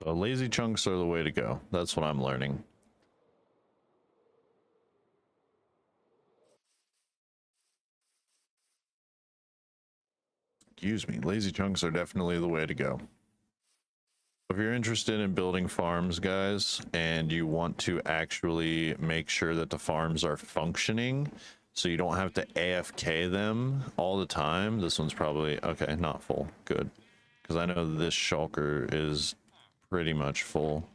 S2: So lazy chunks are the way to go. That's what I'm learning. Excuse me. Lazy chunks are definitely the way to go. If you're interested in building farms, guys, and you want to actually make sure that the farms are functioning, so you don't have to AFK them all the time, this one's probably, okay, not full. Good. Because I know this shulker is pretty much full.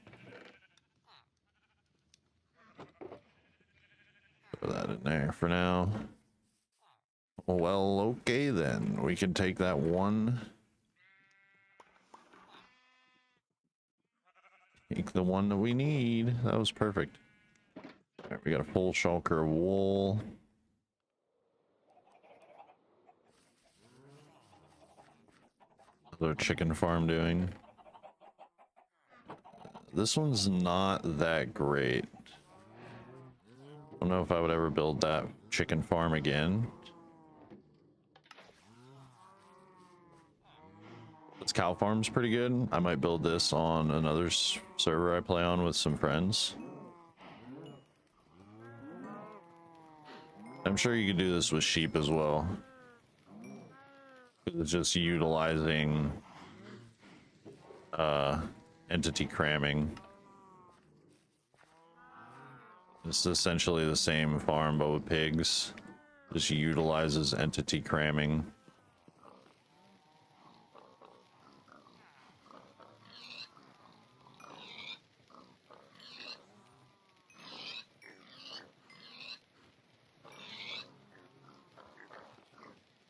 S2: Put that in there for now. Well, okay then. We can take that one. Take the one that we need. That was perfect. All right, we got a full shulker of wool. How's our chicken farm doing? This one's not that great. I don't know if I would ever build that chicken farm again. This cow farm's pretty good. I might build this on another server I play on with some friends. I'm sure you could do this with sheep as well. It's just utilizing entity cramming. It's essentially the same farm but with pigs. Just utilizes entity cramming.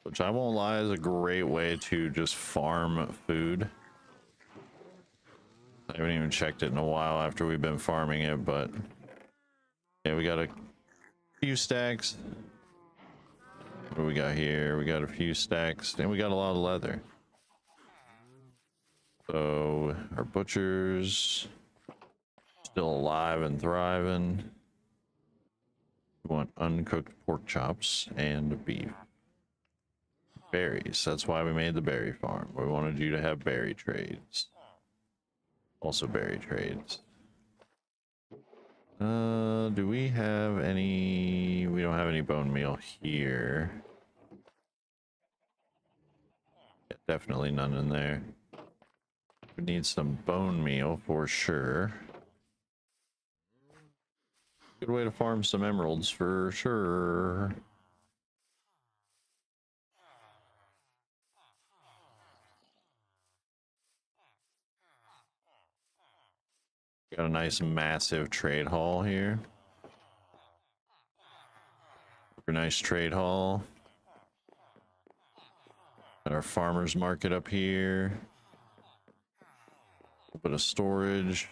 S2: Which I won't lie is a great way to just farm food. I haven't even checked it in a while after we've been farming it, but yeah, we got a few stacks. What do we got here? We got a few stacks and we got a lot of leather. So our butchers still alive and thriving. We want uncooked pork chops and beef. Berries. That's why we made the berry farm. We wanted you to have berry trades. Also berry trades. Do we have any? We don't have any bone meal here. Yeah, definitely none in there. We need some bone meal for sure. Good way to farm some emeralds for sure. Got a nice massive trade hall here. Super nice trade hall. Got our farmers market up here. A bit of storage.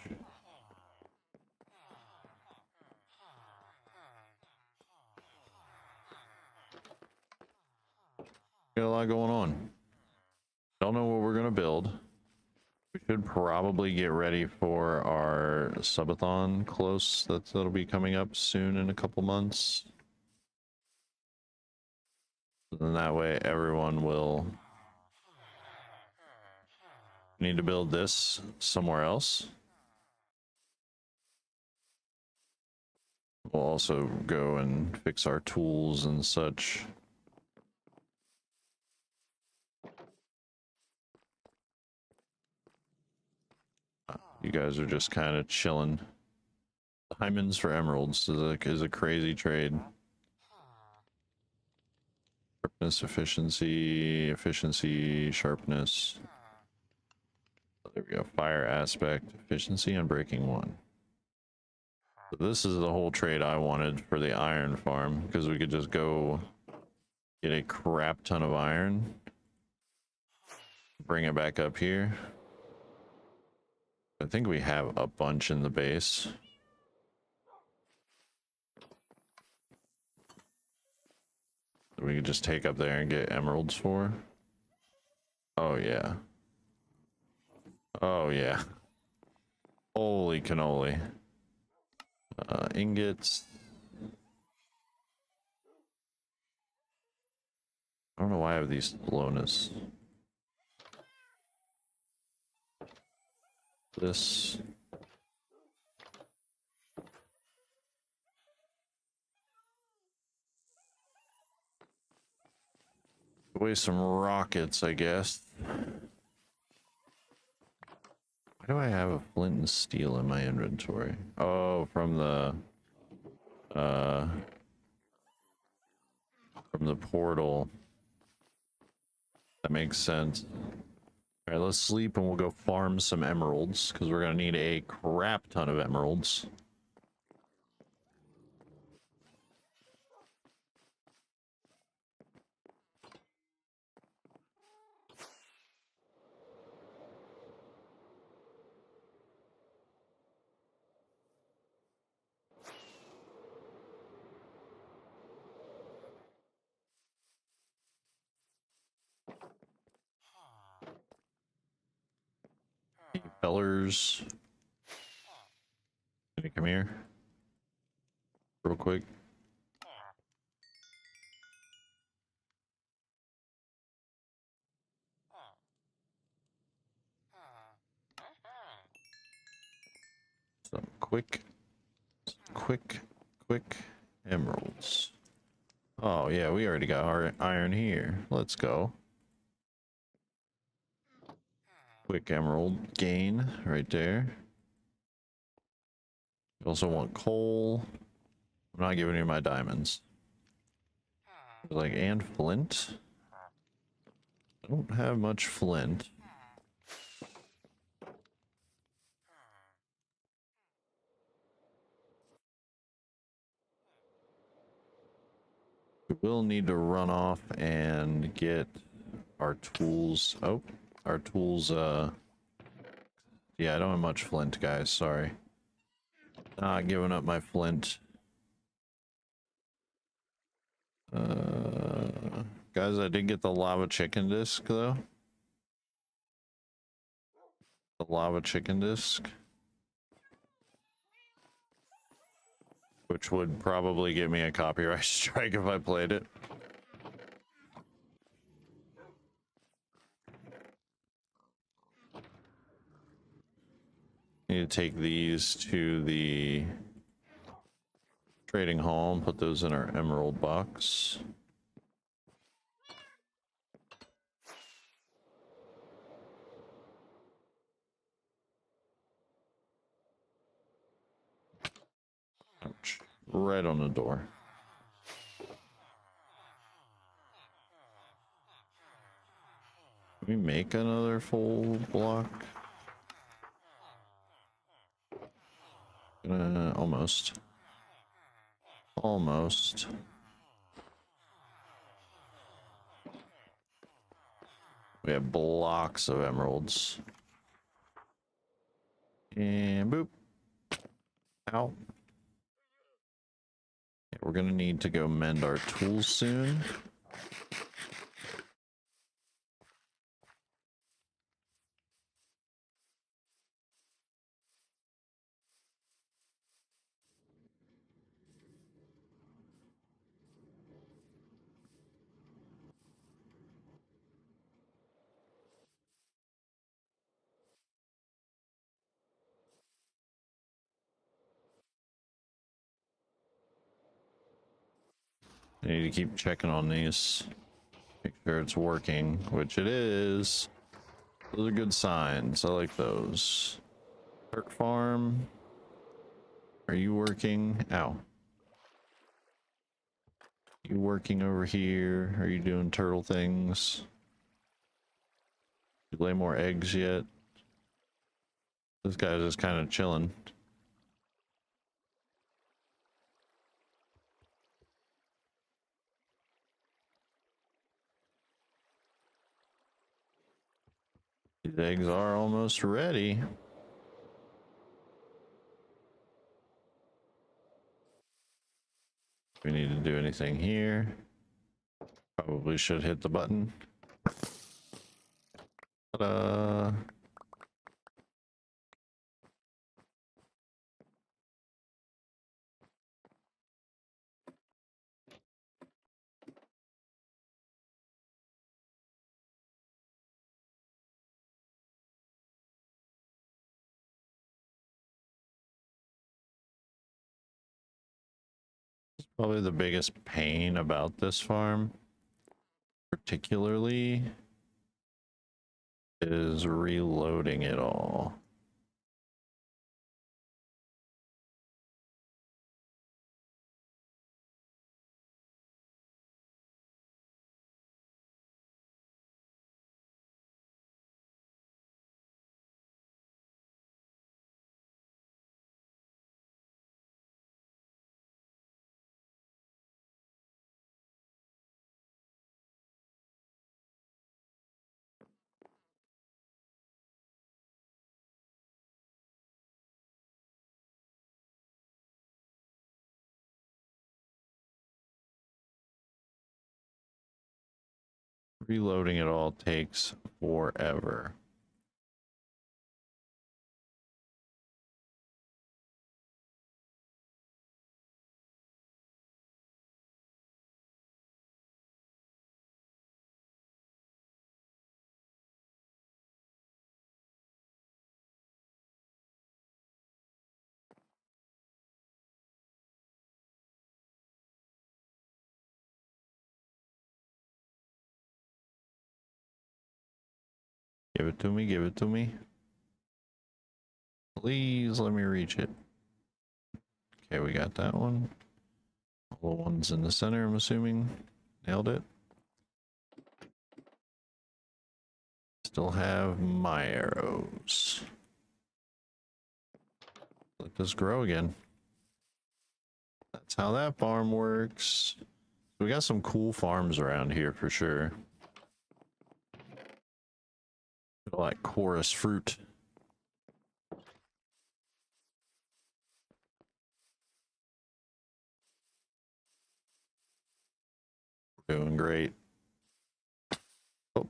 S2: Got a lot going on. Don't know what we're gonna build. We should probably get ready for our subathon close. That'll be coming up soon in a couple months. And that way everyone will need to build this somewhere else. We'll also go and fix our tools and such. You guys are just kind of chilling. Diamonds for emeralds is a crazy trade. Sharpness, efficiency, sharpness. There we go. Fire aspect, efficiency, and breaking 1. So this is the whole trade I wanted for the iron farm, because we could just go get a crap ton of iron, bring it back up here. I think we have a bunch in the base. We could just take up there and get emeralds for. Oh yeah. Oh yeah. Holy cannoli. Ingots. I don't know why I have these slowness. This. Away some rockets, I guess. Why do I have a flint and steel in my inventory? Oh, from the portal. That makes sense. All right, let's sleep and we'll go farm some emeralds because we're gonna need a crap ton of emeralds. Hey, fellers, can you come here real quick? Some quick emeralds. Oh yeah, we already got our iron here. Let's go. Quick emerald gain right there. You also want coal. I'm not giving you my diamonds. Like, and flint. I don't have much flint. We will need to run off and get our tools. Oh, our tools, yeah, I don't have much flint, guys, sorry. Not giving up my flint. Guys, I did get the lava chicken disc, though. The lava chicken disc. Which would probably give me a copyright strike if I played it. Need to take these to the trading hall and put those in our emerald box. Ouch. Right on the door. Can we make another full block? Almost. Almost. We have blocks of emeralds. And boop. Ow. Yeah, we're gonna need to go mend our tools soon. I need to keep checking on these. Make sure it's working, which it is. Those are good signs. I like those. Turk farm. Are you working? Ow. You working over here? Are you doing turtle things? You lay more eggs yet? This guy's just kind of chilling. These eggs are almost ready. We need to do anything here. Probably should hit the button. Ta-da! Probably the biggest pain about this farm. particularly is reloading it all. Reloading it all takes forever. Give it to me, give it to me. Please let me reach it. Okay, we got that one. All the ones in the center, I'm assuming. Nailed it. Still have my arrows. Let this grow again. That's how that farm works. We got some cool farms around here for sure. Like chorus fruit. Doing great. Oh.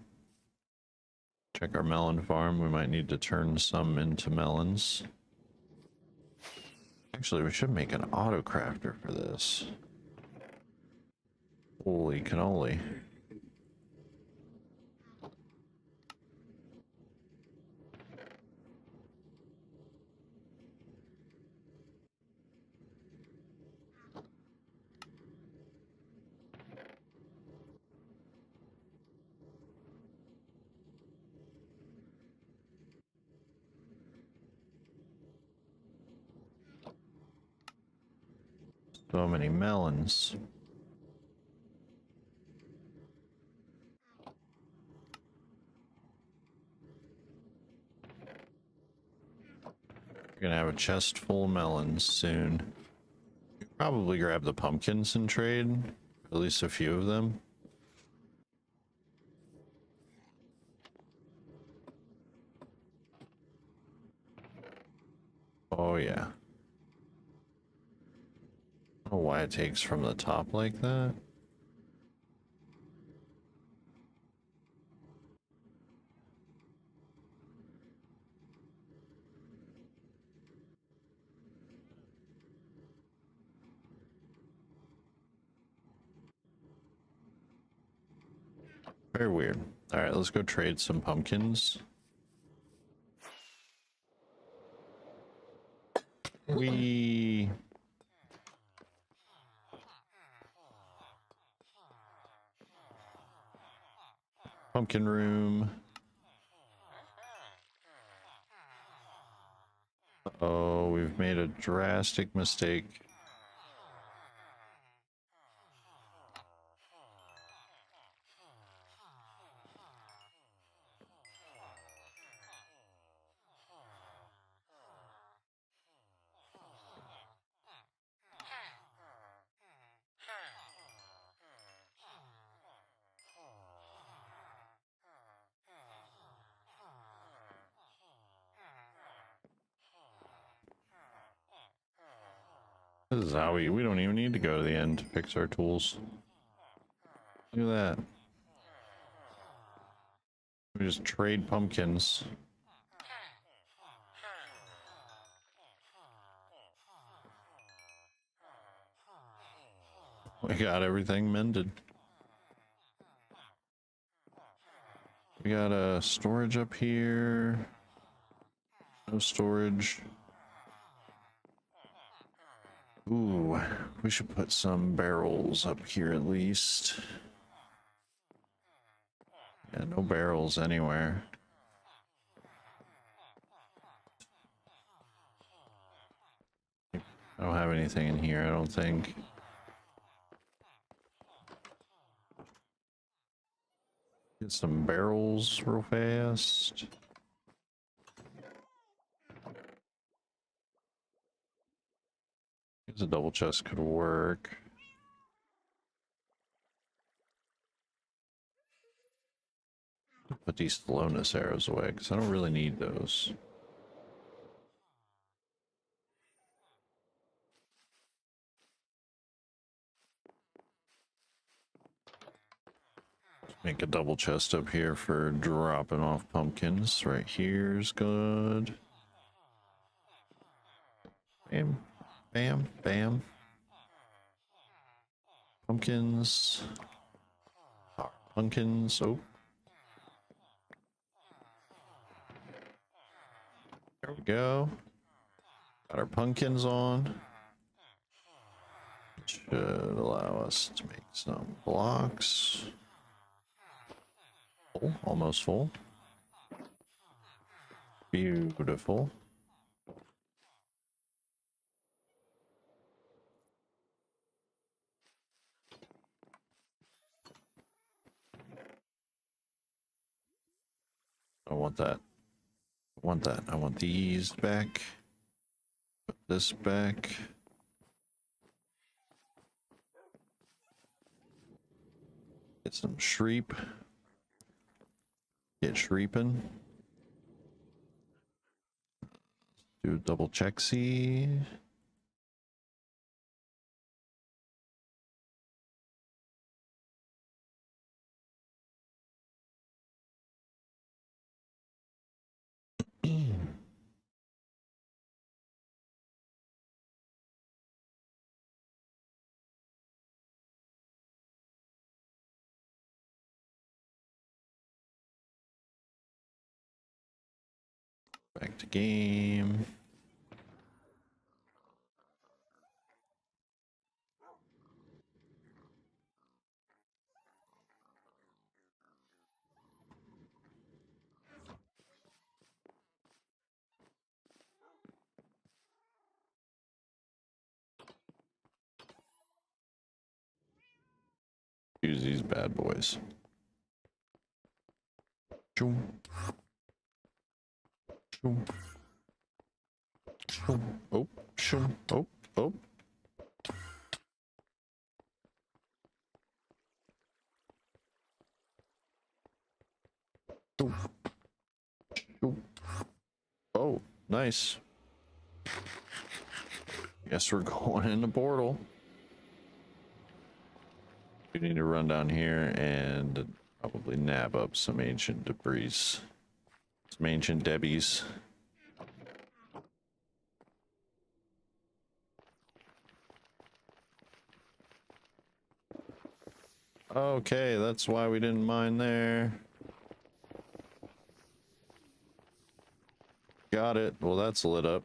S2: Check our melon farm. We might need to turn some into melons. Actually, we should make an auto crafter for this. Holy cannoli. So many melons. We're gonna have a chest full of melons soon. Probably grab the pumpkins and trade, at least a few of them. Oh yeah. I don't know why it takes from the top like that. Very weird. All right, let's go trade some pumpkins. We pumpkin room. Oh, we've made a drastic mistake. This is how we don't even need to go to the end to fix our tools. Look at that. We just trade pumpkins. We got everything mended. We got a storage up here. No storage. Ooh, we should put some barrels up here at least. Yeah, no barrels anywhere. I don't have anything in here, I don't think. Get some barrels real fast. Guess a double chest could work. Put these slowness arrows away because I don't really need those. Make a double chest up here for dropping off pumpkins. Right here's good. Bam, bam, bam. Pumpkins. Pumpkins. Oh. There we go. Got our pumpkins on. Should allow us to make some blocks. Full, almost full. Beautiful. I want that. I want that. I want these back. Put this back. Get some shreep. Get shreeping. Do a double check see. Back to game. Use these bad boys. Choom. Choom. Choom. Oh, choom. Oh, oh. Choom. Choom. Oh, nice. Guess we're going in the portal. We need to run down here and probably nab up some ancient debris. Some ancient debbies. Okay, that's why we didn't mine there. Got it. Well, that's lit up.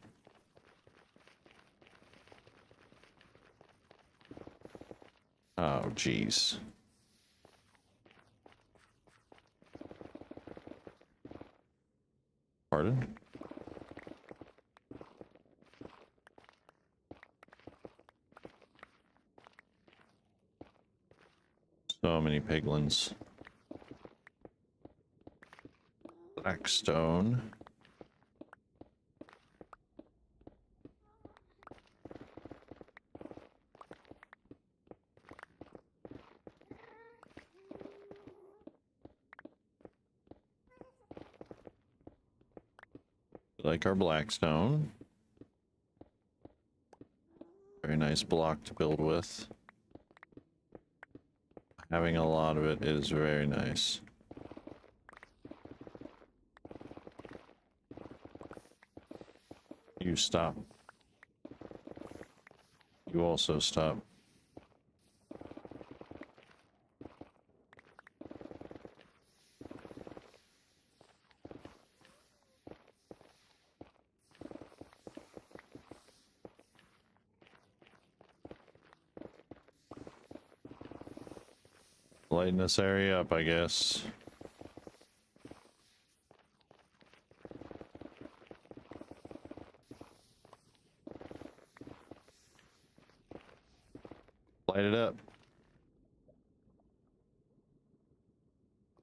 S2: Oh, jeez. Pardon? So many piglins. Blackstone. Like our blackstone. Very nice block to build with. Having a lot of it is very nice. You stop. You also stop. Lighten this area up, I guess.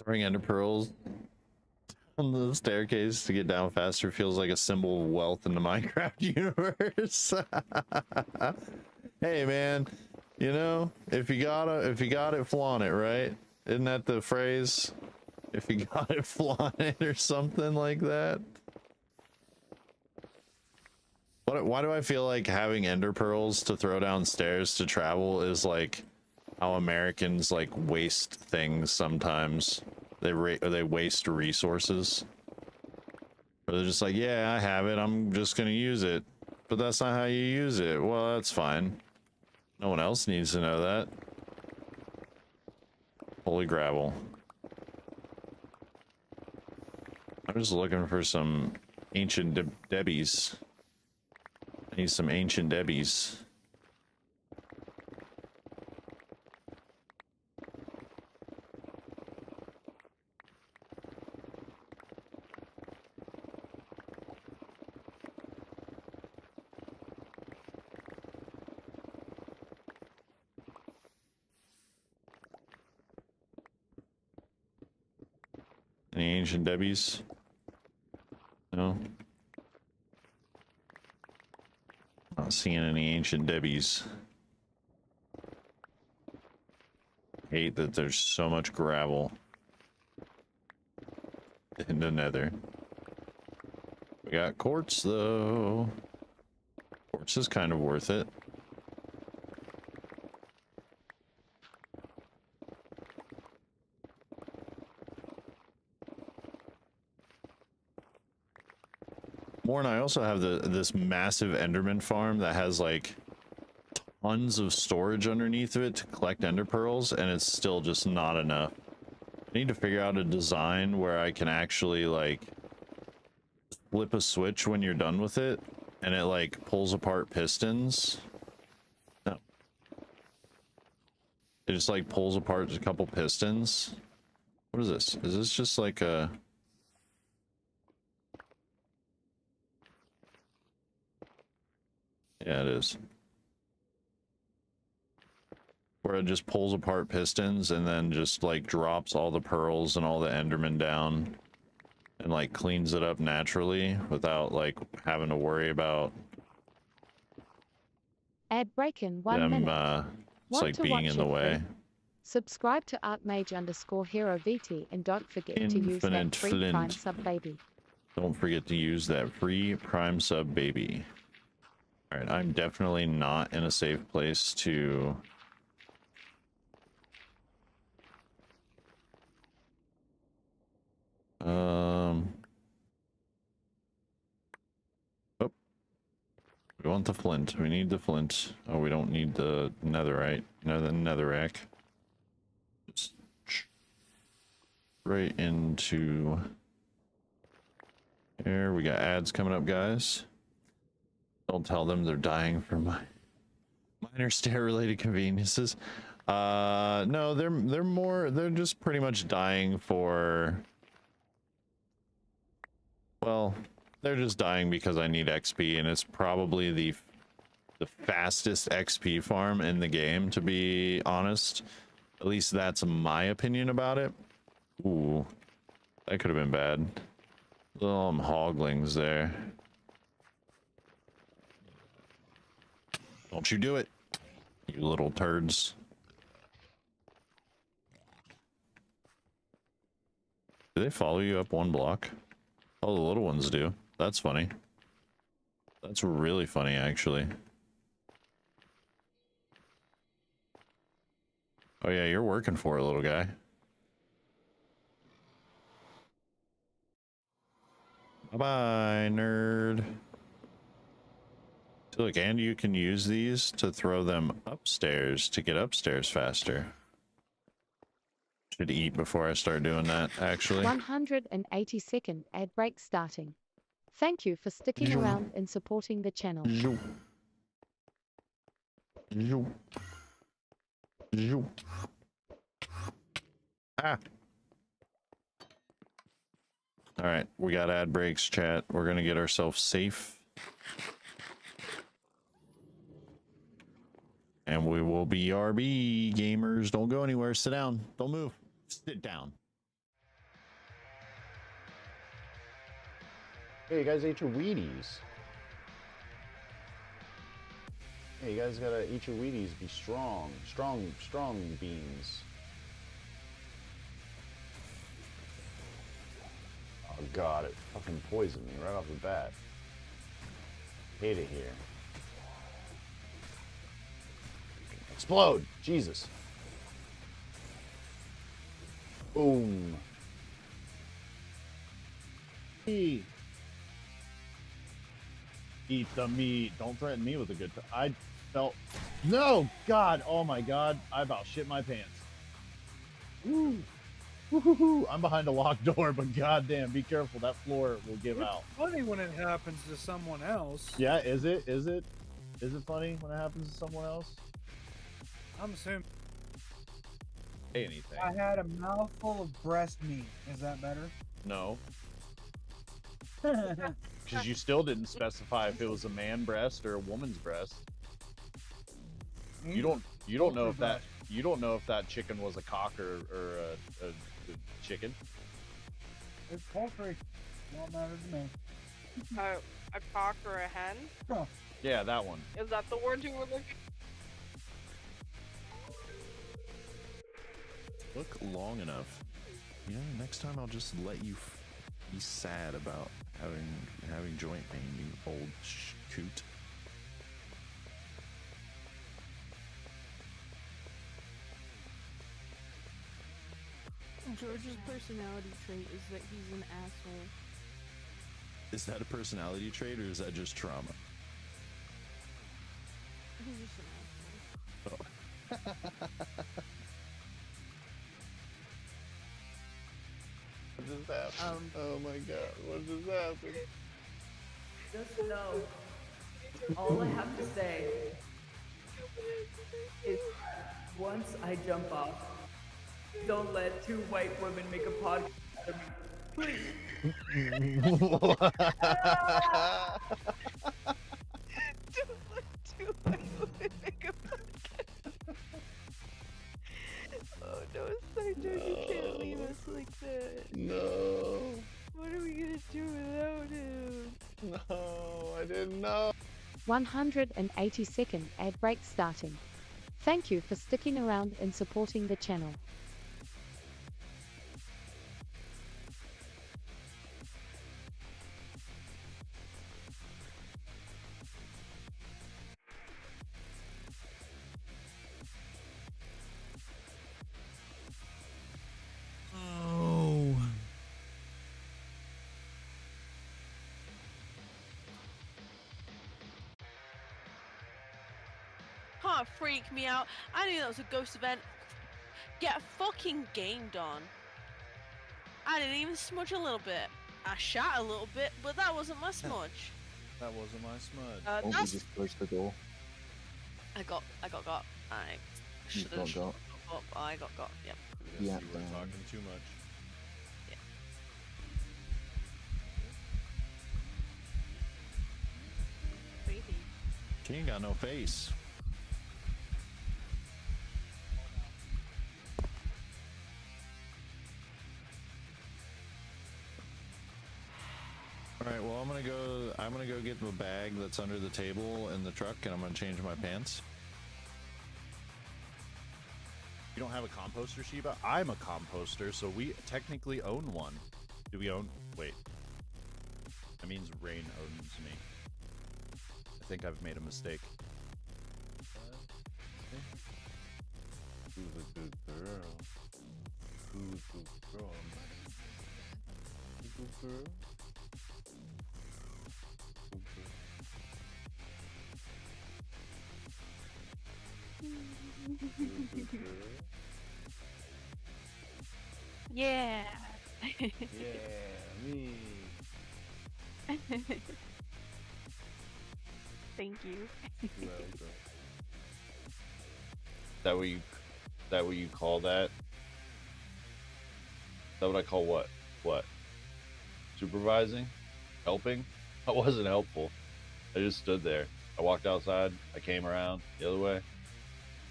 S2: Throwing ender pearls on the staircase to get down faster feels like a symbol of wealth in the Minecraft universe. Hey man, you know, if you got it, flaunt it, right? Isn't that the phrase? If you got it, flaunt it, or something like that. Why do I feel like having ender pearls to throw downstairs to travel is like how Americans like waste things sometimes? They waste resources. Or they're just like, yeah, I have it, I'm just gonna use it. But that's not how you use it. Well, that's fine. No one else needs to know that. Holy gravel. I'm just looking for some ancient Debbies. I need some ancient Debbies. Any ancient Debbies? No? Not seeing any ancient Debbies. Hate that there's so much gravel in the nether. We got quartz though. Quartz is kind of worth it. More, and I also have this massive Enderman farm that has like tons of storage underneath of it to collect ender pearls, and it's still just not enough. I need to figure out a design where I can actually like flip a switch when you're done with it and it like pulls apart pistons. No. It just like pulls apart a couple pistons. What is this? Is this just like a... Yeah, it is. Where it just pulls apart pistons and then just like drops all the pearls and all the Endermen down and like cleans it up naturally without like having to worry about
S1: Ad break in 1
S2: them
S1: minute.
S2: it's like being in the way.
S1: Subscribe to ArtMage_Hero VT and don't forget to use that
S2: Infinite
S1: free
S2: flint.
S1: Prime sub baby.
S2: Don't forget to use that free Prime sub baby. All right, I'm definitely not in a safe place to... Oh, we want the flint. We need the flint. Oh, we don't need the netherite. No, the netherrack. Just right into here. We got ads coming up, guys. Don't tell them they're dying for minor stair-related conveniences. No, they're just pretty much dying for... Well, they're just dying because I need XP, and it's probably the fastest XP farm in the game, to be honest. At least that's my opinion about it. Ooh, that could have been bad. Little hoglings there. Don't you do it, you little turds. Do they follow you up one block? Oh, the little ones do. That's funny. That's really funny, actually. Oh yeah, you're working for it, little guy. Bye-bye, nerd. So look, and you can use these to throw them upstairs to get upstairs faster. Should eat before I start doing that, actually.
S1: 182nd ad break starting. Thank you for sticking around and supporting the channel.
S2: Ah. All right, we got ad breaks, chat. We're gonna get ourselves safe. And we will be RB gamers. Don't go anywhere. Sit down. Don't move. Sit down.
S5: Hey, you guys ate your Wheaties. Hey, you guys gotta eat your Wheaties. Be strong. Strong beans. Oh god, it fucking poisoned me right off the bat. Hate it here. Explode! Jesus. Boom. Eat the meat. Don't threaten me with a good time. I felt... No! God! Oh my god. I about shit my pants. Woo! Woo-hoo-hoo. I'm behind a locked door, but goddamn, be careful. That floor will give out.
S12: It's funny when it happens to someone else.
S5: Yeah, is it? Is it? Is it funny when it happens to someone else?
S12: I'm assuming.
S5: Say anything.
S13: I had a mouthful of breast meat. Is that better?
S5: No. Because you still didn't specify if it was a man breast or a woman's breast. You don't know if that chicken was a cock or a chicken.
S13: It's poultry. Don't matter to me.
S11: A cock or a hen?
S13: Huh.
S5: Yeah, that one.
S11: Is that the word you were looking?
S2: Look long enough. You know, next time I'll just let you be sad about having joint pain, you old coot.
S3: George's personality trait is that he's an asshole.
S2: Is that a personality trait or is that just trauma?
S3: He's just an asshole.
S5: What just happened? Oh my god, what just happened?
S6: Just know, all I have to say is once I jump off, don't let two white women make a podcast out of me. Please.
S11: Don't let two white women make a podcast. Oh no, Sergeant, you can't leave us like that.
S5: No.
S11: What are we gonna do without him?
S5: No, I didn't know.
S1: 182nd ad break starting. Thank you for sticking around and supporting the channel.
S12: Oh.
S11: Can't freak me out. I knew that was a ghost event. Get fucking gamed on. I didn't even smudge a little bit. I shot a little bit, but that wasn't my smudge.
S5: That wasn't my smudge.
S11: That's...
S14: just close the door.
S11: I got. I
S14: You
S11: should have.
S14: got.
S11: I got. Yep.
S14: Yeah,
S2: you were talking too much.
S11: Crazy.
S2: King got no face. Alright, well I'm gonna go get the bag that's under the table in the truck and I'm gonna change my pants.
S5: You don't have a composter, Sheba? I'm a composter, so we technically own one. Do we own... Wait. That means Rain owns me. I think I've made a mistake. Who's a good girl? Who's a good girl? Good girl?
S11: Yeah.
S5: Yeah, me.
S11: Thank you.
S5: That what you call that? Is that what I call what? What? Supervising? Helping? I wasn't helpful. I just stood there. I walked outside. I came around the other way.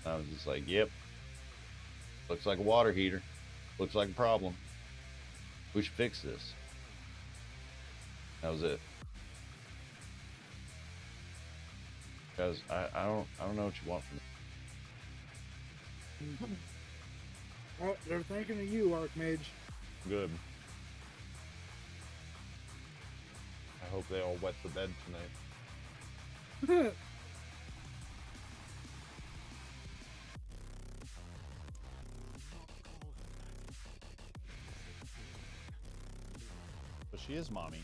S5: I was just like, yep. Looks like a water heater. Looks like a problem. We should fix this. That was it.
S2: Guys, I don't know what you want from me.
S12: Oh, they're thinking of you, Archmage.
S2: Good. I hope they all wet the bed tonight. But she is mommy.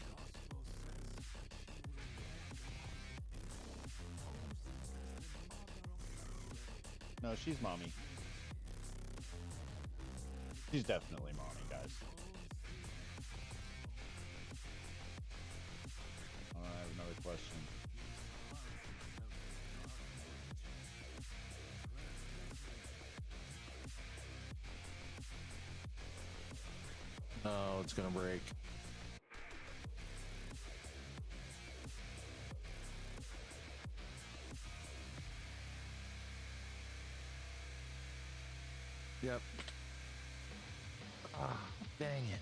S2: No, she's mommy. She's definitely mommy, guys. I have another question. No, it's gonna break. Yep. Ah, dang it.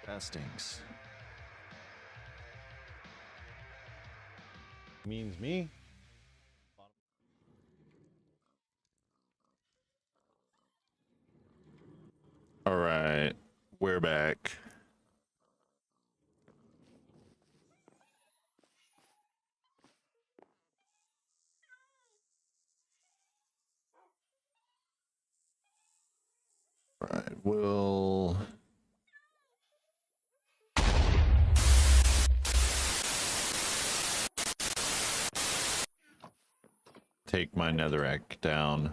S2: That stinks. Means me. All right, we're back. All right, we'll take my netherrack down.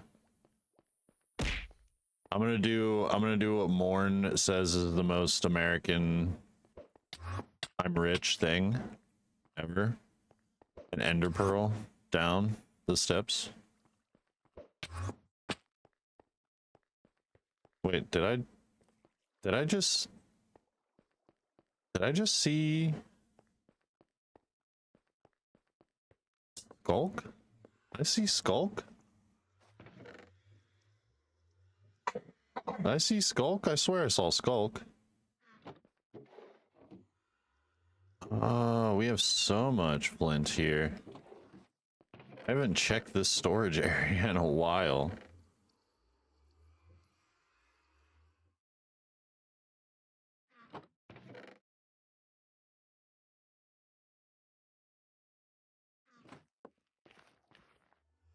S2: I'm gonna do what Morn says is the most American I'm rich thing ever. An ender pearl down the steps. Wait, did I just see Skulk? Did I see Skulk? Did I see Skulk? I swear I saw Skulk. Oh, we have so much flint here. I haven't checked this storage area in a while.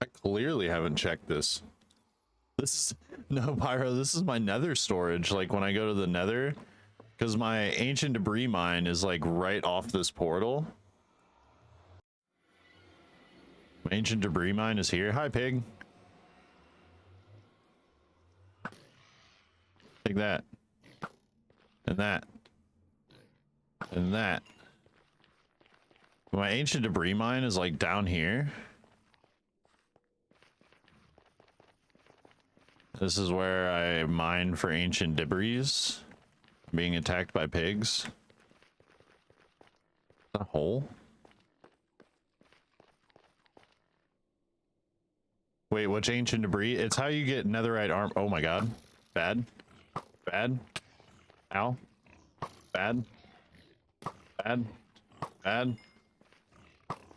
S2: I clearly haven't checked this. No, Pyro, this is my nether storage. Like when I go to the nether, because my ancient debris mine is like right off this portal. My ancient debris mine is here. Hi, pig. Take that. And that. And that. My ancient debris mine is like down here. This is where I mine for ancient debris. Being attacked by pigs. A hole? Wait, which ancient debris? It's how you get netherite arm. Oh my god. Bad. Bad. Ow. Bad. Bad. Bad.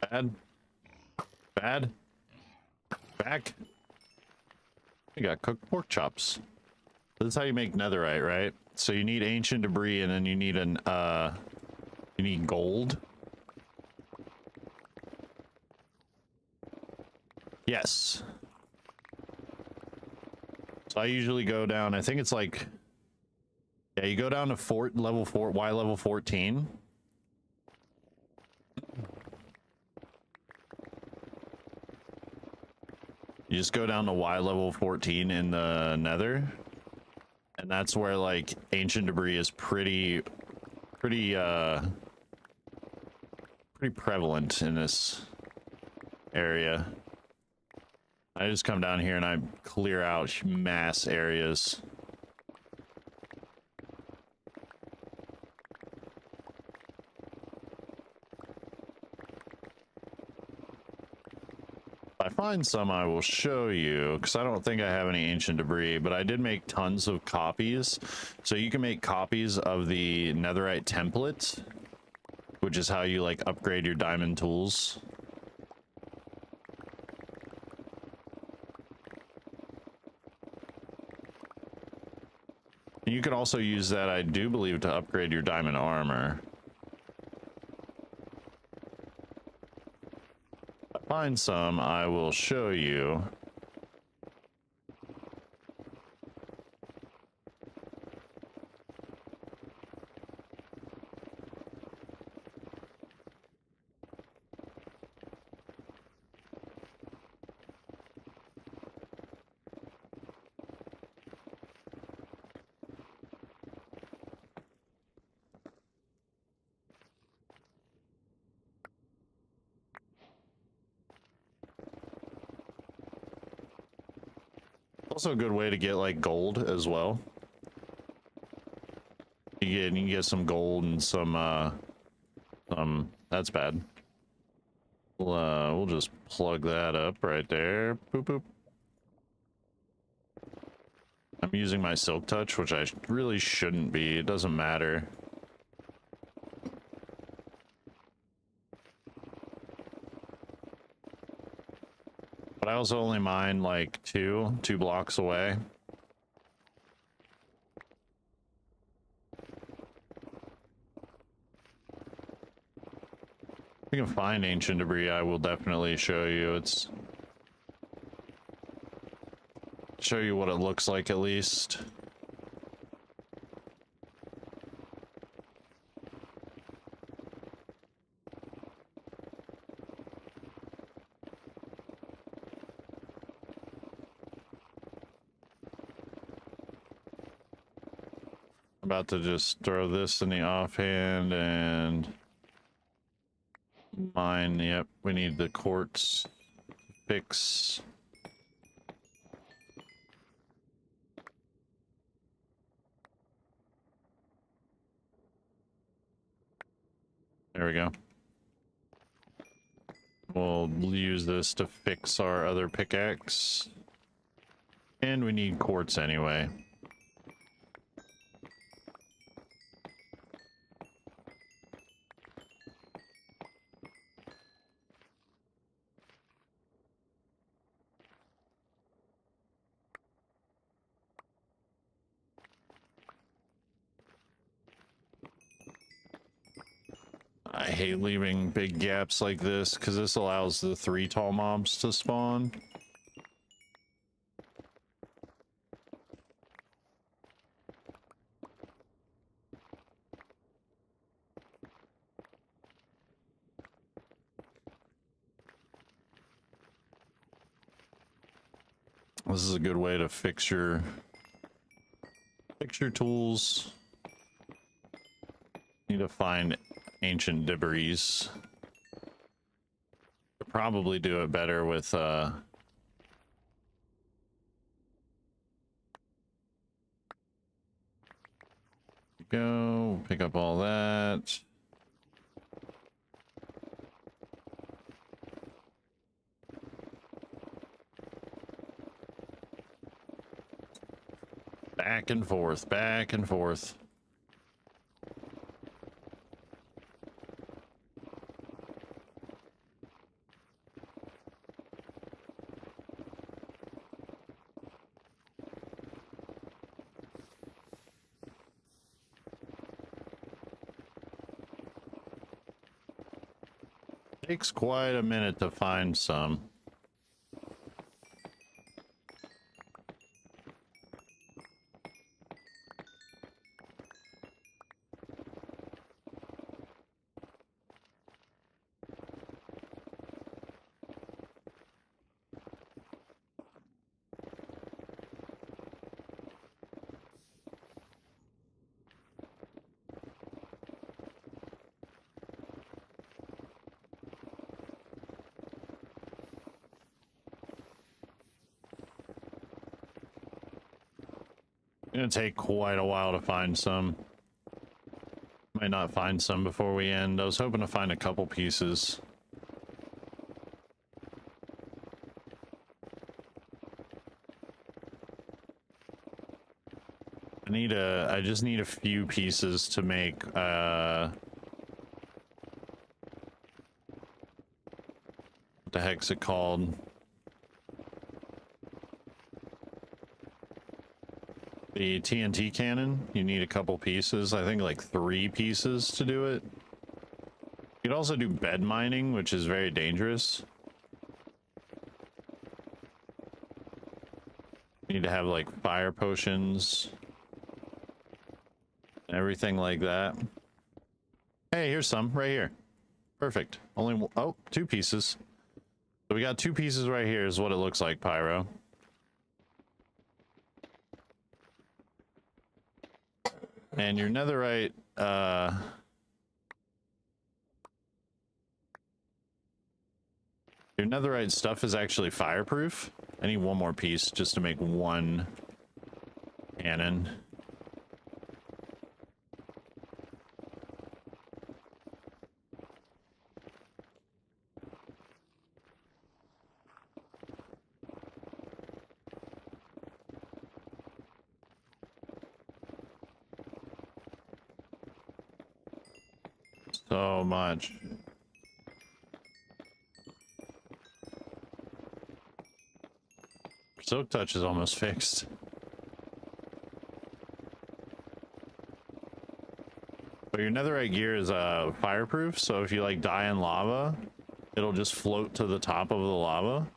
S2: Bad. Bad. Back. You got cooked pork chops. This is how you make netherite, right? So you need ancient debris and then you need an you need gold. Yes. So I usually go down, I think it's like, yeah, you go down to level 14. You just go down to Y level 14 in the nether. And that's where like ancient debris is pretty prevalent in this area. I just come down here and I clear out mass areas. If I find some, I will show you, because I don't think I have any ancient debris, but I did make tons of copies. So you can make copies of the netherite template, which is how you like upgrade your diamond tools. You can also use that, I do believe, to upgrade your diamond armor. If I find some, I will show you. Also a good way to get like gold as well. You can get some gold and some that's bad. We'll just plug that up right there. Boop boop. I'm using my silk touch, which I really shouldn't be. It doesn't matter. But I also only mine like two blocks away. If we can find ancient debris, I will definitely show you. Show you what it looks like at least. About to just throw this in the offhand and mine. Yep, we need the quartz fix. There we go. We'll use this to fix our other pickaxe. And we need quartz anyway. I hate leaving big gaps like this because this allows the 3 tall mobs to spawn. This is a good way to fix your tools. Need to find ancient debris. Could probably do it better with go pick up all that. Back and forth, back and forth. Takes quite a minute to find some. Gonna take quite a while to find some. Might not find some before we end. I was hoping to find a couple pieces. I just need a few pieces to make what the heck's it called? The TNT cannon. You need a couple pieces. I think like 3 pieces to do it. You could also do bed mining, which is very dangerous. You need to have like fire potions and everything like that. Hey, here's some right here. Perfect. Only, oh, 2 pieces. So we got 2 pieces right here is what it looks like, Pyro. And your netherite, your netherite stuff is actually fireproof. I need 1 more piece just to make 1 cannon. So much. Silk touch is almost fixed. But your netherite gear is fireproof, so if you like die in lava, it'll just float to the top of the lava.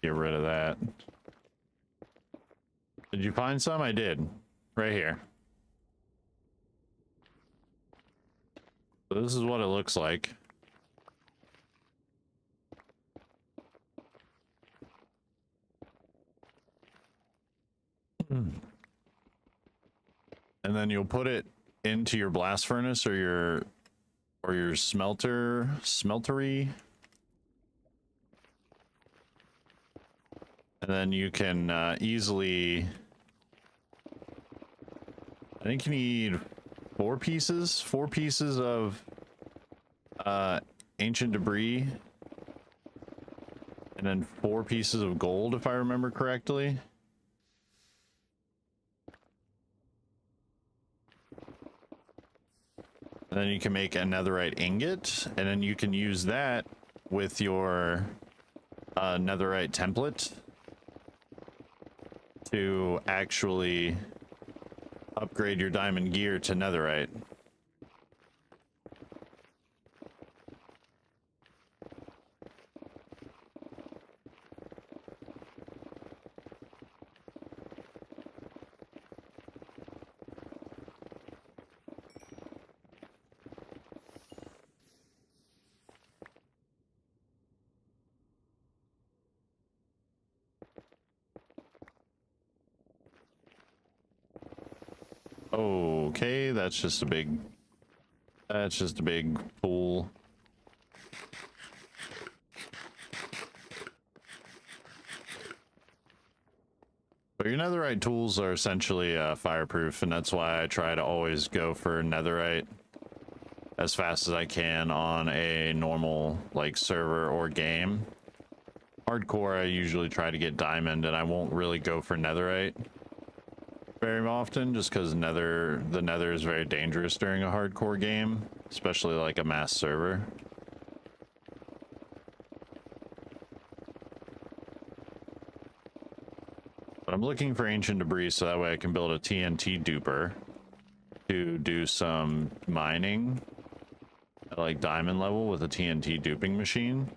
S2: Get rid of that. Did you find some? I did. Right here. So this is what it looks like. And then you'll put it into your blast furnace or your smeltery. And then you can easily, I think you need 4 pieces of ancient debris, and then 4 pieces of gold, if I remember correctly. And then you can make a netherite ingot, and then you can use that with your netherite template to actually upgrade your diamond gear to netherite. Okay, that's just a big pool. But your netherite tools are essentially fireproof, and that's why I try to always go for netherite as fast as I can on a normal like server or game. Hardcore, I usually try to get diamond, and I won't really go for netherite very often, just because the nether is very dangerous during a hardcore game, especially like a mass server. But I'm looking for ancient debris so that way I can build a TNT duper to do some mining at like diamond level with a TNT duping machine.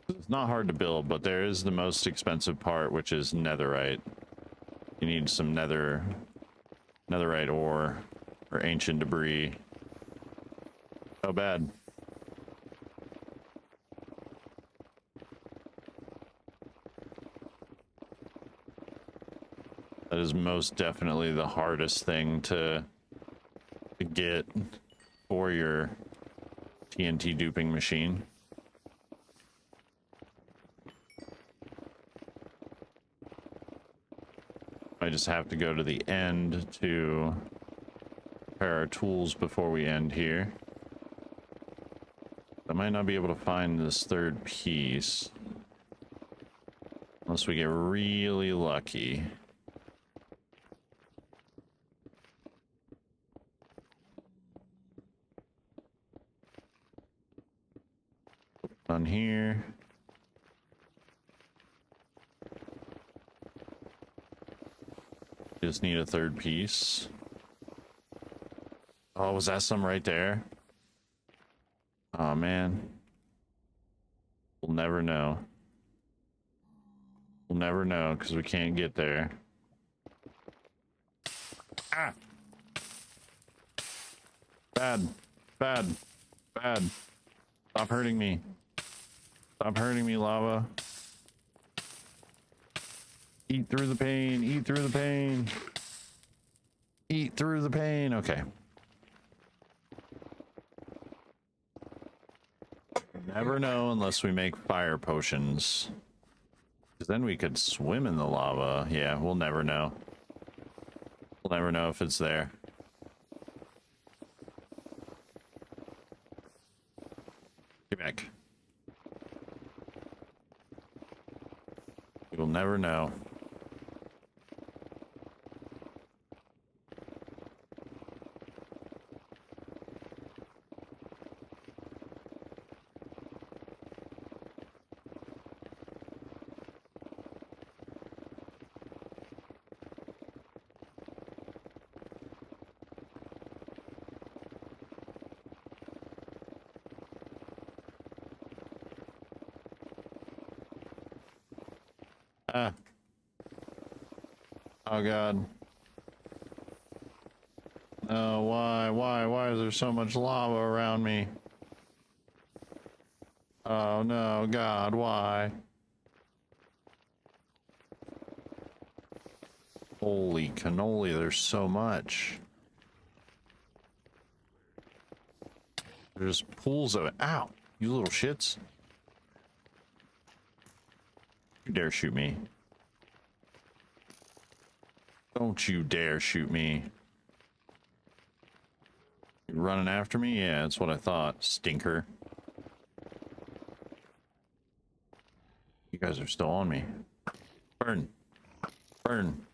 S2: It's not hard to build, but there is the most expensive part, which is netherite. You need some netherite ore or ancient debris. Oh, bad. That is most definitely the hardest thing to get for your TNT duping machine. I just have to go to the end to prepare our tools before we end here. I might not be able to find this third piece unless we get really lucky. On here. Just need a third piece. Oh, was that some right there? Oh man. We'll never know. We'll never know because we can't get there. Ah! Bad. Bad. Bad. Stop hurting me. Stop hurting me, lava. Eat through the pain. Eat through the pain. Eat through the pain. Okay. Never know unless we make fire potions. Because then we could swim in the lava. Yeah, we'll never know. We'll never know if it's there. Get back. We'll never know. Ah. Oh god. No, why is there so much lava around me? Oh no, God, why? Holy cannoli, there's so much. There's pools of it. Ow, you little shits. You dare shoot me. Don't you dare shoot me. You running after me? Yeah, that's what I thought. Stinker. You guys are still on me. Burn. Burn.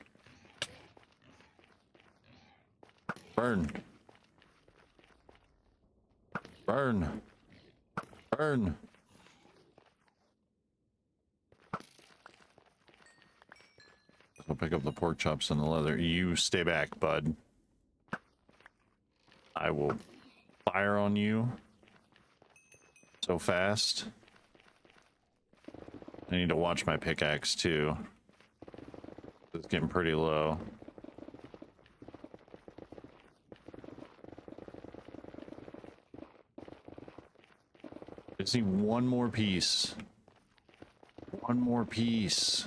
S2: Burn. Burn. Burn. I'll pick up the pork chops and the leather. You stay back, bud. I will fire on you so fast. I need to watch my pickaxe too. It's getting pretty low. I just need one more piece. One more piece.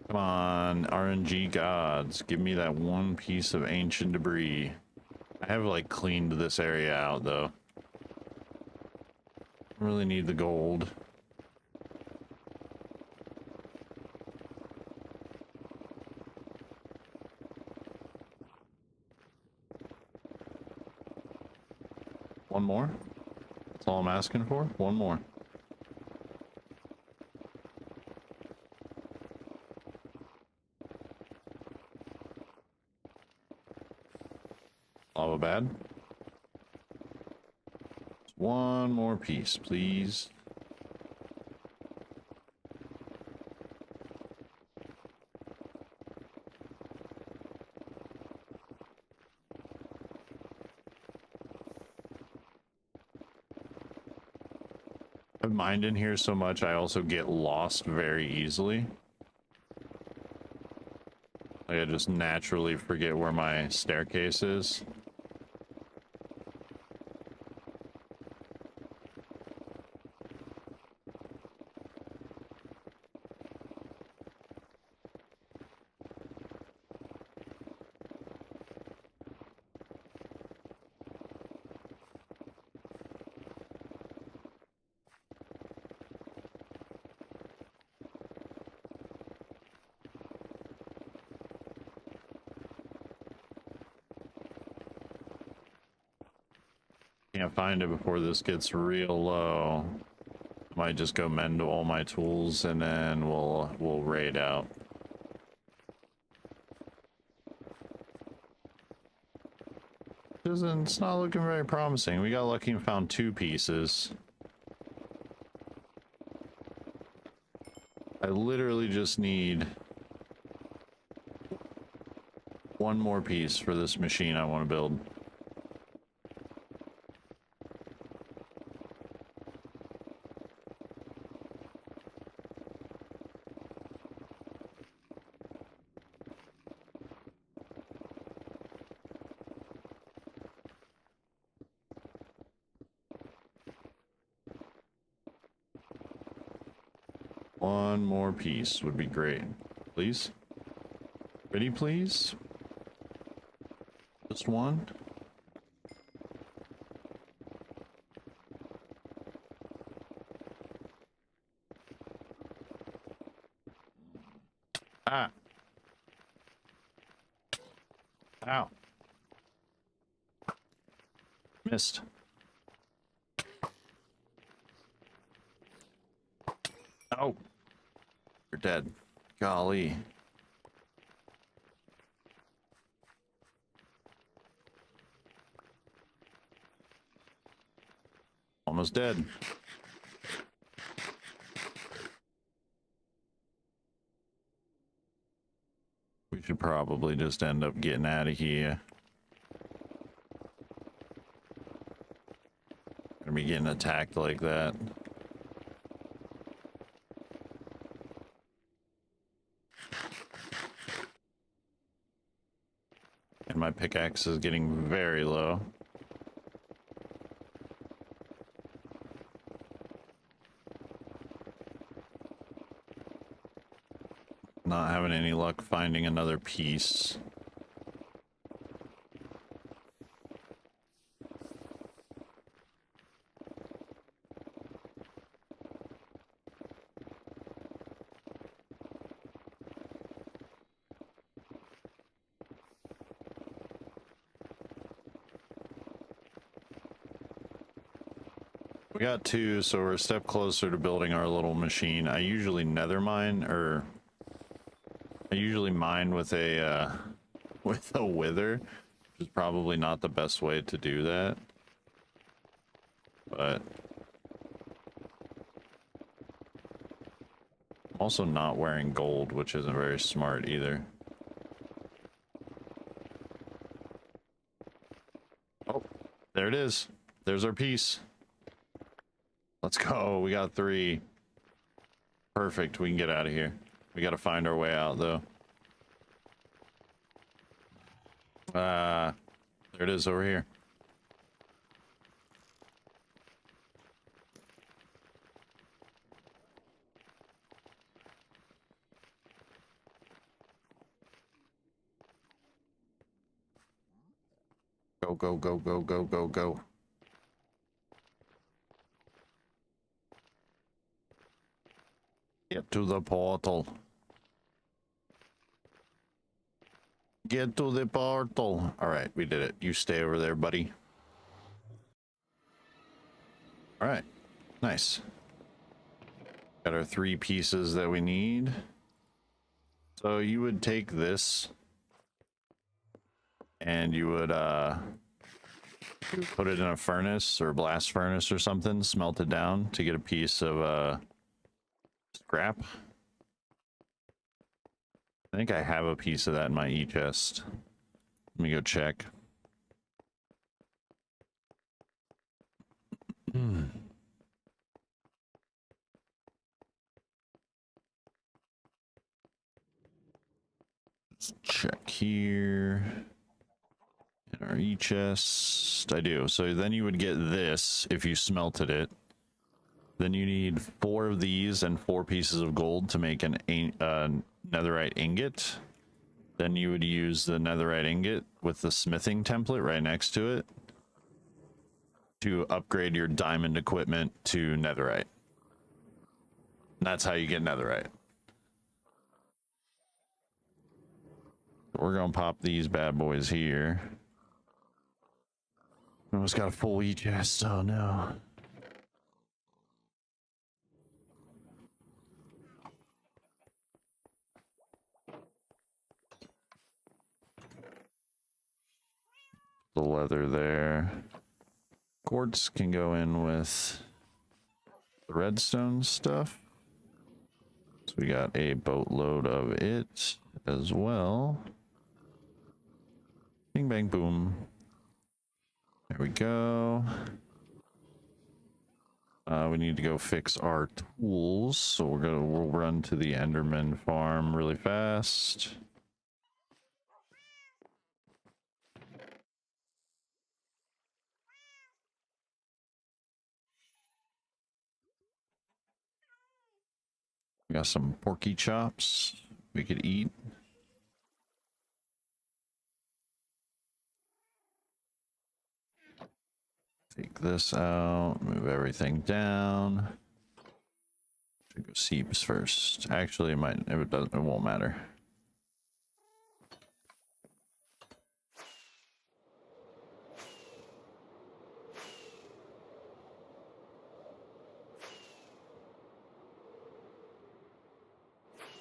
S2: Come on, RNG gods. Give me that one piece of ancient debris. I have like cleaned this area out though. I really need the gold. One more? That's all I'm asking for? One more. Lava bad? Just one more piece, please. I've mined in here so much, I also get lost very easily. I just naturally forget where my staircase is. can't find it before this gets real low, I might just go mend all my tools and then we'll raid out. It's not looking very promising. We got lucky and found 2 pieces. I literally just need 1 more piece for this machine I want to build. One more piece would be great. Please? Ready, please? Just one? Ah. Ow. Missed. Oh. You're dead. Golly. Almost dead. We should probably just end up getting out of here. Gonna be getting attacked like that. And my pickaxe is getting very low. Not having any luck finding another piece. We got 2, so we're a step closer to building our little machine. I usually nether mine, or I usually mine with a wither, which is probably not the best way to do that. But I'm also not wearing gold, which isn't very smart either. Oh, there it is. There's our piece. Let's go. We got 3. Perfect. We can get out of here. We got to find our way out, though. There it is over here. Go, go, go, go, go, go, go. Get to the portal. Get to the portal. All right, we did it. You stay over there, buddy. All right, nice. Got our 3 pieces that we need. So you would take this and you would put it in a furnace or a blast furnace or something, smelt it down to get a piece of scrap. I think I have a piece of that in my e-chest. Let me go check. Let's check here. In our e-chest, I do. So then you would get this if you smelted it. Then you need 4 of these and 4 pieces of gold to make an netherite ingot. Then you would use the netherite ingot with the smithing template right next to it to upgrade your diamond equipment to netherite. And that's how you get netherite. We're gonna pop these bad boys here. Almost got a full e-chest. Oh no. The leather there. Quartz can go in with the redstone stuff. So we got a boatload of it as well. Bing, bang, boom. There we go. We need to go fix our tools, so we'll run to the Enderman farm really fast. We got some porky chops we could eat. Take this out, move everything down. Should go seeps first. Actually, it won't matter.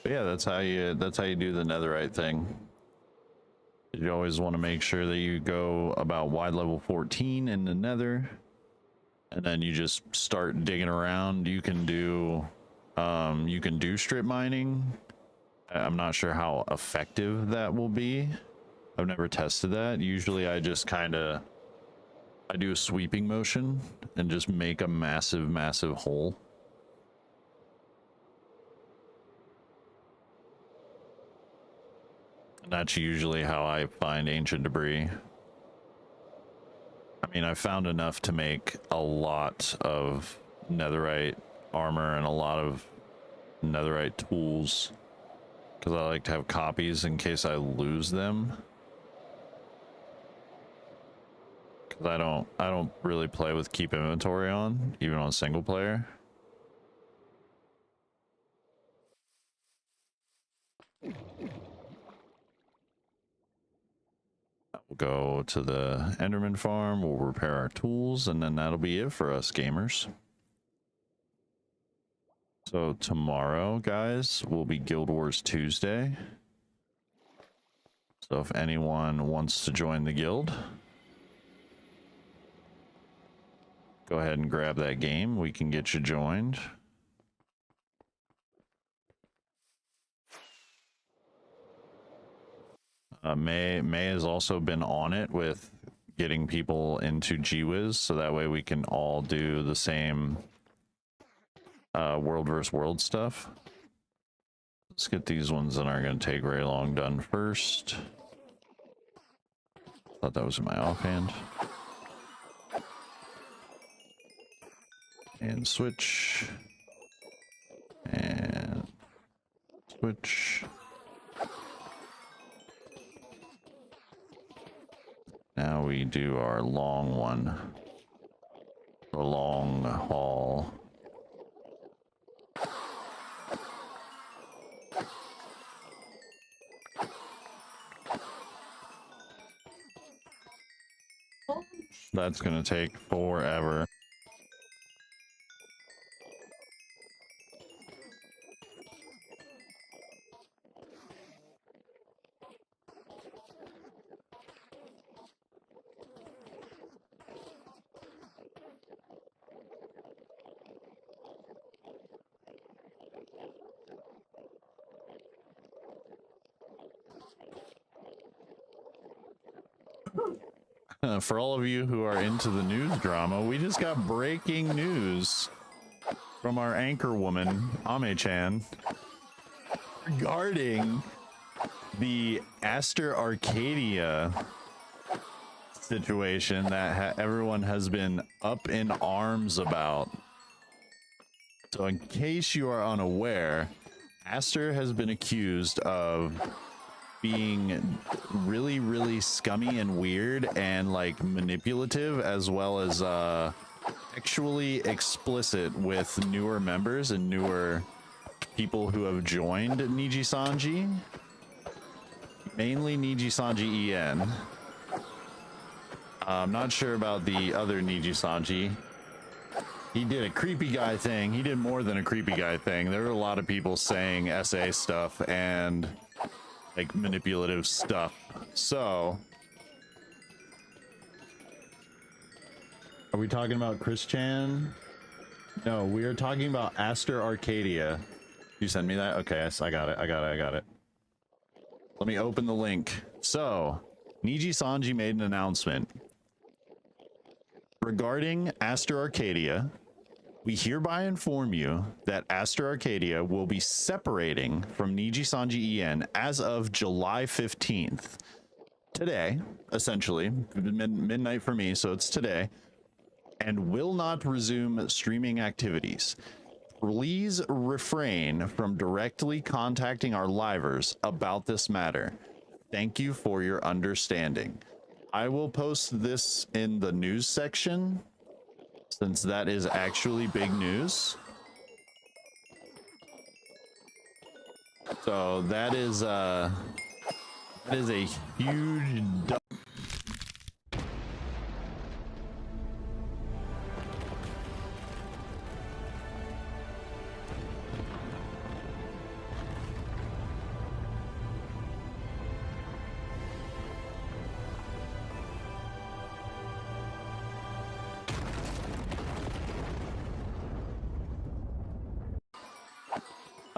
S2: But yeah, that's how you do the netherite thing. You always want to make sure that you go about wide level 14 in the nether, and then you just start digging around. You can do strip mining. I'm not sure how effective that will be. I've never tested that. Usually I just I do a sweeping motion and just make a massive hole. That's usually how I find ancient debris. I mean, I found enough to make a lot of netherite armor and a lot of netherite tools, because I like to have copies in case I lose them. Because I don't really play with keep inventory on, even on single player. We'll go to the Enderman farm, we'll repair our tools, and then that'll be it for us gamers. So tomorrow, guys, will be Guild Wars Tuesday. So if anyone wants to join the guild, go ahead and grab that game. We can get you joined. May has also been on it with getting people into GWiz, so that way we can all do the same world versus world stuff. Let's get these ones that aren't going to take very long done first. Thought that was in my offhand. And switch. And switch. Now we do our long one. The long haul. That's gonna take forever. For all of you who are into the news drama, we just got breaking news from our anchor woman, Ame-chan, regarding the Aster Arcadia situation that everyone has been up in arms about. So in case you are unaware, Aster has been accused of being really scummy and weird and like manipulative, as well as sexually explicit with newer members and newer people who have joined Nijisanji, mainly Nijisanji EN. I'm not sure about the other Niji Sanji. He did a creepy guy thing. He did more than a creepy guy thing. There were a lot of people saying SA stuff and like manipulative stuff. So, are we talking about Chris Chan? No, we are talking about Aster Arcadia. You send me that? Okay, I got it. I got it. Let me open the link. So, Niji Sanji made an announcement regarding Aster Arcadia. We hereby inform you that Aster Arcadia will be separating from Niji Sanji EN as of July 15th. Today, essentially, midnight for me, so it's today, and will not resume streaming activities. Please refrain from directly contacting our livers about this matter. Thank you for your understanding. I will post this in the news section, since that is actually big news. So that is a huge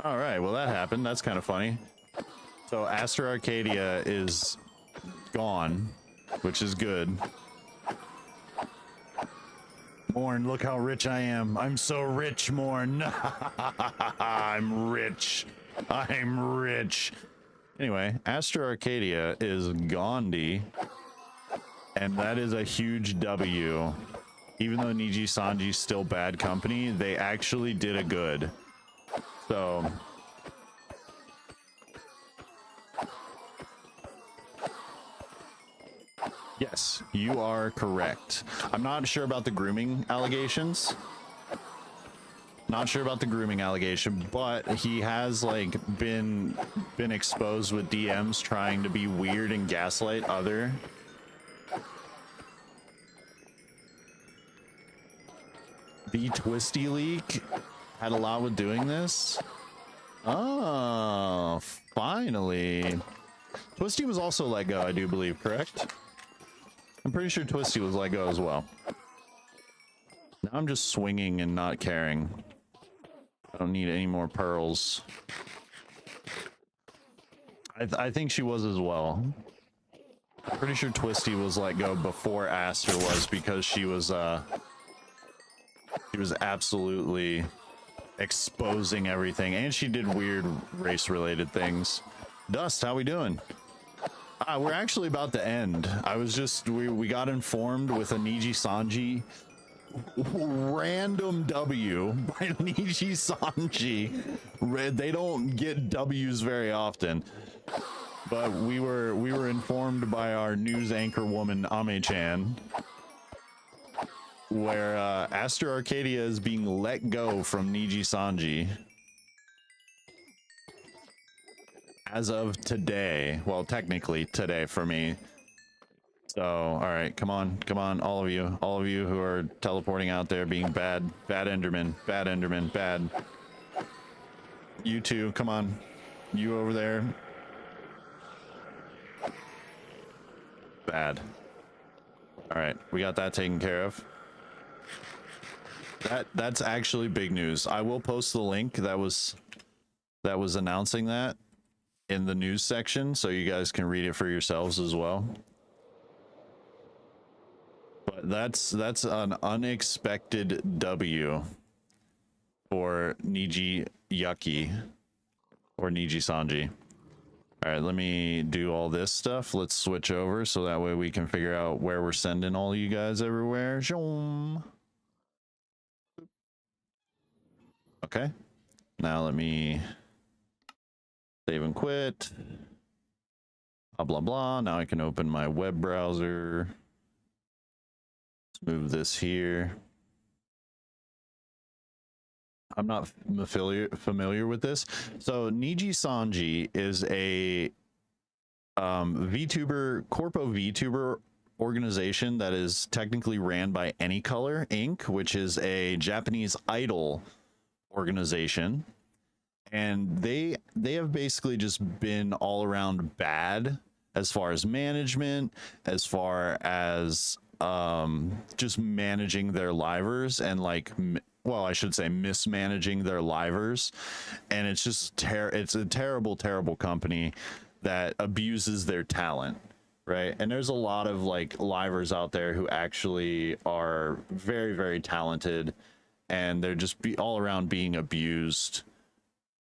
S2: All right, well that happened. That's kind of funny. So Aster Arcadia is gone, which is good. Morn, look how rich I am. I'm so rich, Morn. I'm rich. I'm rich. Anyway, Aster Arcadia is Gandhi, and that is a huge W. Even though Niji Sanji's still bad company, they actually did a good. So yes, you are correct. I'm not sure about the grooming allegations. Not sure about the grooming allegation, but he has like been exposed with DMs trying to be weird and gaslight other. The Twisty leak had a lot with doing this. Oh, finally. Twisty was also let go, I do believe, correct? I'm pretty sure Twisty was let go as well. Now I'm just swinging and not caring. I don't need any more pearls. I think she was as well. I'm pretty sure Twisty was let go before Aster was, because she was absolutely exposing everything, and she did weird race-related things. Dust, how we doing? We're actually about to end. I was just we got informed with a Niji Sanji random W by Niji Sanji. They don't get W's very often, but we were informed by our news anchor woman Ame-chan, where Aster Arcadia is being let go from Niji Sanji as of today. Well, technically today for me. So, all right, come on, all of you who are teleporting out there being bad Enderman, bad. You two, come on, you over there, bad. All right, we got that taken care of. That's actually big news. I will post the link that was announcing that in the news section, so you guys can read it for yourselves as well. But that's an unexpected W for Niji Yuki or Niji Sanji. All right, let me do all this stuff. Let's switch over so that way we can figure out where we're sending all you guys everywhere. Okay, now let me save and quit. Blah, blah, blah. Now I can open my web browser. Let's move this here. I'm not familiar with this. So Niji Sanji is a VTuber, Corpo VTuber organization that is technically ran by Any Color Inc., which is a Japanese idol organization, and they have basically just been all around bad as far as management, as far as just managing their livers and like well, I should say mismanaging their livers, and it's just it's a terrible company that abuses their talent, right? And there's a lot of like livers out there who actually are very talented, and they're just all around being abused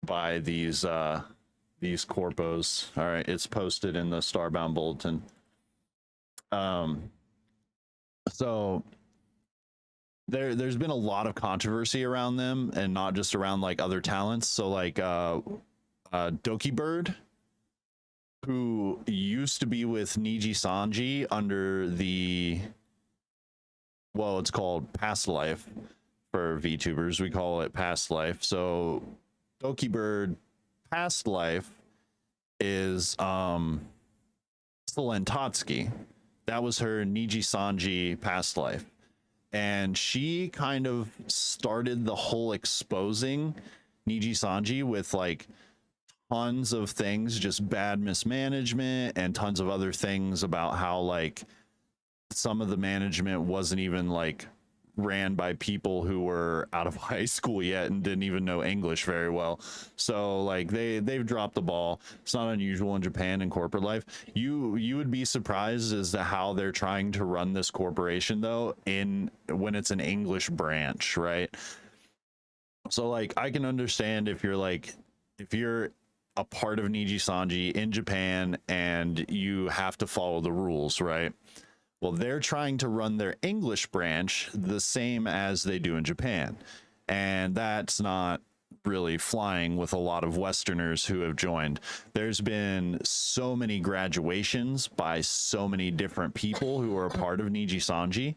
S2: by these corpos. All right, it's posted in the Starbound Bulletin. So there's been a lot of controversy around them, and not just around like other talents. So like Doki Bird, who used to be with Niji Sanji under the, well, it's called Past Life for VTubers. We call it Past Life. So Doki Bird Past Life is Solen Tatsuki. That was her Niji Sanji Past Life. And she kind of started the whole exposing Niji Sanji with like tons of things, just bad mismanagement and tons of other things about how like some of the management wasn't even like ran by people who were out of high school yet and didn't even know English very well. So like they've dropped the ball. It's not unusual in Japan in corporate life. You would be surprised as to how they're trying to run this corporation though when it's an English branch, right? So like I can understand if you're a part of Niji Sanji in Japan and you have to follow the rules, right? Well, they're trying to run their English branch the same as they do in Japan. And that's not really flying with a lot of Westerners who have joined. There's been so many graduations by so many different people who are a part of Niji Sanji.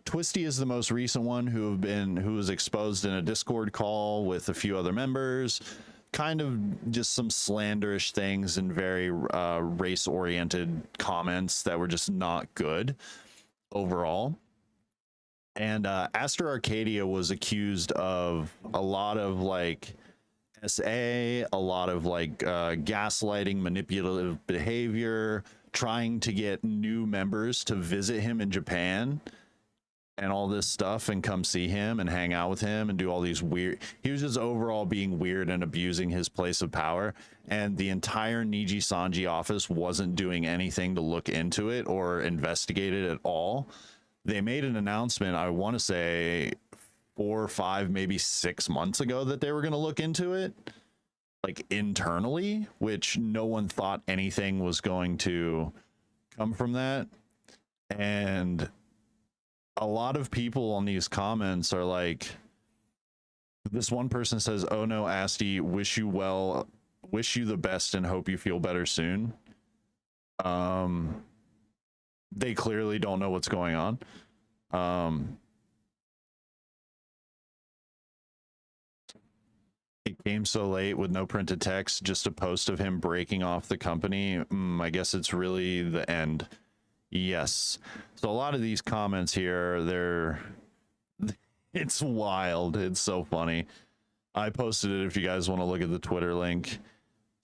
S2: Twisty is the most recent one who was exposed in a Discord call with a few other members. Kind of just some slanderish things and very race-oriented comments that were just not good overall. And Aster Arcadia was accused of a lot of like SA, a lot of like gaslighting, manipulative behavior, trying to get new members to visit him in Japan and all this stuff and come see him and hang out with him and do all these weird, he was just overall being weird and abusing his place of power, and the entire Niji Sanji office wasn't doing anything to look into it or investigate it at all. They made an announcement, I want to say 4 or 5, maybe 6 months ago, that they were going to look into it like internally, which no one thought anything was going to come from that. And a lot of people on these comments are like, this one person says, "Oh no, Asti, wish you well, wish you the best and hope you feel better soon." They clearly don't know what's going on. It came so late with no printed text, just a post of him breaking off the company. I guess it's really the end. Yes. So a lot of these comments here, it's wild. It's so funny. I posted it if you guys want to look at the Twitter link.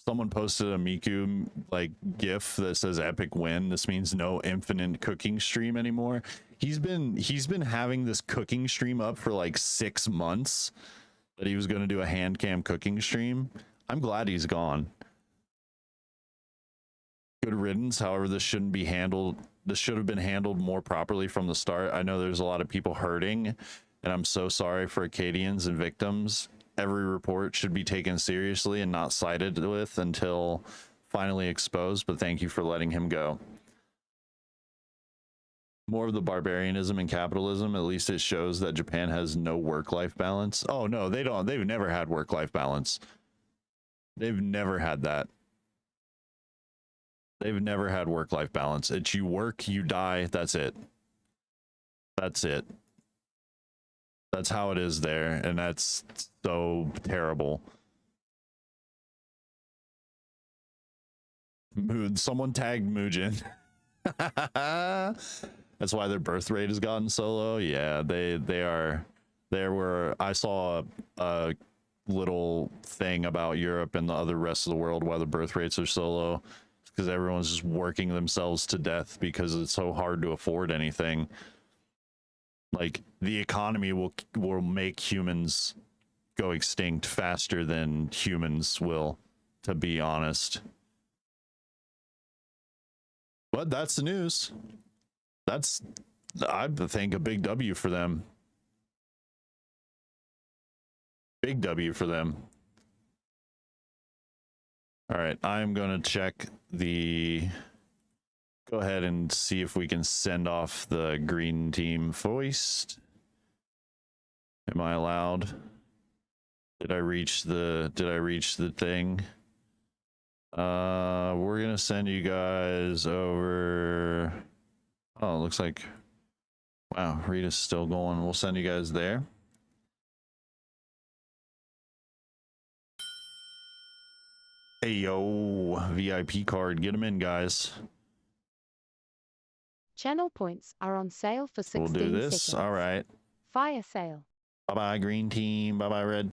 S2: Someone posted a Miku like GIF that says epic win. This means no infinite cooking stream anymore. He's been having this cooking stream up for like 6 months, that he was going to do a hand cam cooking stream. I'm glad he's gone. Good riddance. However, this shouldn't be handled. This should have been handled more properly from the start. I know there's a lot of people hurting, and I'm so sorry for Acadians and victims. Every report should be taken seriously and not sided with until finally exposed, but thank you for letting him go. More of the barbarianism and capitalism, at least it shows that Japan has no work-life balance. Oh no, they don't. They've never had work-life balance. They've never had that. They've never had work-life balance. It's you work, you die, that's it. That's it. That's how it is there, and that's so terrible. Someone tagged Muujin. That's why their birth rate has gotten so low. Yeah, they are. There were I saw a little thing about Europe and the other rest of the world why the birth rates are so low. Because everyone's just working themselves to death because it's so hard to afford anything. Like the economy will make humans go extinct faster than humans will, to be honest. But that's the news. That's, I think, a big W for them. Big W for them. All right, I'm going to check the... Go ahead and see if we can send off the green team foist. Am I allowed? Did I reach the thing? We're gonna send you guys over. Oh, it looks like, wow, Rita's still going. We'll send you guys there. Hey yo, VIP card, get them in, guys.
S1: Channel points are on sale for 16
S2: We'll do this.
S1: seconds.
S2: All right.
S1: Fire sale.
S2: Bye bye, green team. Bye bye, red